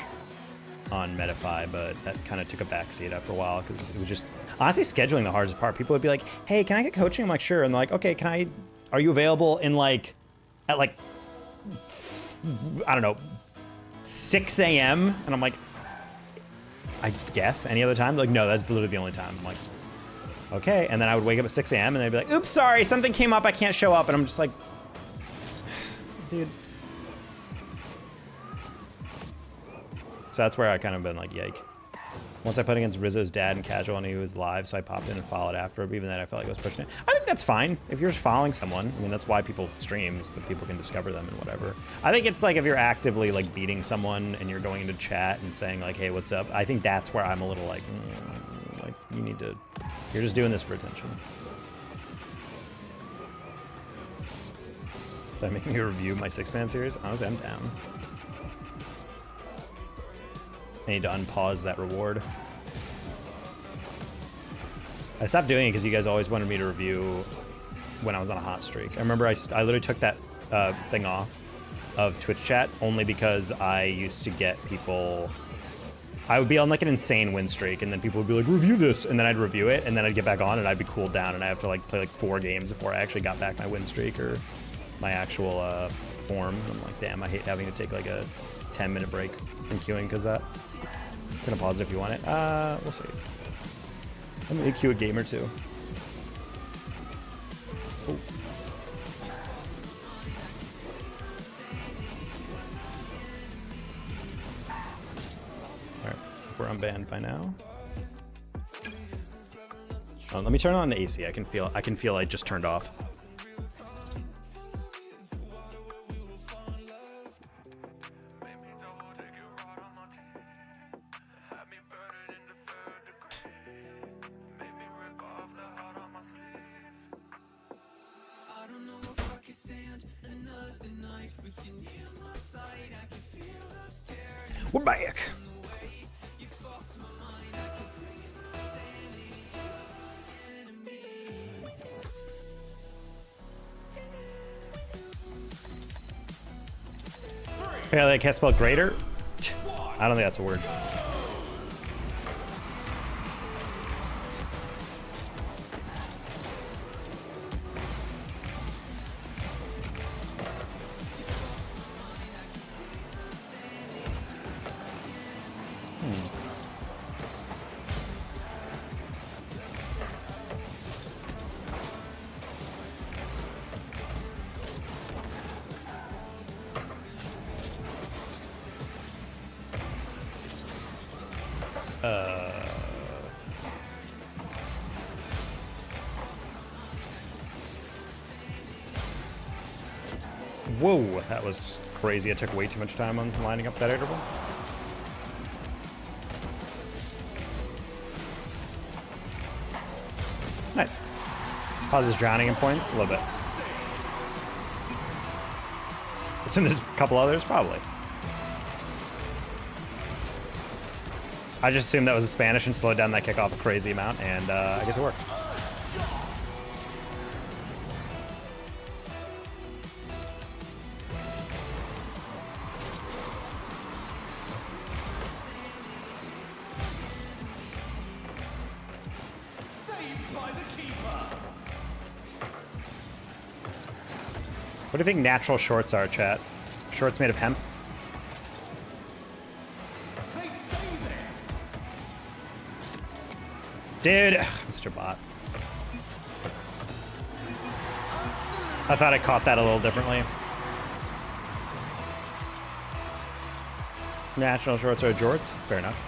on Metafy, but that kind of took a backseat after a while because it was just... Honestly, scheduling the hardest part. People would be like, hey, can I get coaching? I'm like, sure. And they're like, okay, are you available in like... At like... I don't know... 6 a.m.? And I'm like... I guess any other time? They're like, no, that's literally the only time. I'm like, okay. And then I would wake up at 6 a.m. and they'd be like, oops, sorry, something came up, I can't show up. And I'm just like, dude. So that's where I kind of been like, yike. Once I put against Rizzo's dad in casual and he was live, so I popped in and followed after. But even then, I felt like I was pushing it. I think that's fine. If you're just following someone, I mean, that's why people stream, so that people can discover them and whatever. I think it's like if you're actively like beating someone and you're going into chat and saying like, hey, what's up? I think that's where I'm a little like you need to, you're just doing this for attention. Did I make me review my 6-man series? Honestly, I'm down. I need to unpause that reward. I stopped doing it because you guys always wanted me to review when I was on a hot streak. I remember I literally took that thing off of Twitch chat only because I used to get people... I would be on like an insane win streak and then people would be like, review this, and then I'd review it and then I'd get back on and I'd be cooled down and I have to like play like 4 games before I actually got back my win streak or my actual form. I'm like, damn, I hate having to take like a 10-minute break from queuing because that. I'm gonna pause it if you want it. We'll see. I'm gonna queue a game or two. Oh. Alright, we're unbanned by now. Let me turn on the AC. I can feel I just turned off. We're back. Apparently I can't spell greater. I don't think that's a word. Whoa, that was crazy. I took way too much time on lining up that interval. Nice. Pauses drowning in points a little bit. Assume there's a couple others, probably. I just assumed that was a Spanish and slowed down that kickoff a crazy amount, and I guess it worked. What do you think natural shorts are, chat? Shorts made of hemp? Dude, I'm such a bot. I thought I caught that a little differently. Natural shorts are jorts? Fair enough.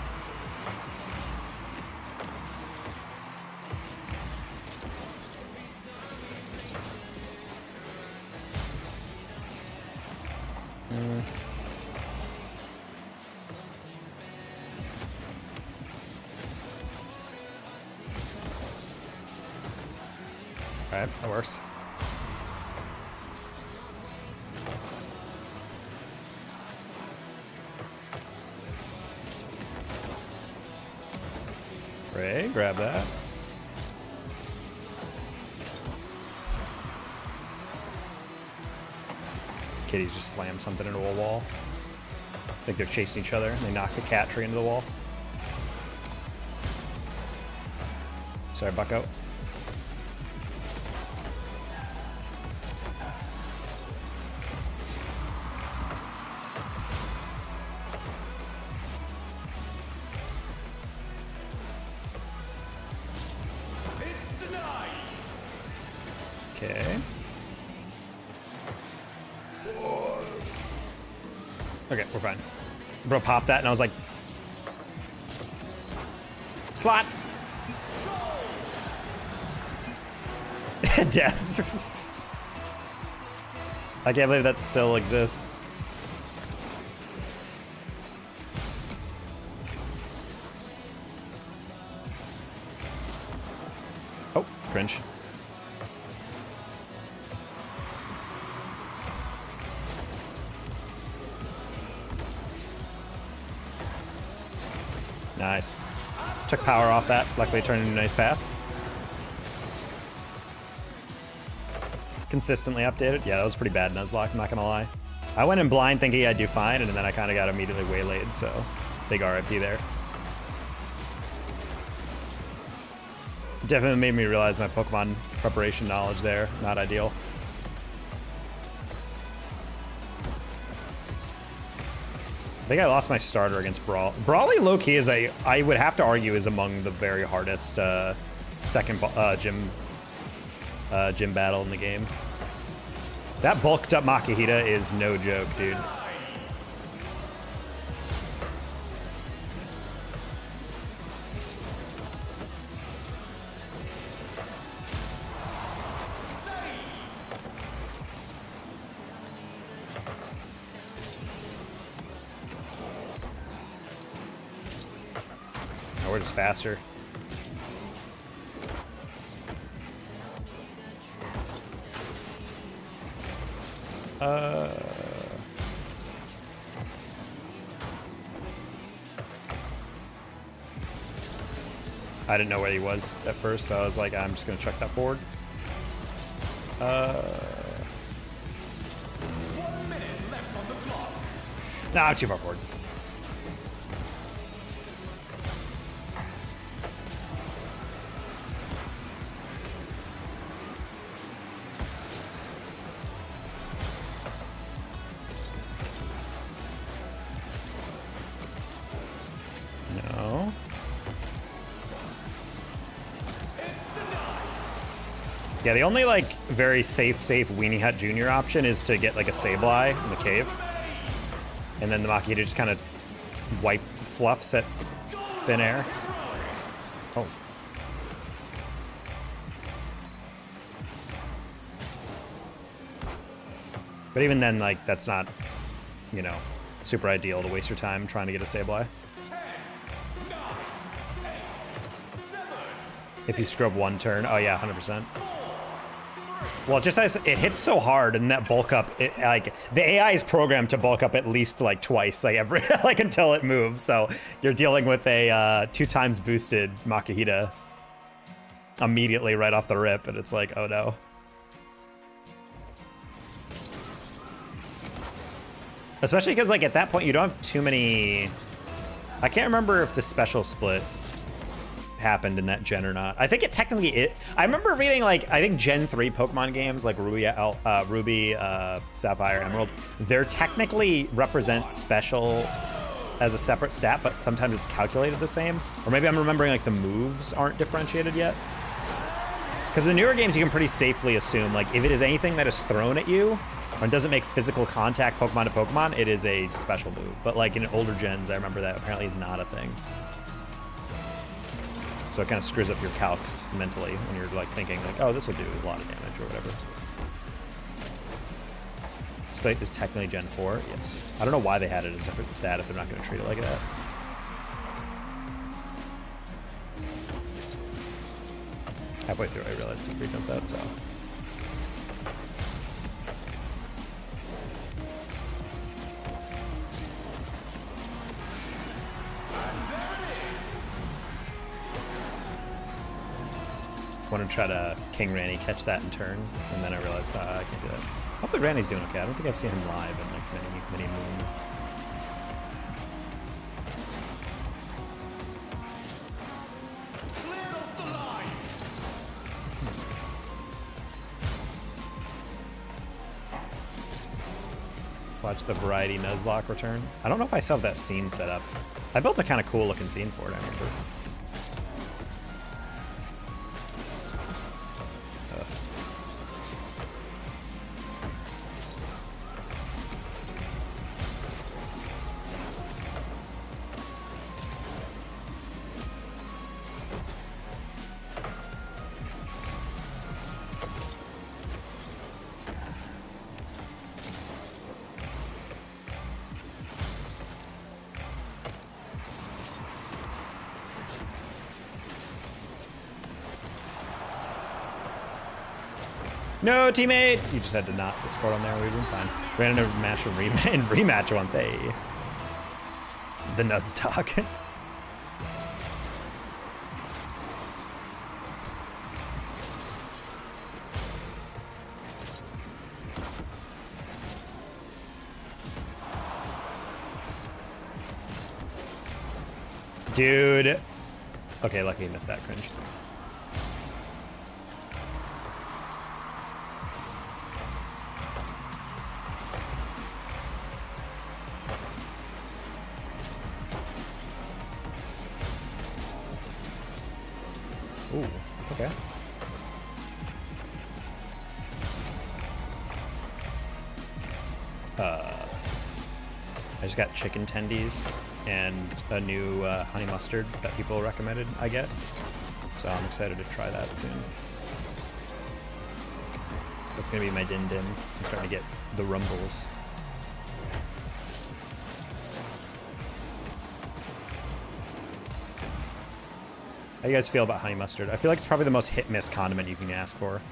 Alright, that works. Ray, grab that. Kitties just slammed something into a wall. I think they're chasing each other, and they knocked the cat tree into the wall. Sorry, Bucko. Okay. Okay, we're fine. Bro popped that, and I was like, slot. Death. I can't believe that still exists. Oh, cringe. Nice. Took power off that. Luckily, it turned into a nice pass. Consistently updated. Yeah, that was pretty bad, Nuzlocke, I'm not gonna lie. I went in blind thinking I'd do fine, and then I kind of got immediately waylaid, so big RIP there. Definitely made me realize my Pokemon preparation knowledge there. Not ideal. I think I lost my starter against Brawl. Brawly low-key is I would have to argue is among the very hardest second gym battle in the game. That bulked up Makihita is no joke, dude. Oh, we're just faster. I didn't know where he was at first, so I was like, I'm just gonna check that board. 1 minute left on the clock. Nah, I'm too far forward. No. Yeah, the only like very safe Weenie Hut Jr. option is to get like a Sableye in the cave. And then the Makihita just kind of fluffs at thin air. Oh. But even then, like, that's not, you know, super ideal to waste your time trying to get a Sableye. 10, 9, 8, 7, If you scrub one turn. Oh yeah, 100%. Well, it just has, it hits so hard, and that bulk up, it like the AI is programmed to bulk up at least like twice, like every like until it moves. So you're dealing with a 2 times boosted Makihita immediately right off the rip, and it's like, oh no. Especially because like at that point you don't have too many. I can't remember if the special split happened in that gen or not. I think it technically I remember reading like I think Gen 3 Pokemon games like Ruby, Sapphire, Emerald. They're technically represent special as a separate stat, but sometimes it's calculated the same. Or maybe I'm remembering like the moves aren't differentiated yet. Because the newer games you can pretty safely assume like if it is anything that is thrown at you or doesn't make physical contact Pokemon to Pokemon, it is a special move. But like in older gens, I remember that apparently is not a thing. So it kind of screws up your calcs mentally when you're like thinking like, oh, this will do a lot of damage or whatever. Spike is technically Gen 4, yes. I don't know why they had it as a different stat if they're not going to treat it like that. Halfway through, I realized to pre-dump that, so. Want to try to King Ranny catch that in turn, and then I realized I can't do that. Hopefully Ranny's doing okay. I don't think I've seen him live in like many moon. clear off the line. Watch the Variety Nuzlocke return. I don't know if I still have that scene set up. I built a kind of cool looking scene for it, I remember. No, teammate! You just had to not get scored on there. We've been fine. Ran into a match in rematch once. Hey. The Nuzlocke. Dude. Okay, lucky you missed that cringe. Ooh, okay. I just got chicken tendies and a new honey mustard that people recommended I get. So I'm excited to try that soon. That's gonna be my din din. So I'm starting to get the rumbles. How do you guys feel about honey mustard? I feel like it's probably the most hit-miss condiment you can ask for.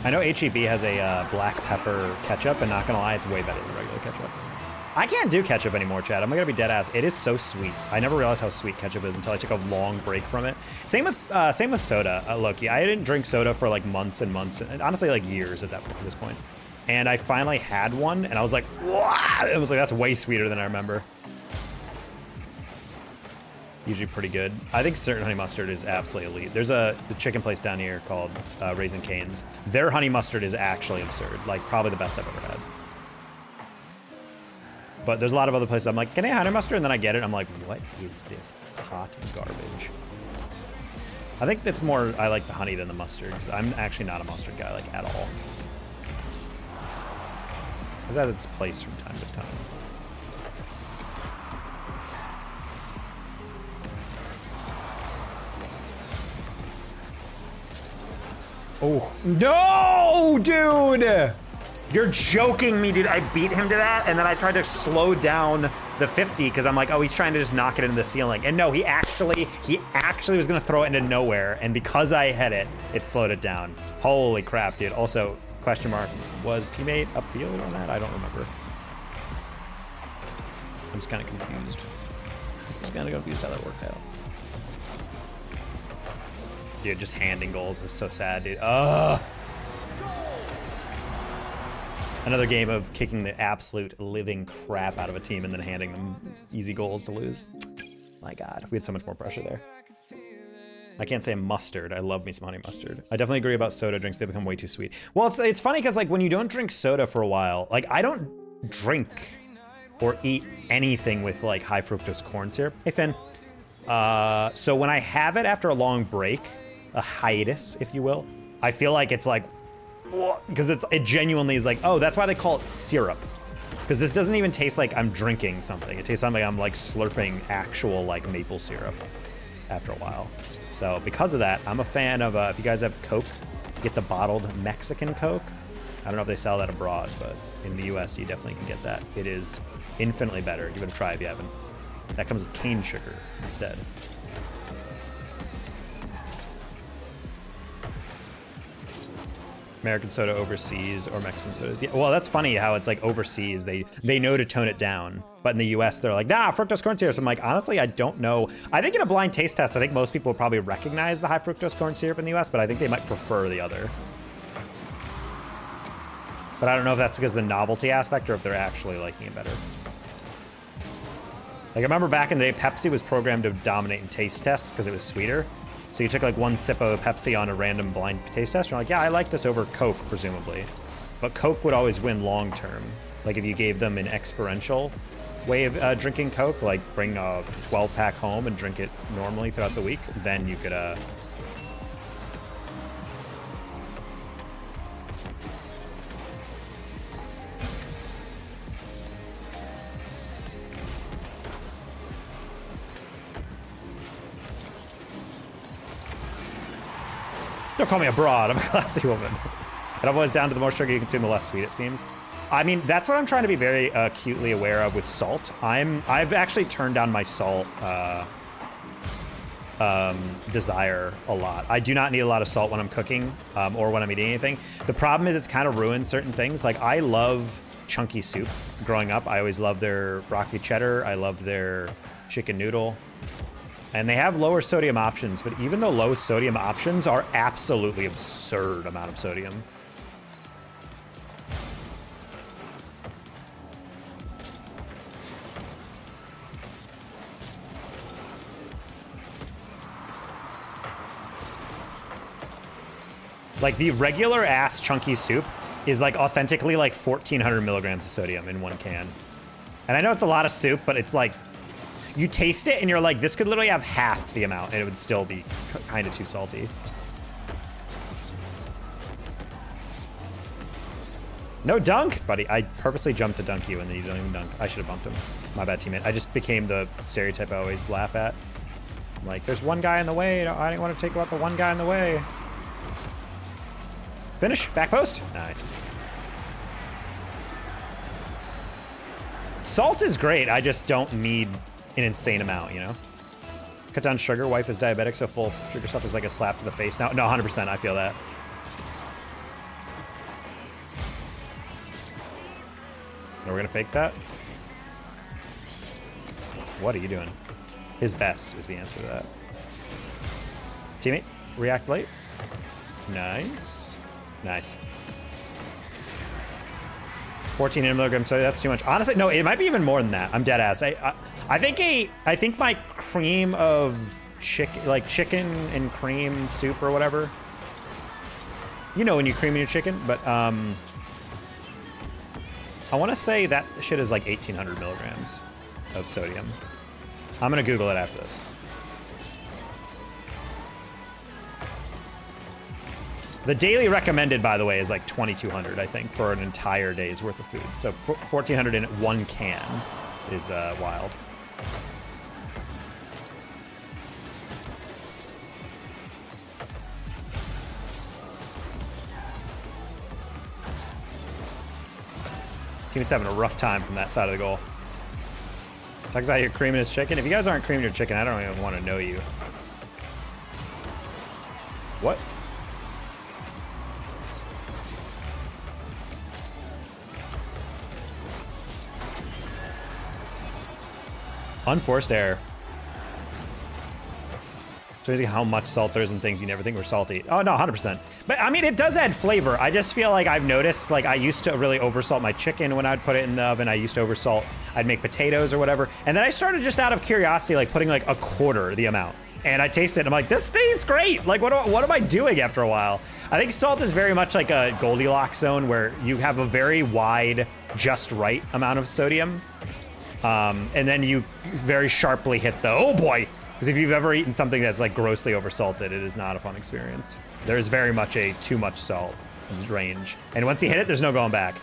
I know HEB has a black pepper ketchup, and not gonna lie, it's way better than regular ketchup. I can't do ketchup anymore, Chad. I'm gonna be dead ass. It is so sweet. I never realized how sweet ketchup is until I took a long break from it. Same with soda. Look, I didn't drink soda for like months and months, and honestly like years at this point. And I finally had one, and I was like, wow! It was like, that's way sweeter than I remember. Usually pretty good. I think certain honey mustard is absolutely elite. There's the chicken place down here called Raising Cane's. Their honey mustard is actually absurd. Like, probably the best I've ever had. But there's a lot of other places I'm like, can I have honey mustard? And then I get it, I'm like, what is this hot garbage? I think that's more, I like the honey than the mustard, because I'm actually not a mustard guy, like, at all. It's at its place from time to time. Oh, no, dude! You're joking me, dude. I beat him to that, and then I tried to slow down the 50, because I'm like, oh, he's trying to just knock it into the ceiling. And no, he actually was gonna throw it into nowhere, and because I hit it, it slowed it down. Holy crap, dude. Also, question mark, was teammate upfield on that? I don't remember. I'm just kind of confused. How that worked out. Dude, just handing goals is so sad, dude. Ugh. Another game of kicking the absolute living crap out of a team and then handing them easy goals to lose. My God, we had so much more pressure there. I can't say mustard. I love me some honey mustard. I definitely agree about soda drinks. They become way too sweet. Well, it's funny because like when you don't drink soda for a while, like I don't drink or eat anything with like high fructose corn syrup. Hey, Finn. So when I have it after a long break, a hiatus, if you will, I feel like it's like, because it genuinely is like, oh, that's why they call it syrup. Because this doesn't even taste like I'm drinking something. It tastes like I'm like slurping actual like maple syrup after a while. So because of that, I'm a fan of, if you guys have Coke, get the bottled Mexican Coke. I don't know if they sell that abroad, but in the US, you definitely can get that. It is infinitely better. Give it a try if you haven't. That comes with cane sugar instead. American soda overseas or Mexican sodas. Yeah, well, that's funny how it's like overseas, they know to tone it down. But in the US, they're like, nah, fructose corn syrup. So I'm like, honestly, I don't know. I think in a blind taste test, I think most people would probably recognize the high fructose corn syrup in the US, but I think they might prefer the other. But I don't know if that's because of the novelty aspect or if they're actually liking it better. Like I remember back in the day, Pepsi was programmed to dominate in taste tests because it was sweeter. So you took like one sip of Pepsi on a random blind taste test, and you're like, yeah, I like this over Coke, presumably. But Coke would always win long term. Like if you gave them an experiential way of drinking Coke, like bring a 12-pack home and drink it normally throughout the week, then you could, Don't call me a broad, I'm a classy woman. And I'm always down to the more sugar you consume, the less sweet it seems. I mean, that's what I'm trying to be very acutely aware of with salt. I've actually turned down my salt desire a lot. I do not need a lot of salt when I'm cooking or when I'm eating anything. The problem is it's kind of ruined certain things. Like I love chunky soup. Growing up, I always loved their broccoli cheddar. I loved their chicken noodle. And they have lower sodium options, but even the low sodium options are absolutely absurd amount of sodium. Like the regular ass chunky soup is like authentically like 1,400 milligrams of sodium in one can. And I know it's a lot of soup, but it's like, you taste it and you're like, this could literally have half the amount and it would still be kind of too salty. No dunk, buddy. I purposely jumped to dunk you and then you don't even dunk. I should have bumped him. My bad, teammate. I just became the stereotype I always laugh at. I'm like, there's one guy in the way. I didn't want to take out the one guy in the way. Finish. Back post. Nice. Salt is great. I just don't need an insane amount, you know? Cut down sugar. Wife is diabetic, so full sugar stuff is like a slap to the face now. No, 100%. I feel that. Are we gonna fake that? What are you doing? His best is the answer to that. Teammate, react late. Nice. Nice. 14 milligrams, so that's too much. Honestly, no, it might be even more than that. I'm dead ass. I think my cream of chicken and cream soup or whatever. You know when you cream in your chicken, but I want to say that shit is like 1,800 milligrams of sodium. I'm gonna Google it after this. The daily recommended, by the way, is like 2,200, I think, for an entire day's worth of food. So 1,400 in one can is wild. Teammate's having a rough time from that side of the goal. Talks out here creaming his chicken. If you guys aren't creaming your chicken, I don't even want to know you. What? Unforced error. So amazing how much salt there is in things you never think were salty. Oh no, 100%. But I mean, it does add flavor. I just feel like I've noticed, like I used to really oversalt my chicken when I'd put it in the oven. I used to oversalt, I'd make potatoes or whatever. And then I started just out of curiosity, like putting like a quarter the amount. And I tasted it, and I'm like, this tastes great. Like, what am I doing after a while? I think salt is very much like a Goldilocks zone where you have a very wide, just right amount of sodium. And then you very sharply hit the, oh boy. Because if you've ever eaten something that's like grossly oversalted, it is not a fun experience. There is very much a too much salt range. And once you hit it, there's no going back.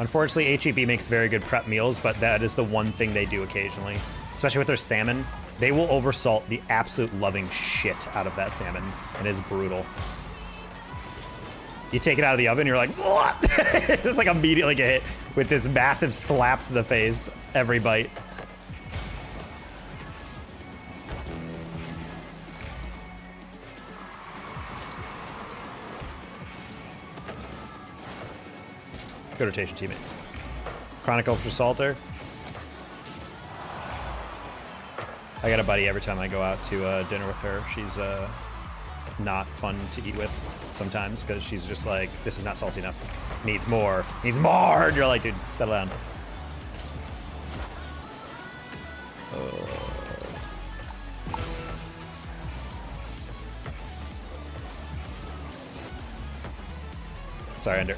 Unfortunately, HEB makes very good prep meals, but that is the one thing they do occasionally. Especially with their salmon. They will oversalt the absolute loving shit out of that salmon, and it's brutal. You take it out of the oven, you're like, just like immediately get hit with this massive slap to the face every bite. Good rotation, teammate. Chronic Ultra Salter. I got a buddy every time I go out to dinner with her. She's not fun to eat with sometimes because she's just like, this is not salty enough. Needs more. Needs more! And you're like, dude, settle down. Sorry, Ender.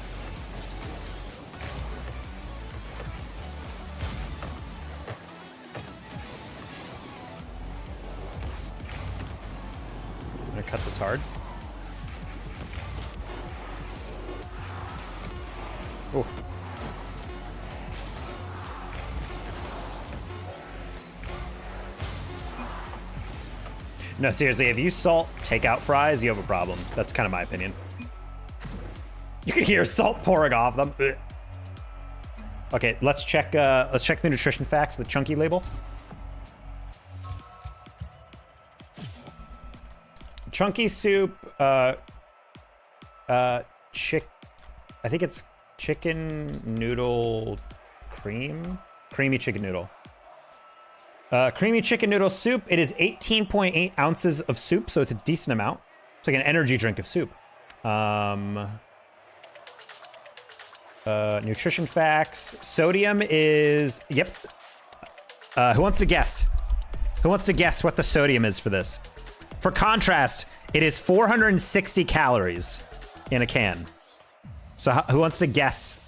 I'm gonna cut this hard. Oh. No, seriously, if you salt takeout fries, you have a problem. That's kind of my opinion. You can hear salt pouring off them. Ugh. Okay, let's check the nutrition facts, the chunky label. Chunky soup, I think it's chicken noodle cream? Creamy chicken noodle. Creamy chicken noodle soup. It is 18.8 ounces of soup, so it's a decent amount. It's like an energy drink of soup. Nutrition facts. Sodium is, yep. Who wants to guess? Who wants to guess what the sodium is for this? For contrast, it is 460 calories in a can. So who wants to guess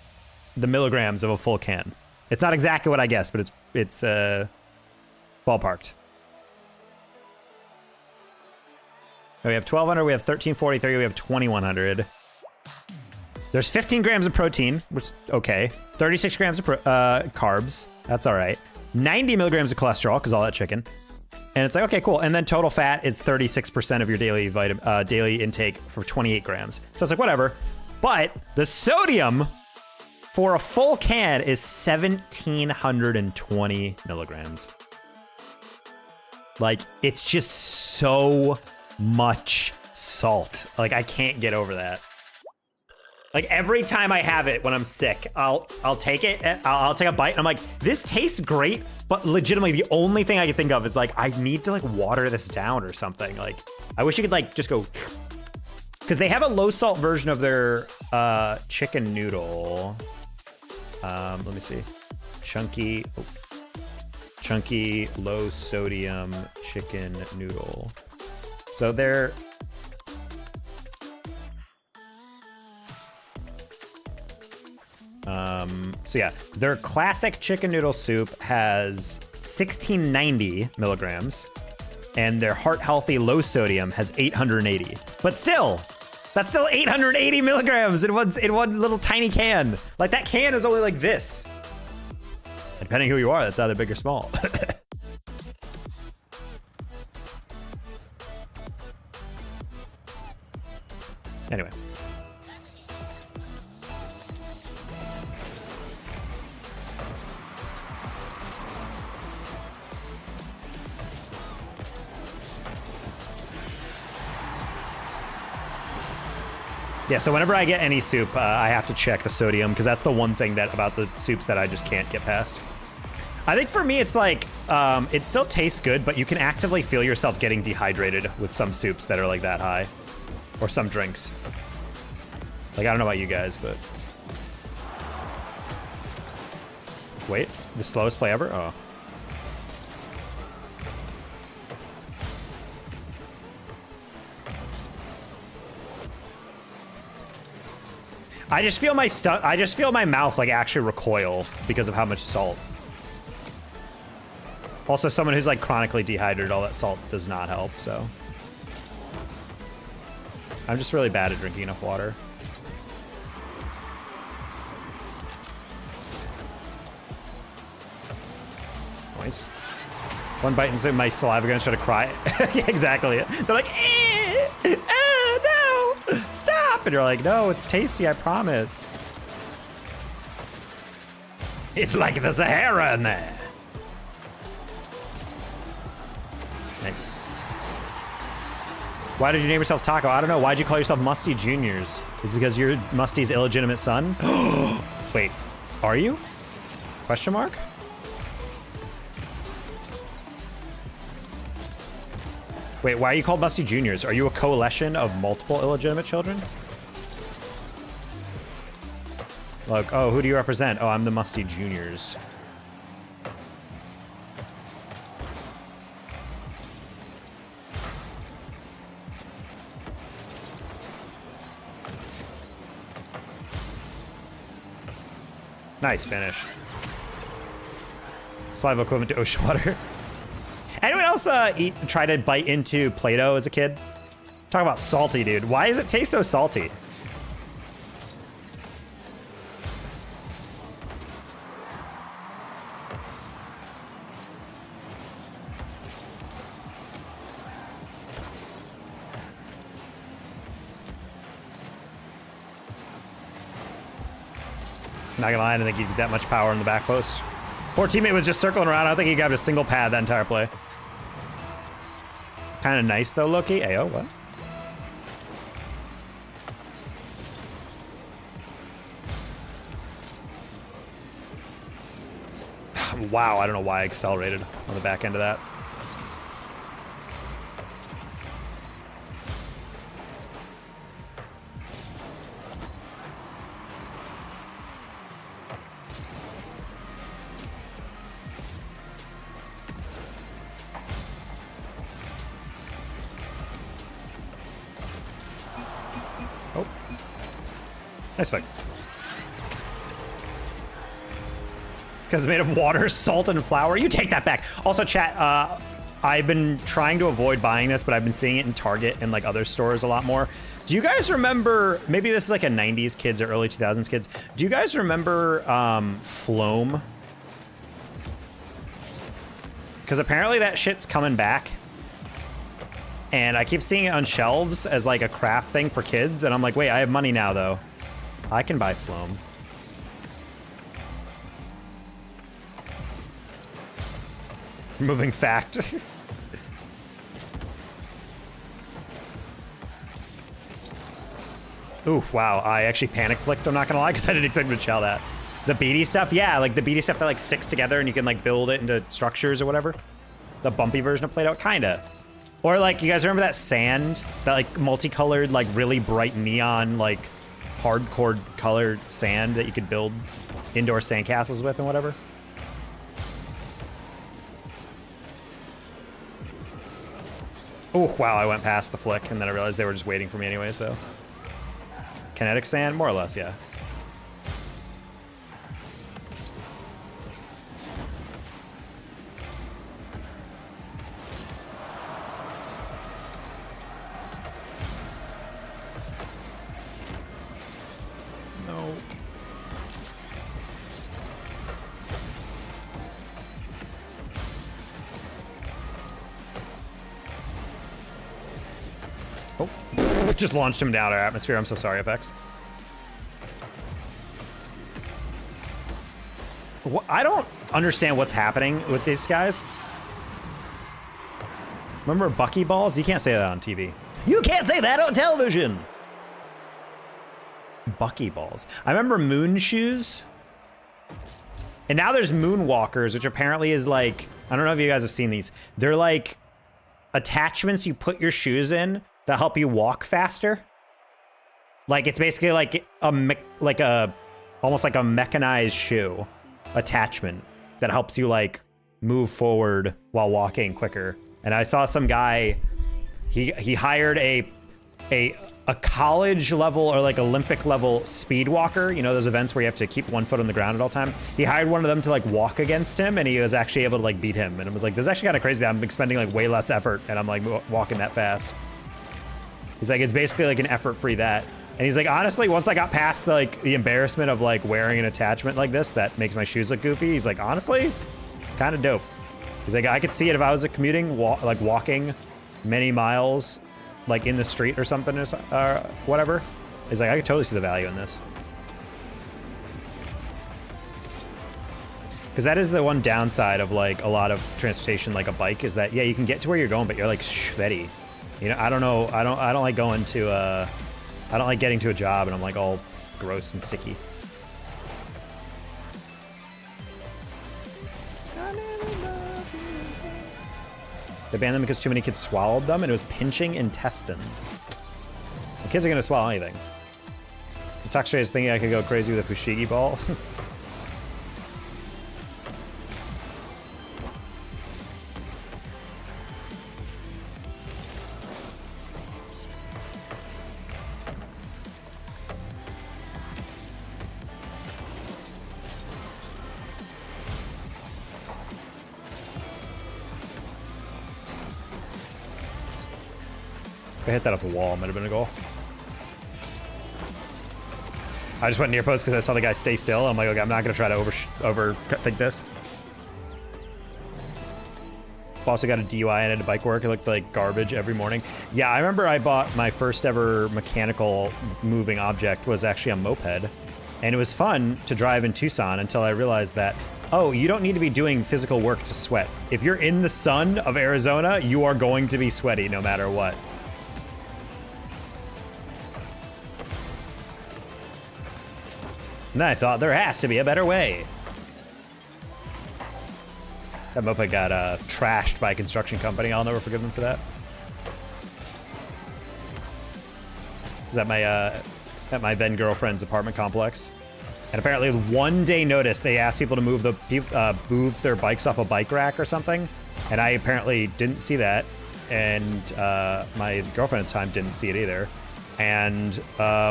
the milligrams of a full can? It's not exactly what I guessed, but it's ballparked. We have 1,200, we have 1,343, we have 2,100. There's 15 grams of protein, which is okay. 36 grams of carbs, that's all right. 90 milligrams of cholesterol, because all that chicken. And it's like, okay, cool. And then total fat is 36% of your daily intake for 28 grams. So it's like, whatever. But the sodium for a full can is 1,720 milligrams. Like, it's just so much salt. Like, I can't get over that. Like every time I have it when I'm sick, I'll take it, I'll take a bite and I'm like, this tastes great, but legitimately the only thing I can think of is like, I need to like water this down or something. Like, I wish you could like just go, because they have a low salt version of their chicken noodle. Let me see, chunky low sodium chicken noodle. So they're, so yeah, their classic chicken noodle soup has 1690 milligrams, and their heart healthy low sodium has 880. But still, that's still 880 milligrams in one little tiny can. Like that can is only like this. Depending who you are, that's either big or small. Anyway. Yeah, so whenever I get any soup, I have to check the sodium because that's the one thing that about the soups that I just can't get past. I think for me, it's like, it still tastes good, but you can actively feel yourself getting dehydrated with some soups that are like that high. Or some drinks. Like, I don't know about you guys, but... Wait, the slowest play ever? Oh. I just feel my mouth like actually recoil because of how much salt. Also, someone who's like chronically dehydrated, all that salt does not help, so. I'm just really bad at drinking enough water. Nice. One bite and my saliva gonna try to cry. Yeah, exactly. They're like, no, stop. And you're like, no, it's tasty, I promise. It's like the Sahara in there. Nice. Why did you name yourself Taco? I don't know. Why'd you call yourself Musty Juniors? Is it because you're Musty's illegitimate son? Wait, are you? Question mark? Wait, why are you called Musty Juniors? Are you a coalition of multiple illegitimate children? Like, oh, who do you represent? Oh, I'm the Musty Juniors. Nice finish. Saliva equivalent to ocean water. Anyone else try to bite into Play-Doh as a kid? Talk about salty, dude. Why does it taste so salty? Not gonna lie, I didn't think he'd get that much power in the back post. Poor teammate was just circling around. I don't think he grabbed a single pad that entire play. Kind of nice though, Loki. Ayo, what? Wow, I don't know why I accelerated on the back end of that. Oh. Nice fight. Because it's made of water, salt, and flour. You take that back. Also, chat, I've been trying to avoid buying this, but I've been seeing it in Target and like other stores a lot more. Do you guys remember, maybe this is like a 90s kids or early 2000s kids. Do you guys remember Floam? Because apparently that shit's coming back. And I keep seeing it on shelves as like a craft thing for kids. And I'm like, wait, I have money now though. I can buy Floam. Moving fact. Oof, wow. I actually panic flicked, I'm not gonna lie, because I didn't expect him to chow that. The beady stuff, yeah, like the beady stuff that like sticks together and you can like build it into structures or whatever. The bumpy version of Play-Doh, kinda. Or like, you guys remember that sand? That like multicolored, like really bright neon, like hardcore colored sand that you could build indoor sandcastles with and whatever? Oh, wow, I went past the flick and then I realized they were just waiting for me anyway, so. Kinetic sand, more or less, yeah. No. Oh, just launched him down our atmosphere. I'm so sorry, FX. I don't understand what's happening with these guys. Remember Buckyballs? You can't say that on TV. You can't say that on television! Buckyballs. I remember Moon Shoes. And now there's Moonwalkers, which apparently is like, I don't know if you guys have seen these. They're like attachments you put your shoes in that help you walk faster. Like it's basically like almost like a mechanized shoe attachment that helps you like move forward while walking quicker. And I saw some guy, he hired a college level or like Olympic level speed walker, you know, those events where you have to keep one foot on the ground at all time. He hired one of them to like walk against him and he was actually able to like beat him. And it was like, this is actually kind of crazy that I'm expending like way less effort and I'm like walking that fast. He's like, it's basically like an effort-free that. And he's like, honestly, once I got past the embarrassment of like wearing an attachment like this that makes my shoes look goofy, he's like, honestly, kind of dope. He's like, I could see it if I was commuting, like walking many miles, like in the street or something or whatever. He's like, I could totally see the value in this. Because that is the one downside of like a lot of transportation, like a bike, is that, yeah, you can get to where you're going, but you're like sweaty. You know, I don't know, I don't like going to, I don't like getting to a job and I'm like all gross and sticky. They banned them because too many kids swallowed them and it was pinching intestines. The kids are gonna swallow anything. The Toxicity is thinking I could go crazy with a Fushigi ball. If I hit that off the wall, it might have been a goal. I just went near post because I saw the guy stay still. I'm like, okay, I'm not gonna try to overthink this. Also got a DUI and I did bike work. It looked like garbage every morning. Yeah, I remember I bought my first ever mechanical moving object was actually a moped. And it was fun to drive in Tucson until I realized that, oh, you don't need to be doing physical work to sweat. If you're in the sun of Arizona, you are going to be sweaty no matter what. And then I thought there has to be a better way. That moped got trashed by a construction company. I'll never forgive them for that. Is that at my then girlfriend's apartment complex? And apparently, one day notice they asked people to move their bikes off a bike rack or something, and I apparently didn't see that, and my girlfriend at the time didn't see it either. And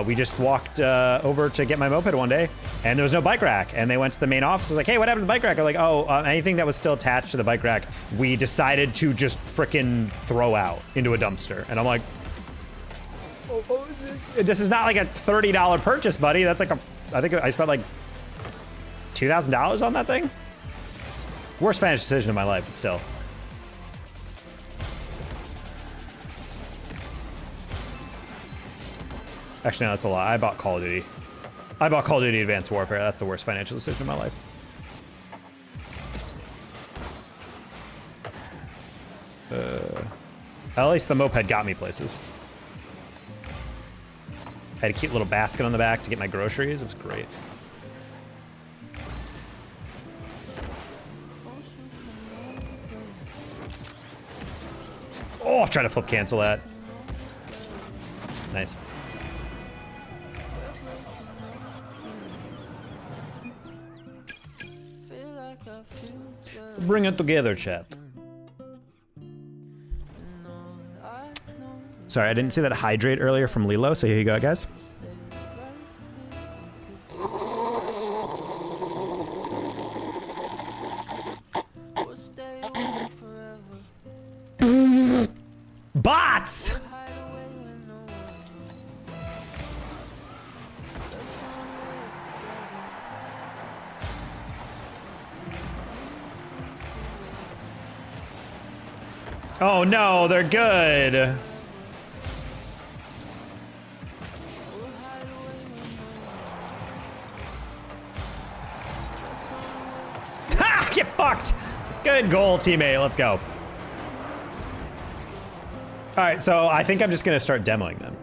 we just walked over to get my moped one day, and there was no bike rack. And they went to the main office. I was like, hey, what happened to the bike rack? They're like, oh, anything that was still attached to the bike rack, we decided to just frickin' throw out into a dumpster. And I'm like, oh, this is not like a $30 purchase, buddy. That's like I think I spent like $2,000 on that thing. Worst financial decision of my life, but still. Actually, no, that's a lie. I bought Call of Duty. I bought Call of Duty Advanced Warfare. That's the worst financial decision of my life. At least the moped got me places. I had a cute little basket on the back to get my groceries. It was great. Oh, try to flip cancel that. Nice. Bring it together, chat. Sorry, I didn't see that hydrate earlier from Lilo, so here you go, guys. Bots! Oh no, they're good. Ha! Get fucked! Good goal, teammate. Let's go. All right, so I think I'm just gonna start demoing them.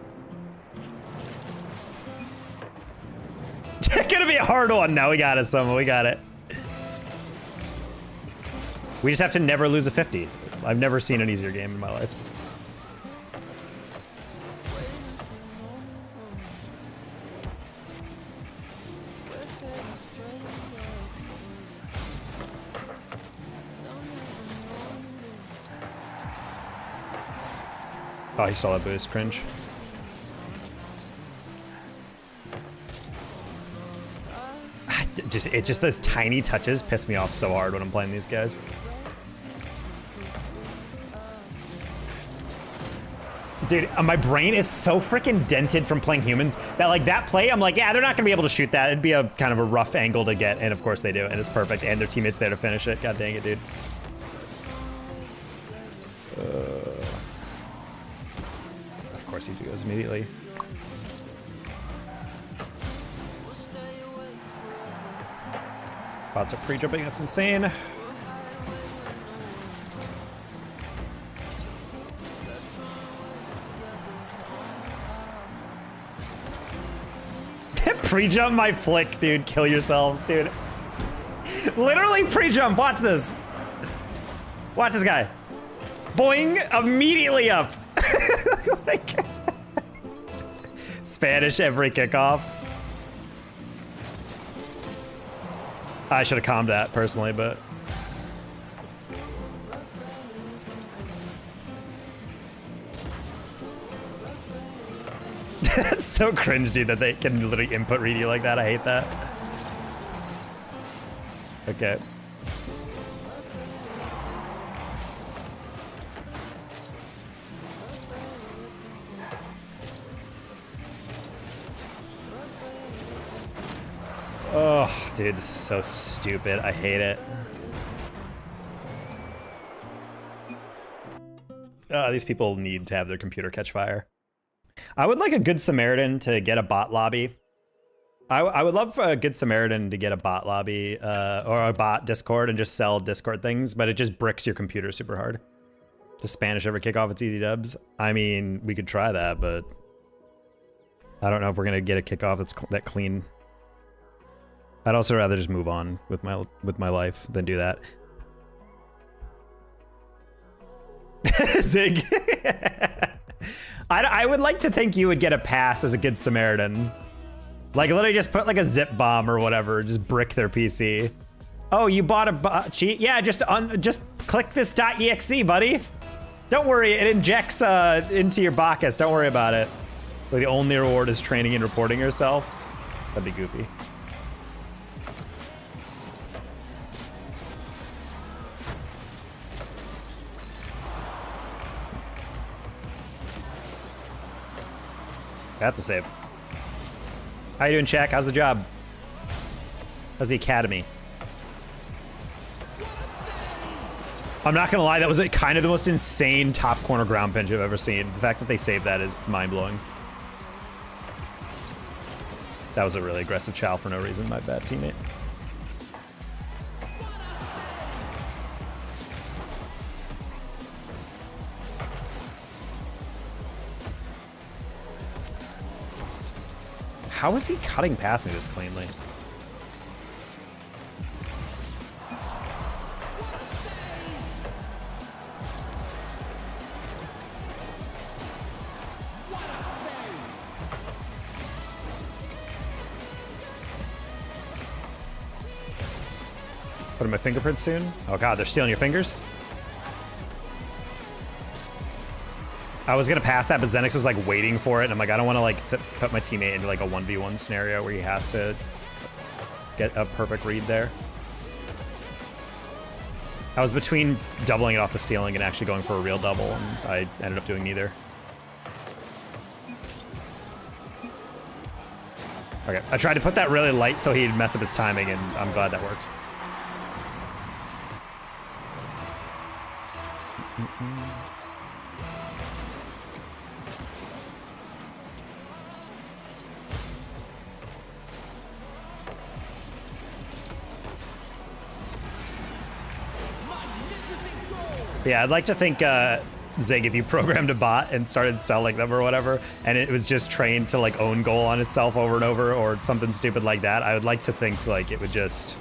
It's gonna be a hard one. No, we got it, Soma. We got it. We just have to never lose a 50. I've never seen an easier game in my life. Oh, he stole that boost. Cringe. Just those tiny touches piss me off so hard when I'm playing these guys. Dude, my brain is so freaking dented from playing humans that like that play, I'm like, yeah, they're not gonna be able to shoot that. It'd be a kind of a rough angle to get, and of course they do, and it's perfect, and their teammate's there to finish it. God dang it, dude. Of course he goes immediately. Bots are pre-jumping, that's insane. Pre-jump my flick, dude. Kill yourselves, dude. Literally pre-jump. Watch this. Watch this guy. Boing, immediately up. Like, Spanish every kickoff. I should have calmed that personally, but. That's so cringe, dude, that they can literally input read you like that. I hate that. Okay. Oh, dude, this is so stupid. I hate it. These people need to have their computer catch fire. I would like a Good Samaritan to get a bot lobby. I would love for a Good Samaritan to get a bot lobby or a bot Discord and just sell Discord things, but it just bricks your computer super hard. Just Spanish every kickoff, it's easy dubs. I mean, we could try that, but I don't know if we're gonna get a kickoff that's that clean. I'd also rather just move on with my life than do that. Zig. I would like to think you would get a pass as a Good Samaritan. Like literally just put like a zip bomb or whatever, just brick their PC. Oh, you bought a cheat? Yeah, just click this .exe, buddy. Don't worry, it injects into your Bacchus. Don't worry about it. Like the only reward is training and reporting yourself. That'd be goofy. That's a save. How you doing, Shaq? How's the job? How's the academy? I'm not gonna lie, that was kind of the most insane top corner ground pinch I've ever seen. The fact that they saved that is mind-blowing. That was a really aggressive chow for no reason, my bad teammate. How is he cutting past me this cleanly? Putting my fingerprints soon? Oh god, they're stealing your fingers? I was gonna pass that, but Zenix was like waiting for it, and I'm like, I don't want to like put my teammate into like a 1v1 scenario where he has to get a perfect read there. I was between doubling it off the ceiling and actually going for a real double, and I ended up doing neither. Okay, I tried to put that really light so he'd mess up his timing, and I'm glad that worked. Yeah, I'd like to think, Zig, if you programmed a bot and started selling them or whatever, and it was just trained to like own goal on itself over and over or something stupid like that, I would like to think like it would just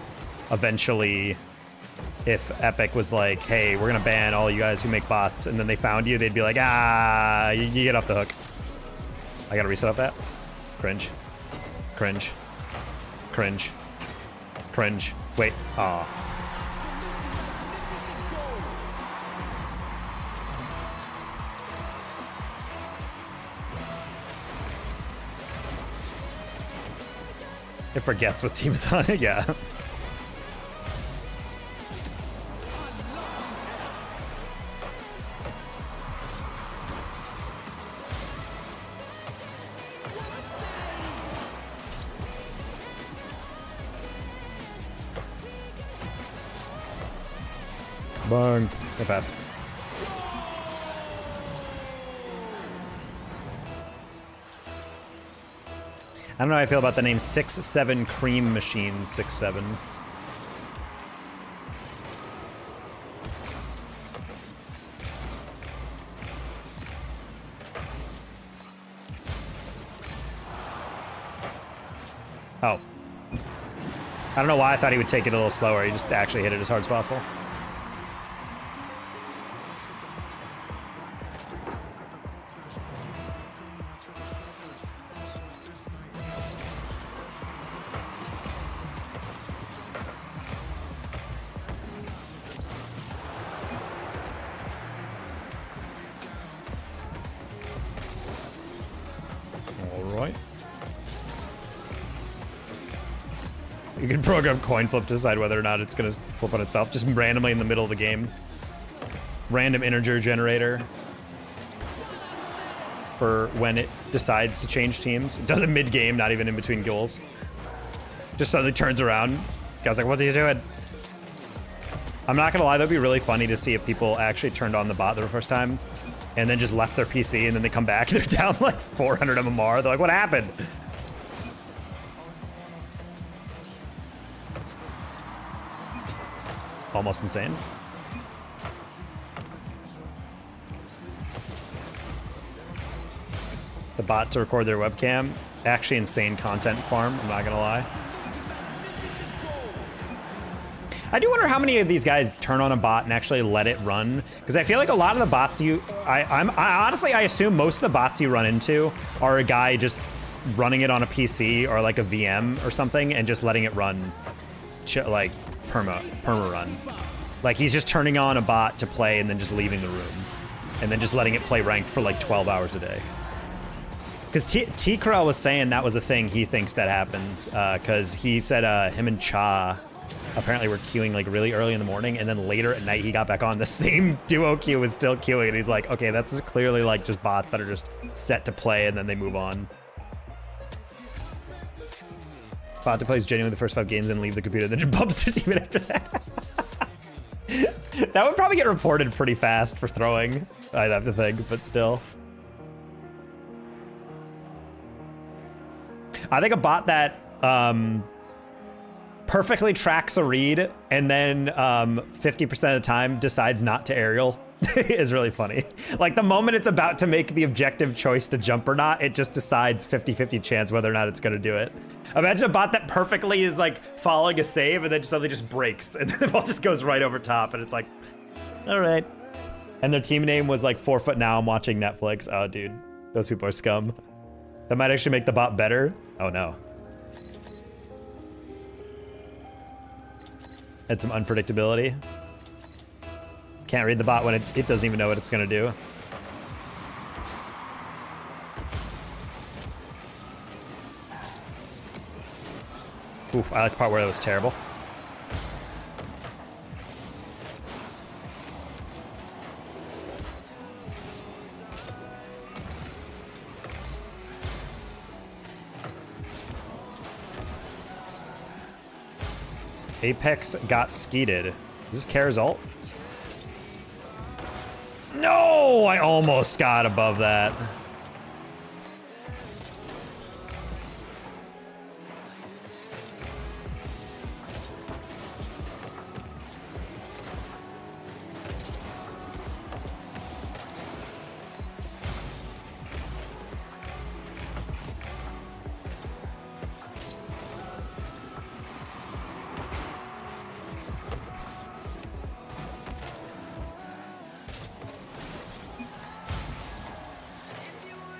eventually, if Epic was like, hey, we're gonna ban all you guys who make bots, and then they found you, they'd be like, ah, you get off the hook. I gotta reset up that. Cringe. Cringe. Cringe. Cringe. Wait. Aw. It forgets what team is on it, yeah. Bang. Go pass. I don't know how I feel about the name 6-7 Cream Machine 6-7. Oh. I don't know why I thought he would take it a little slower. He just actually hit it as hard as possible. You can program coin flip to decide whether or not it's going to flip on itself, just randomly in the middle of the game. Random integer generator for when it decides to change teams. It does it mid-game, not even in between goals. Just suddenly turns around. Guy's like, what are you doing? I'm not going to lie, that'd be really funny to see if people actually turned on the bot the first time and then just left their PC and then they come back and they're down like 400 MMR. They're like, what happened? Almost insane. The bot to record their webcam. Actually insane content farm, I'm not gonna lie. I do wonder how many of these guys turn on a bot and actually let it run. Because I feel like a lot of the bots I honestly, I assume most of the bots you run into are a guy just running it on a PC or like a VM or something and just letting it run like perma run. Like he's just turning on a bot to play and then just leaving the room. And then just letting it play ranked for like 12 hours a day. Because T-Krell was saying that was a thing he thinks that happens. Because he said him and Cha apparently were queuing like really early in the morning. And then later at night he got back on. The same duo queue was still queuing. And he's like, okay, that's clearly like just bots that are just set to play and then they move on. Bot to plays genuinely the first 5 games and leave the computer, then just bumps their team after that. That would probably get reported pretty fast for throwing, I'd have to think, but still. I think a bot that perfectly tracks a read and then 50% of the time decides not to aerial is really funny. Like the moment it's about to make the objective choice to jump or not, it just decides 50-50 chance whether or not it's gonna do it. Imagine a bot that perfectly is like following a save and then suddenly just breaks and then the ball just goes right over top and it's like, all right. And their team name was like 4 foot now I'm watching Netflix. Oh dude, those people are scum. That might actually make the bot better. Oh no. Add some unpredictability. Can't read the bot when it doesn't even know what it's gonna do. Oof, I like the part where it was terrible. Apex got skeeted. Is this Kara's ult? No! I almost got above that.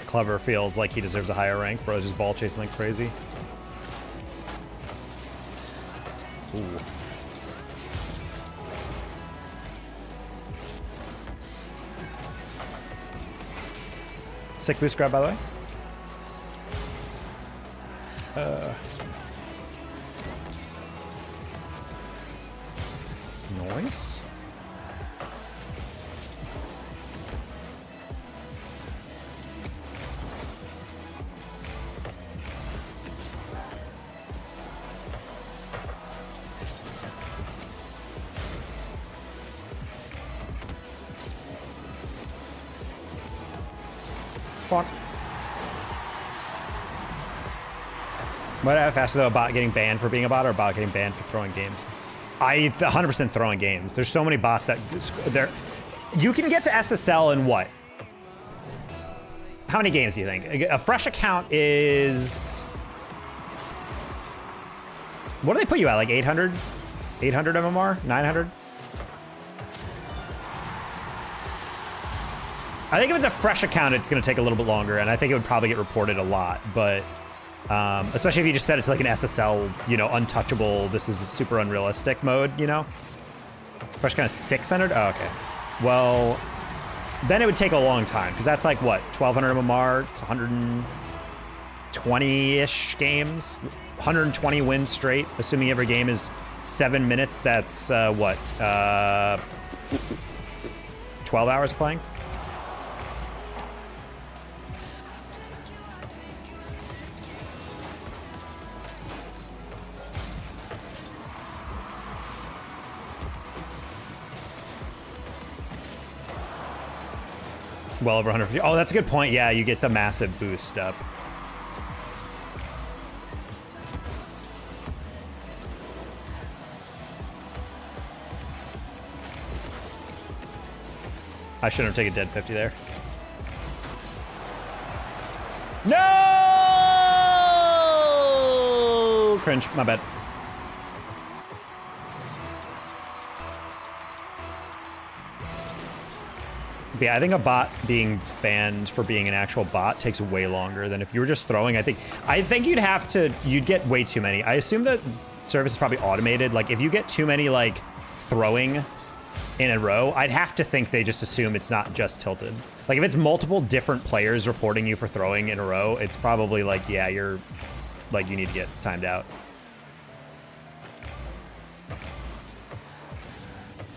Clever feels like he deserves a higher rank. Bro's just ball chasing like crazy. Ooh. Sick boost grab, by the way. Nice. Fuck. What if faster though, a bot getting banned for being a bot or a bot getting banned for throwing games? I 100% throwing games. There's so many bots that they're. You can get to SSL in what? How many games do you think? A fresh account is. What do they put you at? Like 800? 800 MMR? 900? I think if it's a fresh account, it's going to take a little bit longer, and I think it would probably get reported a lot, but especially if you just set it to like an SSL, you know, untouchable, this is a super unrealistic mode, you know? Fresh account is 600? Oh, okay. Well, then it would take a long time, because that's like, what, 1,200 MMR? It's 120-ish games? 120 wins straight, assuming every game is 7 minutes, that's, what, 12 hours playing? Well over 150. Oh, that's a good point. Yeah, you get the massive boost up. I shouldn't have taken dead 50 there. No! Cringe, my bad. But yeah, I think a bot being banned for being an actual bot takes way longer than if you were just throwing. I think you'd get way too many. I assume that service is probably automated. Like if you get too many like throwing in a row, I'd have to think they just assume it's not just tilted. Like if it's multiple different players reporting you for throwing in a row, it's probably like, yeah, you're like, you need to get timed out.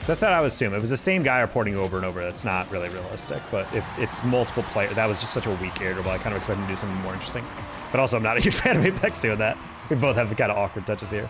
That's what I would assume. If it was the same guy reporting over and over, that's not really realistic. But if it's multiple players, that was just such a weak air dribble. I kind of expect him to do something more interesting. But also, I'm not a huge fan of Apex doing that. We both have kind of awkward touches here.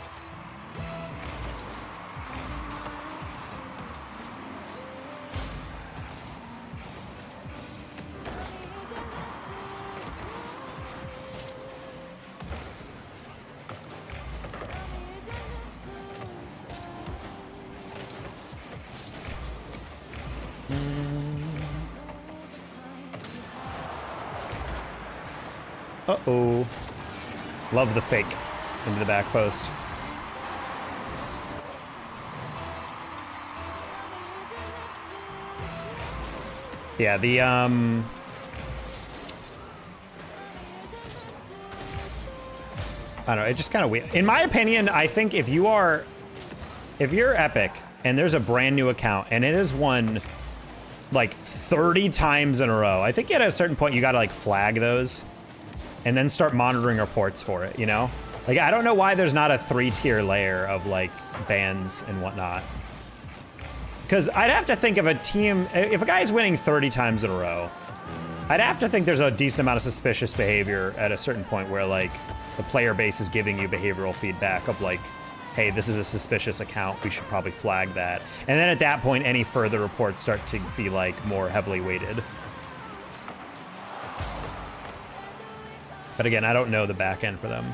Uh-oh. Love the fake into the back post. Yeah, the, I don't know, it's just kind of weird. In my opinion, I think if you're Epic and there's a brand new account and it has won like 30 times in a row, I think at a certain point you gotta like flag those and then start monitoring reports for it, you know? Like, I don't know why there's not a 3-tier layer of like bans and whatnot. Because I'd have to think of a team, if a guy's winning 30 times in a row, I'd have to think there's a decent amount of suspicious behavior at a certain point where like the player base is giving you behavioral feedback of like, hey, this is a suspicious account, we should probably flag that. And then at that point, any further reports start to be like more heavily weighted. But again, I don't know the back end for them.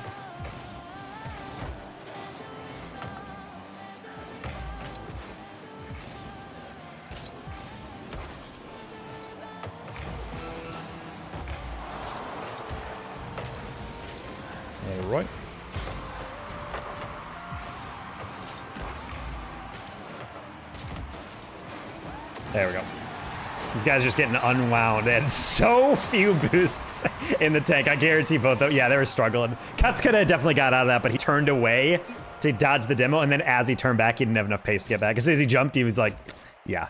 All right. There we go. These guys are just getting unwound and so few boosts in the tank. I guarantee both of them. Yeah, they were struggling. Cuts could have definitely got out of that, but he turned away to dodge the demo, and then as he turned back, he didn't have enough pace to get back. As soon as he jumped, he was like, yeah.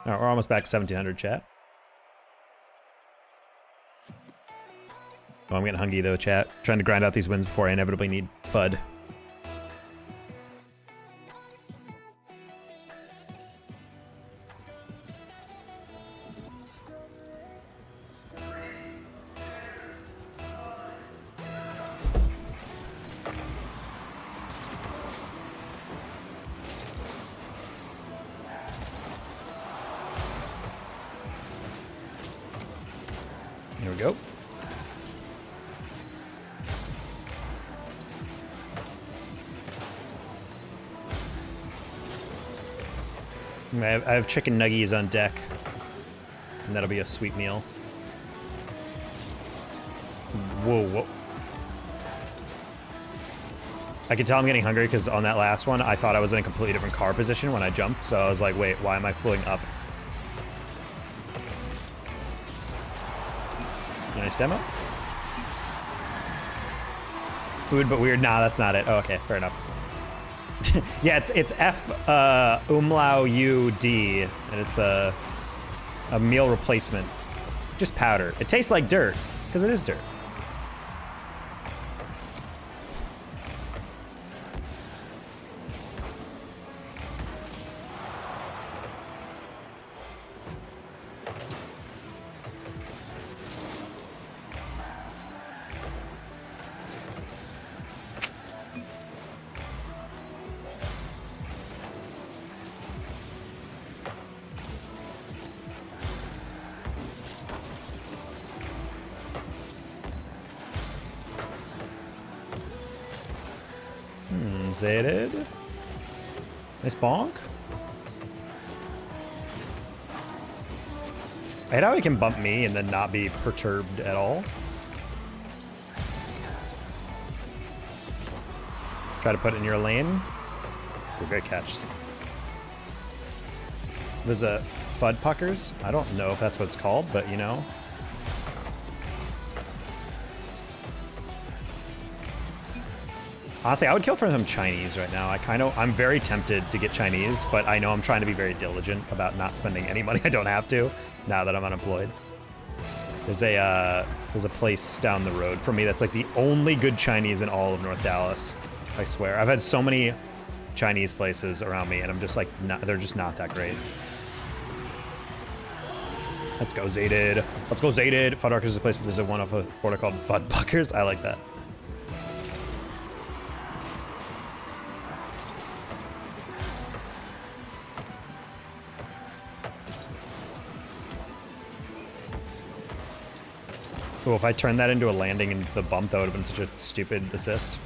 All right, we're almost back to 1700, chat. Oh, I'm getting hungry though, chat. Trying to grind out these wins before I inevitably need FUD. Here we go. I have chicken nuggies on deck, and that'll be a sweet meal. Whoa, whoa. I can tell I'm getting hungry because on that last one, I thought I was in a completely different car position when I jumped, so I was like, wait, why am I floating up? Nice demo. Food but weird. Nah, that's not it. Oh, okay, fair enough. Yeah, it's F umlau U D, and it's a meal replacement. Just powder. It tastes like dirt, because it is dirt. Zated. Nice bonk. I hate how he can bump me and then not be perturbed at all. Try to put it in your lane. Ooh, great catch. There's a FUD puckers. I don't know if that's what it's called, but you know. Honestly, I would kill for some Chinese right now. I'm very tempted to get Chinese, but I know I'm trying to be very diligent about not spending any money I don't have to now that I'm unemployed. There's a place down the road from me that's like the only good Chinese in all of North Dallas. I swear. I've had so many Chinese places around me, and I'm just like, they're just not that great. Let's go, Zated. Let's go, Zated. Fuddruckers is a place where there's a one off a border called Fudbuckers. I like that. Cool, if I turned that into a landing and the bump, that would have been such a stupid assist.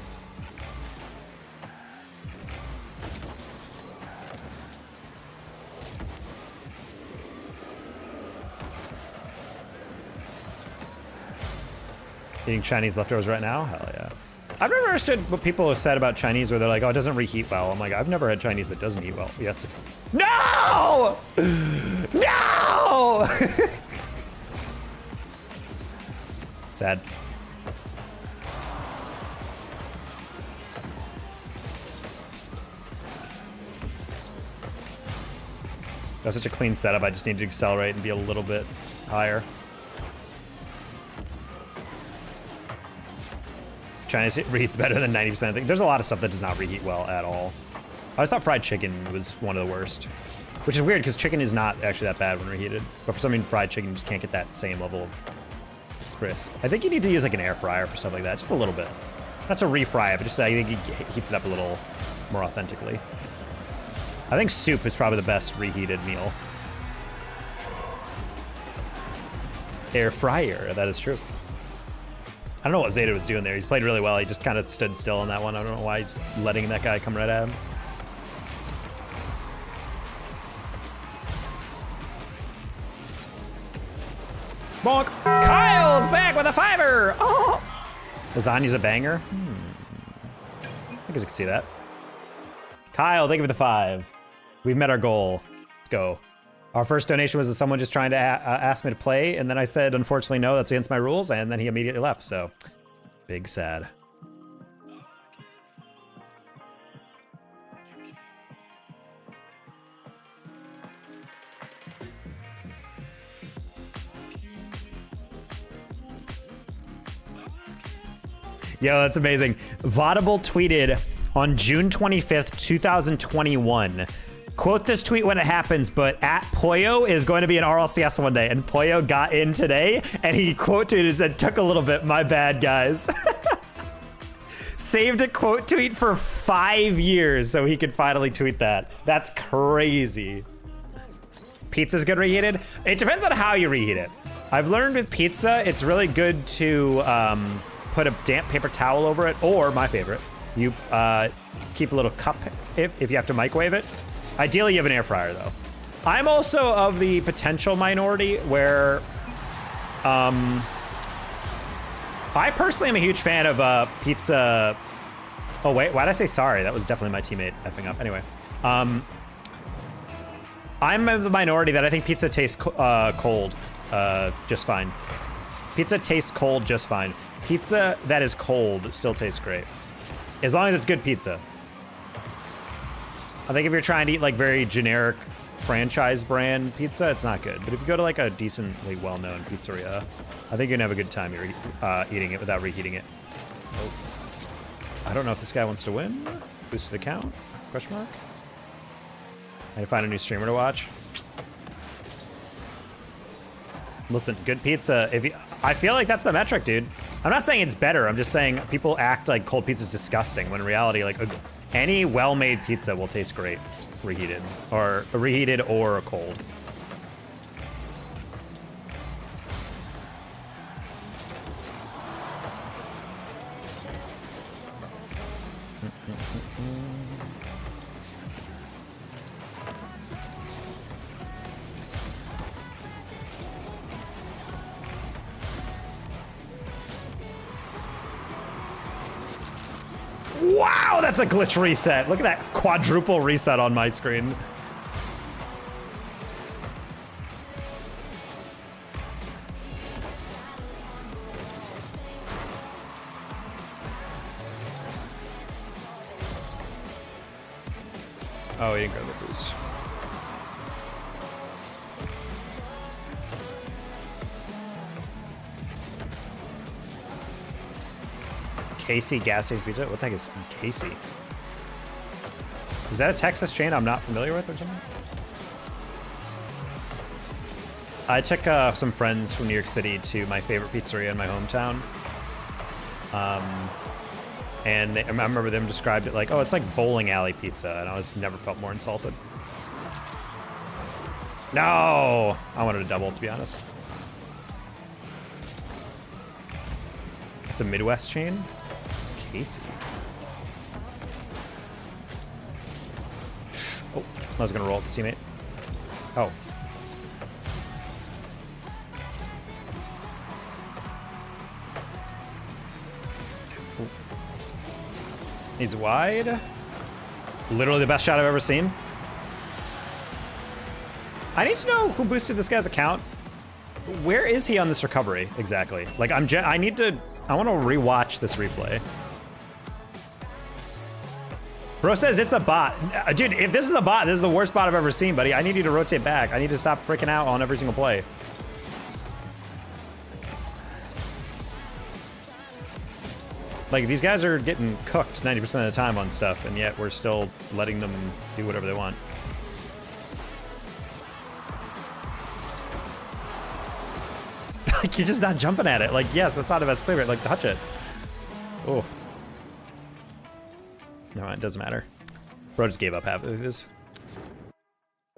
Eating Chinese leftovers right now? Hell yeah. I've never understood what people have said about Chinese where they're like, oh, it doesn't reheat well. I'm like, I've never had Chinese that doesn't eat well. Yes. No! No! Sad. That's such a clean setup. I just need to accelerate and be a little bit higher. Chinese reheats better than 90% of things. There's a lot of stuff that does not reheat well at all. I always thought fried chicken was one of the worst, which is weird because chicken is not actually that bad when reheated. But for some reason, fried chicken just can't get that same level of crisp. I think you need to use like an air fryer for stuff like that, just a little bit. Not to refry it, but just I think it heats it up a little more authentically. I think soup is probably the best reheated meal. Air fryer, that is true. I don't know what Zeta was doing there. He's played really well. He just kind of stood still on that one. I don't know why he's letting that guy come right at him. Bonk! Kyle's back with a fiver! Oh! Lasagna's a banger? I guess I can see that. Kyle, thank you for the 5. We've met our goal. Let's go. Our first donation was someone just trying to ask me to play, and then I said, unfortunately, no, that's against my rules, and then he immediately left, so big sad. Yo, that's amazing. Vaudable tweeted on June 25th, 2021. Quote this tweet when it happens, but at Poyo is going to be an RLCS one day, and Poyo got in today, and he quote tweeted and said, took a little bit, my bad, guys. Saved a quote tweet for 5 years so he could finally tweet that. That's crazy. Pizza's good reheated? It depends on how you reheat it. I've learned with pizza, it's really good to put a damp paper towel over it, or my favorite, you keep a little cup if you have to microwave it. Ideally, you have an air fryer, though. I'm also of the potential minority where I personally am a huge fan of pizza. Oh, wait, why did I say sorry? That was definitely my teammate effing up. Anyway, I'm of the minority that I think pizza tastes cold just fine. Pizza tastes cold just fine. Pizza that is cold still tastes great. As long as it's good pizza. I think if you're trying to eat like very generic franchise brand pizza, it's not good. But if you go to like a decently well-known pizzeria, I think you're gonna have a good time eating it without reheating it. Oh. I don't know if this guy wants to win. Boosted account? Question mark? I need to find a new streamer to watch. Listen, good pizza. I feel like that's the metric, dude. I'm not saying it's better. I'm just saying people act like cold pizza's disgusting when in reality, like any well-made pizza will taste great reheated or cold. Wow, that's a glitch reset. Look at that quadruple reset on my screen. Oh, he didn't go to the boost. Casey gas station pizza? What the heck is Casey? Is that a Texas chain I'm not familiar with or something? I took some friends from New York City to my favorite pizzeria in my hometown. And I remember them described it like, oh, it's like bowling alley pizza. And I was never felt more insulted. No! I wanted a double, to be honest. It's a Midwest chain? Casey. Oh, I was gonna roll with the teammate. Oh. Needs wide. Literally the best shot I've ever seen. I need to know who boosted this guy's account. Where is he on this recovery exactly? Like I want to rewatch this replay. Bro says it's a bot. Dude, if this is a bot, this is the worst bot I've ever seen, buddy. I need you to rotate back. I need to stop freaking out on every single play. Like, these guys are getting cooked 90% of the time on stuff, and yet we're still letting them do whatever they want. Like, you're just not jumping at it. Like, yes, that's not the best favorite. Like, touch it. Oh. No, it doesn't matter. Bro just gave up half of this.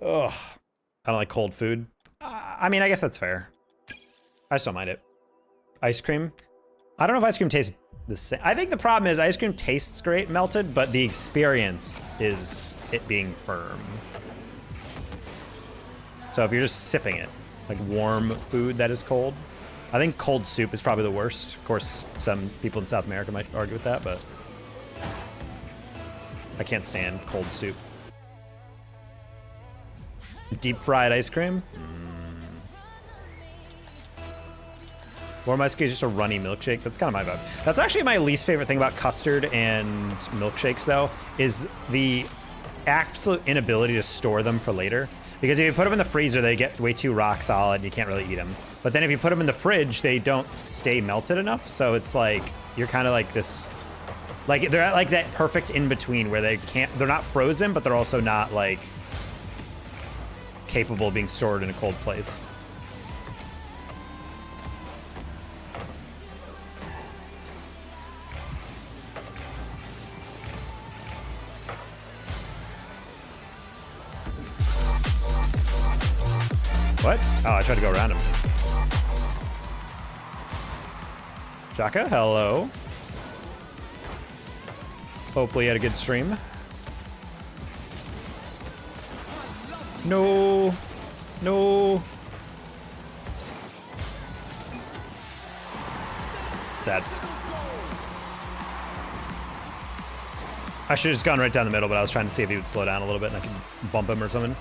Ugh. I don't like cold food. I mean, I guess that's fair. I just don't mind it. Ice cream. I don't know if ice cream tastes the same. I think the problem is ice cream tastes great melted, but the experience is it being firm. So if you're just sipping it, like warm food that is cold, I think cold soup is probably the worst. Of course, some people in South America might argue with that, but I can't stand cold soup. Deep fried ice cream? Warm ice cream is just a runny milkshake. That's kind of my vibe. That's actually my least favorite thing about custard and milkshakes, though, is the absolute inability to store them for later. Because if you put them in the freezer, they get way too rock solid and you can't really eat them. But then if you put them in the fridge, they don't stay melted enough. So it's like, you're kind of like this, like they're at like that perfect in-between where they're not frozen, but they're also not like capable of being stored in a cold place. What? Oh, I tried to go around him. Jaka, hello. Hopefully you had a good stream. No. No. Sad. I should have just gone right down the middle, but I was trying to see if he would slow down a little bit and I could bump him or something.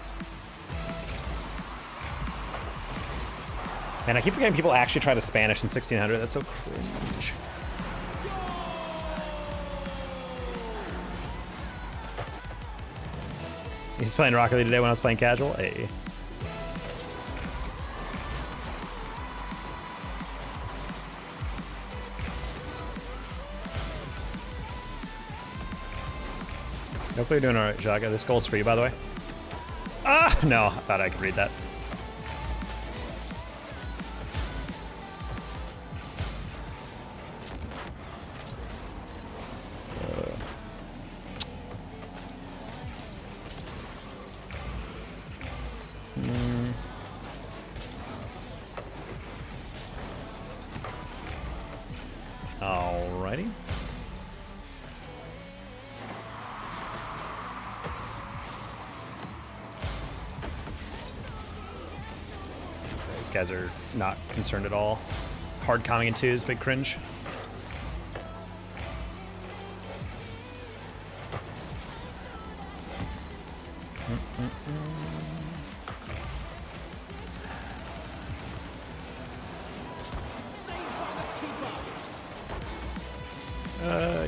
Man, I keep forgetting people actually try to Spanish in 1600. That's so cringe. He's playing Rocket League today when I was playing casual. Hey. Hopefully you're doing all right, Jaga. This goal's for you, by the way. Ah, no, I thought I could read that. Alrighty. These guys are not concerned at all. Hard coming in twos, big cringe.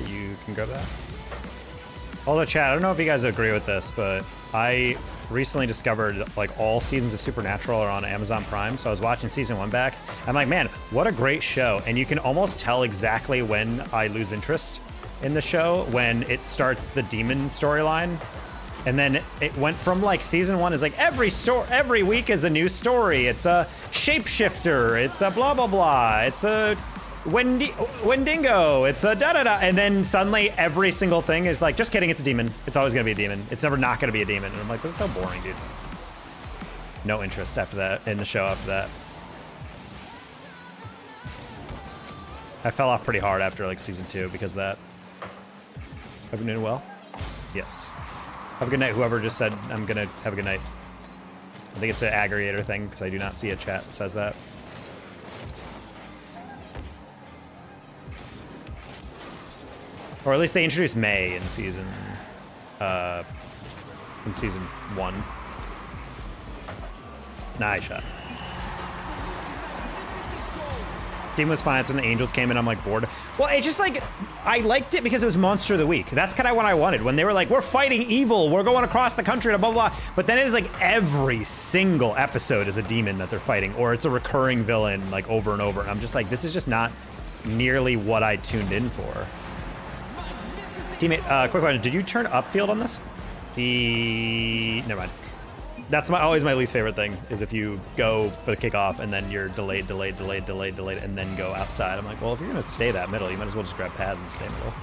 You can grab that. Although, chat, I don't know if you guys agree with this, but I recently discovered like all seasons of Supernatural are on Amazon Prime. So I was watching season 1 back. I'm like, man, what a great show. And you can almost tell exactly when I lose interest in the show, when it starts the demon storyline. And then it went from like season 1 is like every week is a new story. It's a shapeshifter. It's a blah, blah, blah. It's a Wendigo, it's a da-da-da, and then suddenly every single thing is like, just kidding, it's a demon. It's always gonna be a demon. It's never not gonna be a demon. And I'm like, this is so boring, dude. No interest after that, in the show after that. I fell off pretty hard after like season 2 because of that. Have you doing well? Yes. Have a good night, whoever just said I'm gonna have a good night. I think it's an aggregator thing because I do not see a chat that says that. Or at least they introduced May in season 1. Nice shot. Game was fine. That's when the Angels came in. I'm like bored. Well, it just like, I liked it because it was Monster of the Week. That's kind of what I wanted. When they were like, we're fighting evil, we're going across the country, and blah, blah, blah. But then it is like every single episode is a demon that they're fighting, or it's a recurring villain like over and over. And I'm just like, this is just not nearly what I tuned in for. Teammate, quick question. Did you turn upfield on this? Never mind. That's always my least favorite thing, is if you go for the kickoff and then you're delayed, and then go outside. I'm like, well, if you're gonna stay that middle, you might as well just grab pads and stay middle.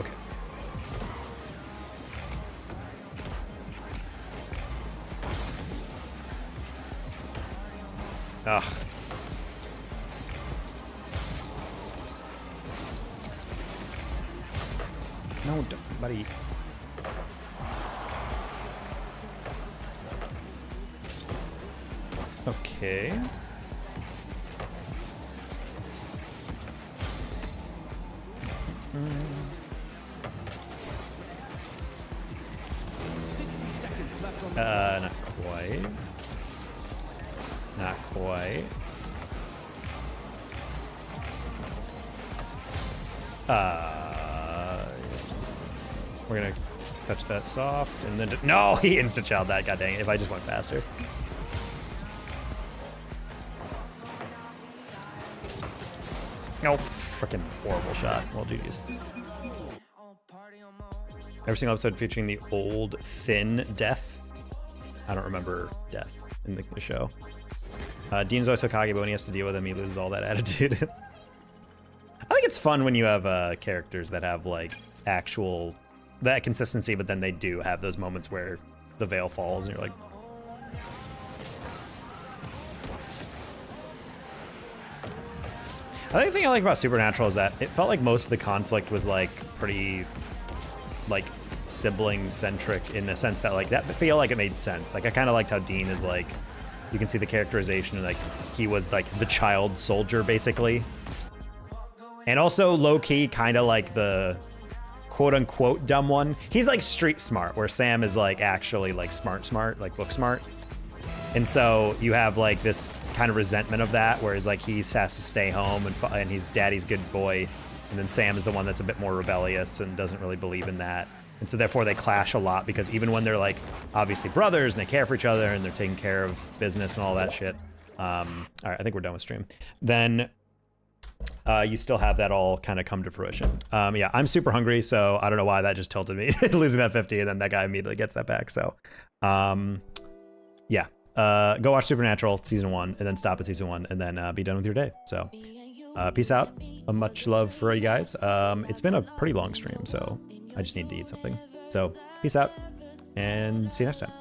Okay. Ugh. No, buddy. Okay. Not quite. Not quite. We're gonna touch that soft, and then no, he insta-child that. God dang it! If I just went faster. Nope, freaking horrible shot. Well, GG's. Every single episode featuring the old thin Death. I don't remember Death in the show. Dean's always Hokage, but when he has to deal with him, he loses all that attitude. I think it's fun when you have characters that have like actual that consistency, but then they do have those moments where the veil falls and you're like, I think the thing I like about Supernatural is that it felt like most of the conflict was like pretty like sibling centric, in the sense that like that feel like it made sense. Like I kind of liked how Dean is like, you can see the characterization, like he was like the child soldier basically. And also low-key kind of like the quote-unquote dumb one. He's like street smart, where Sam is like actually like smart, like book smart. And so you have like this kind of resentment of that, whereas like he has to stay home and he's daddy's good boy. And then Sam is the one that's a bit more rebellious and doesn't really believe in that. And so therefore they clash a lot, because even when they're like obviously brothers and they care for each other and they're taking care of business and all that shit. All right, I think we're done with stream. Then you still have that all kind of come to fruition. Yeah, I'm super hungry, so I don't know why that just tilted me losing that 50, and then that guy immediately gets that back. So yeah, go watch Supernatural season 1 and then stop at season 1 and then be done with your day. So peace out. Much love for you guys. It's been a pretty long stream, so I just need to eat something. So peace out and see you next time.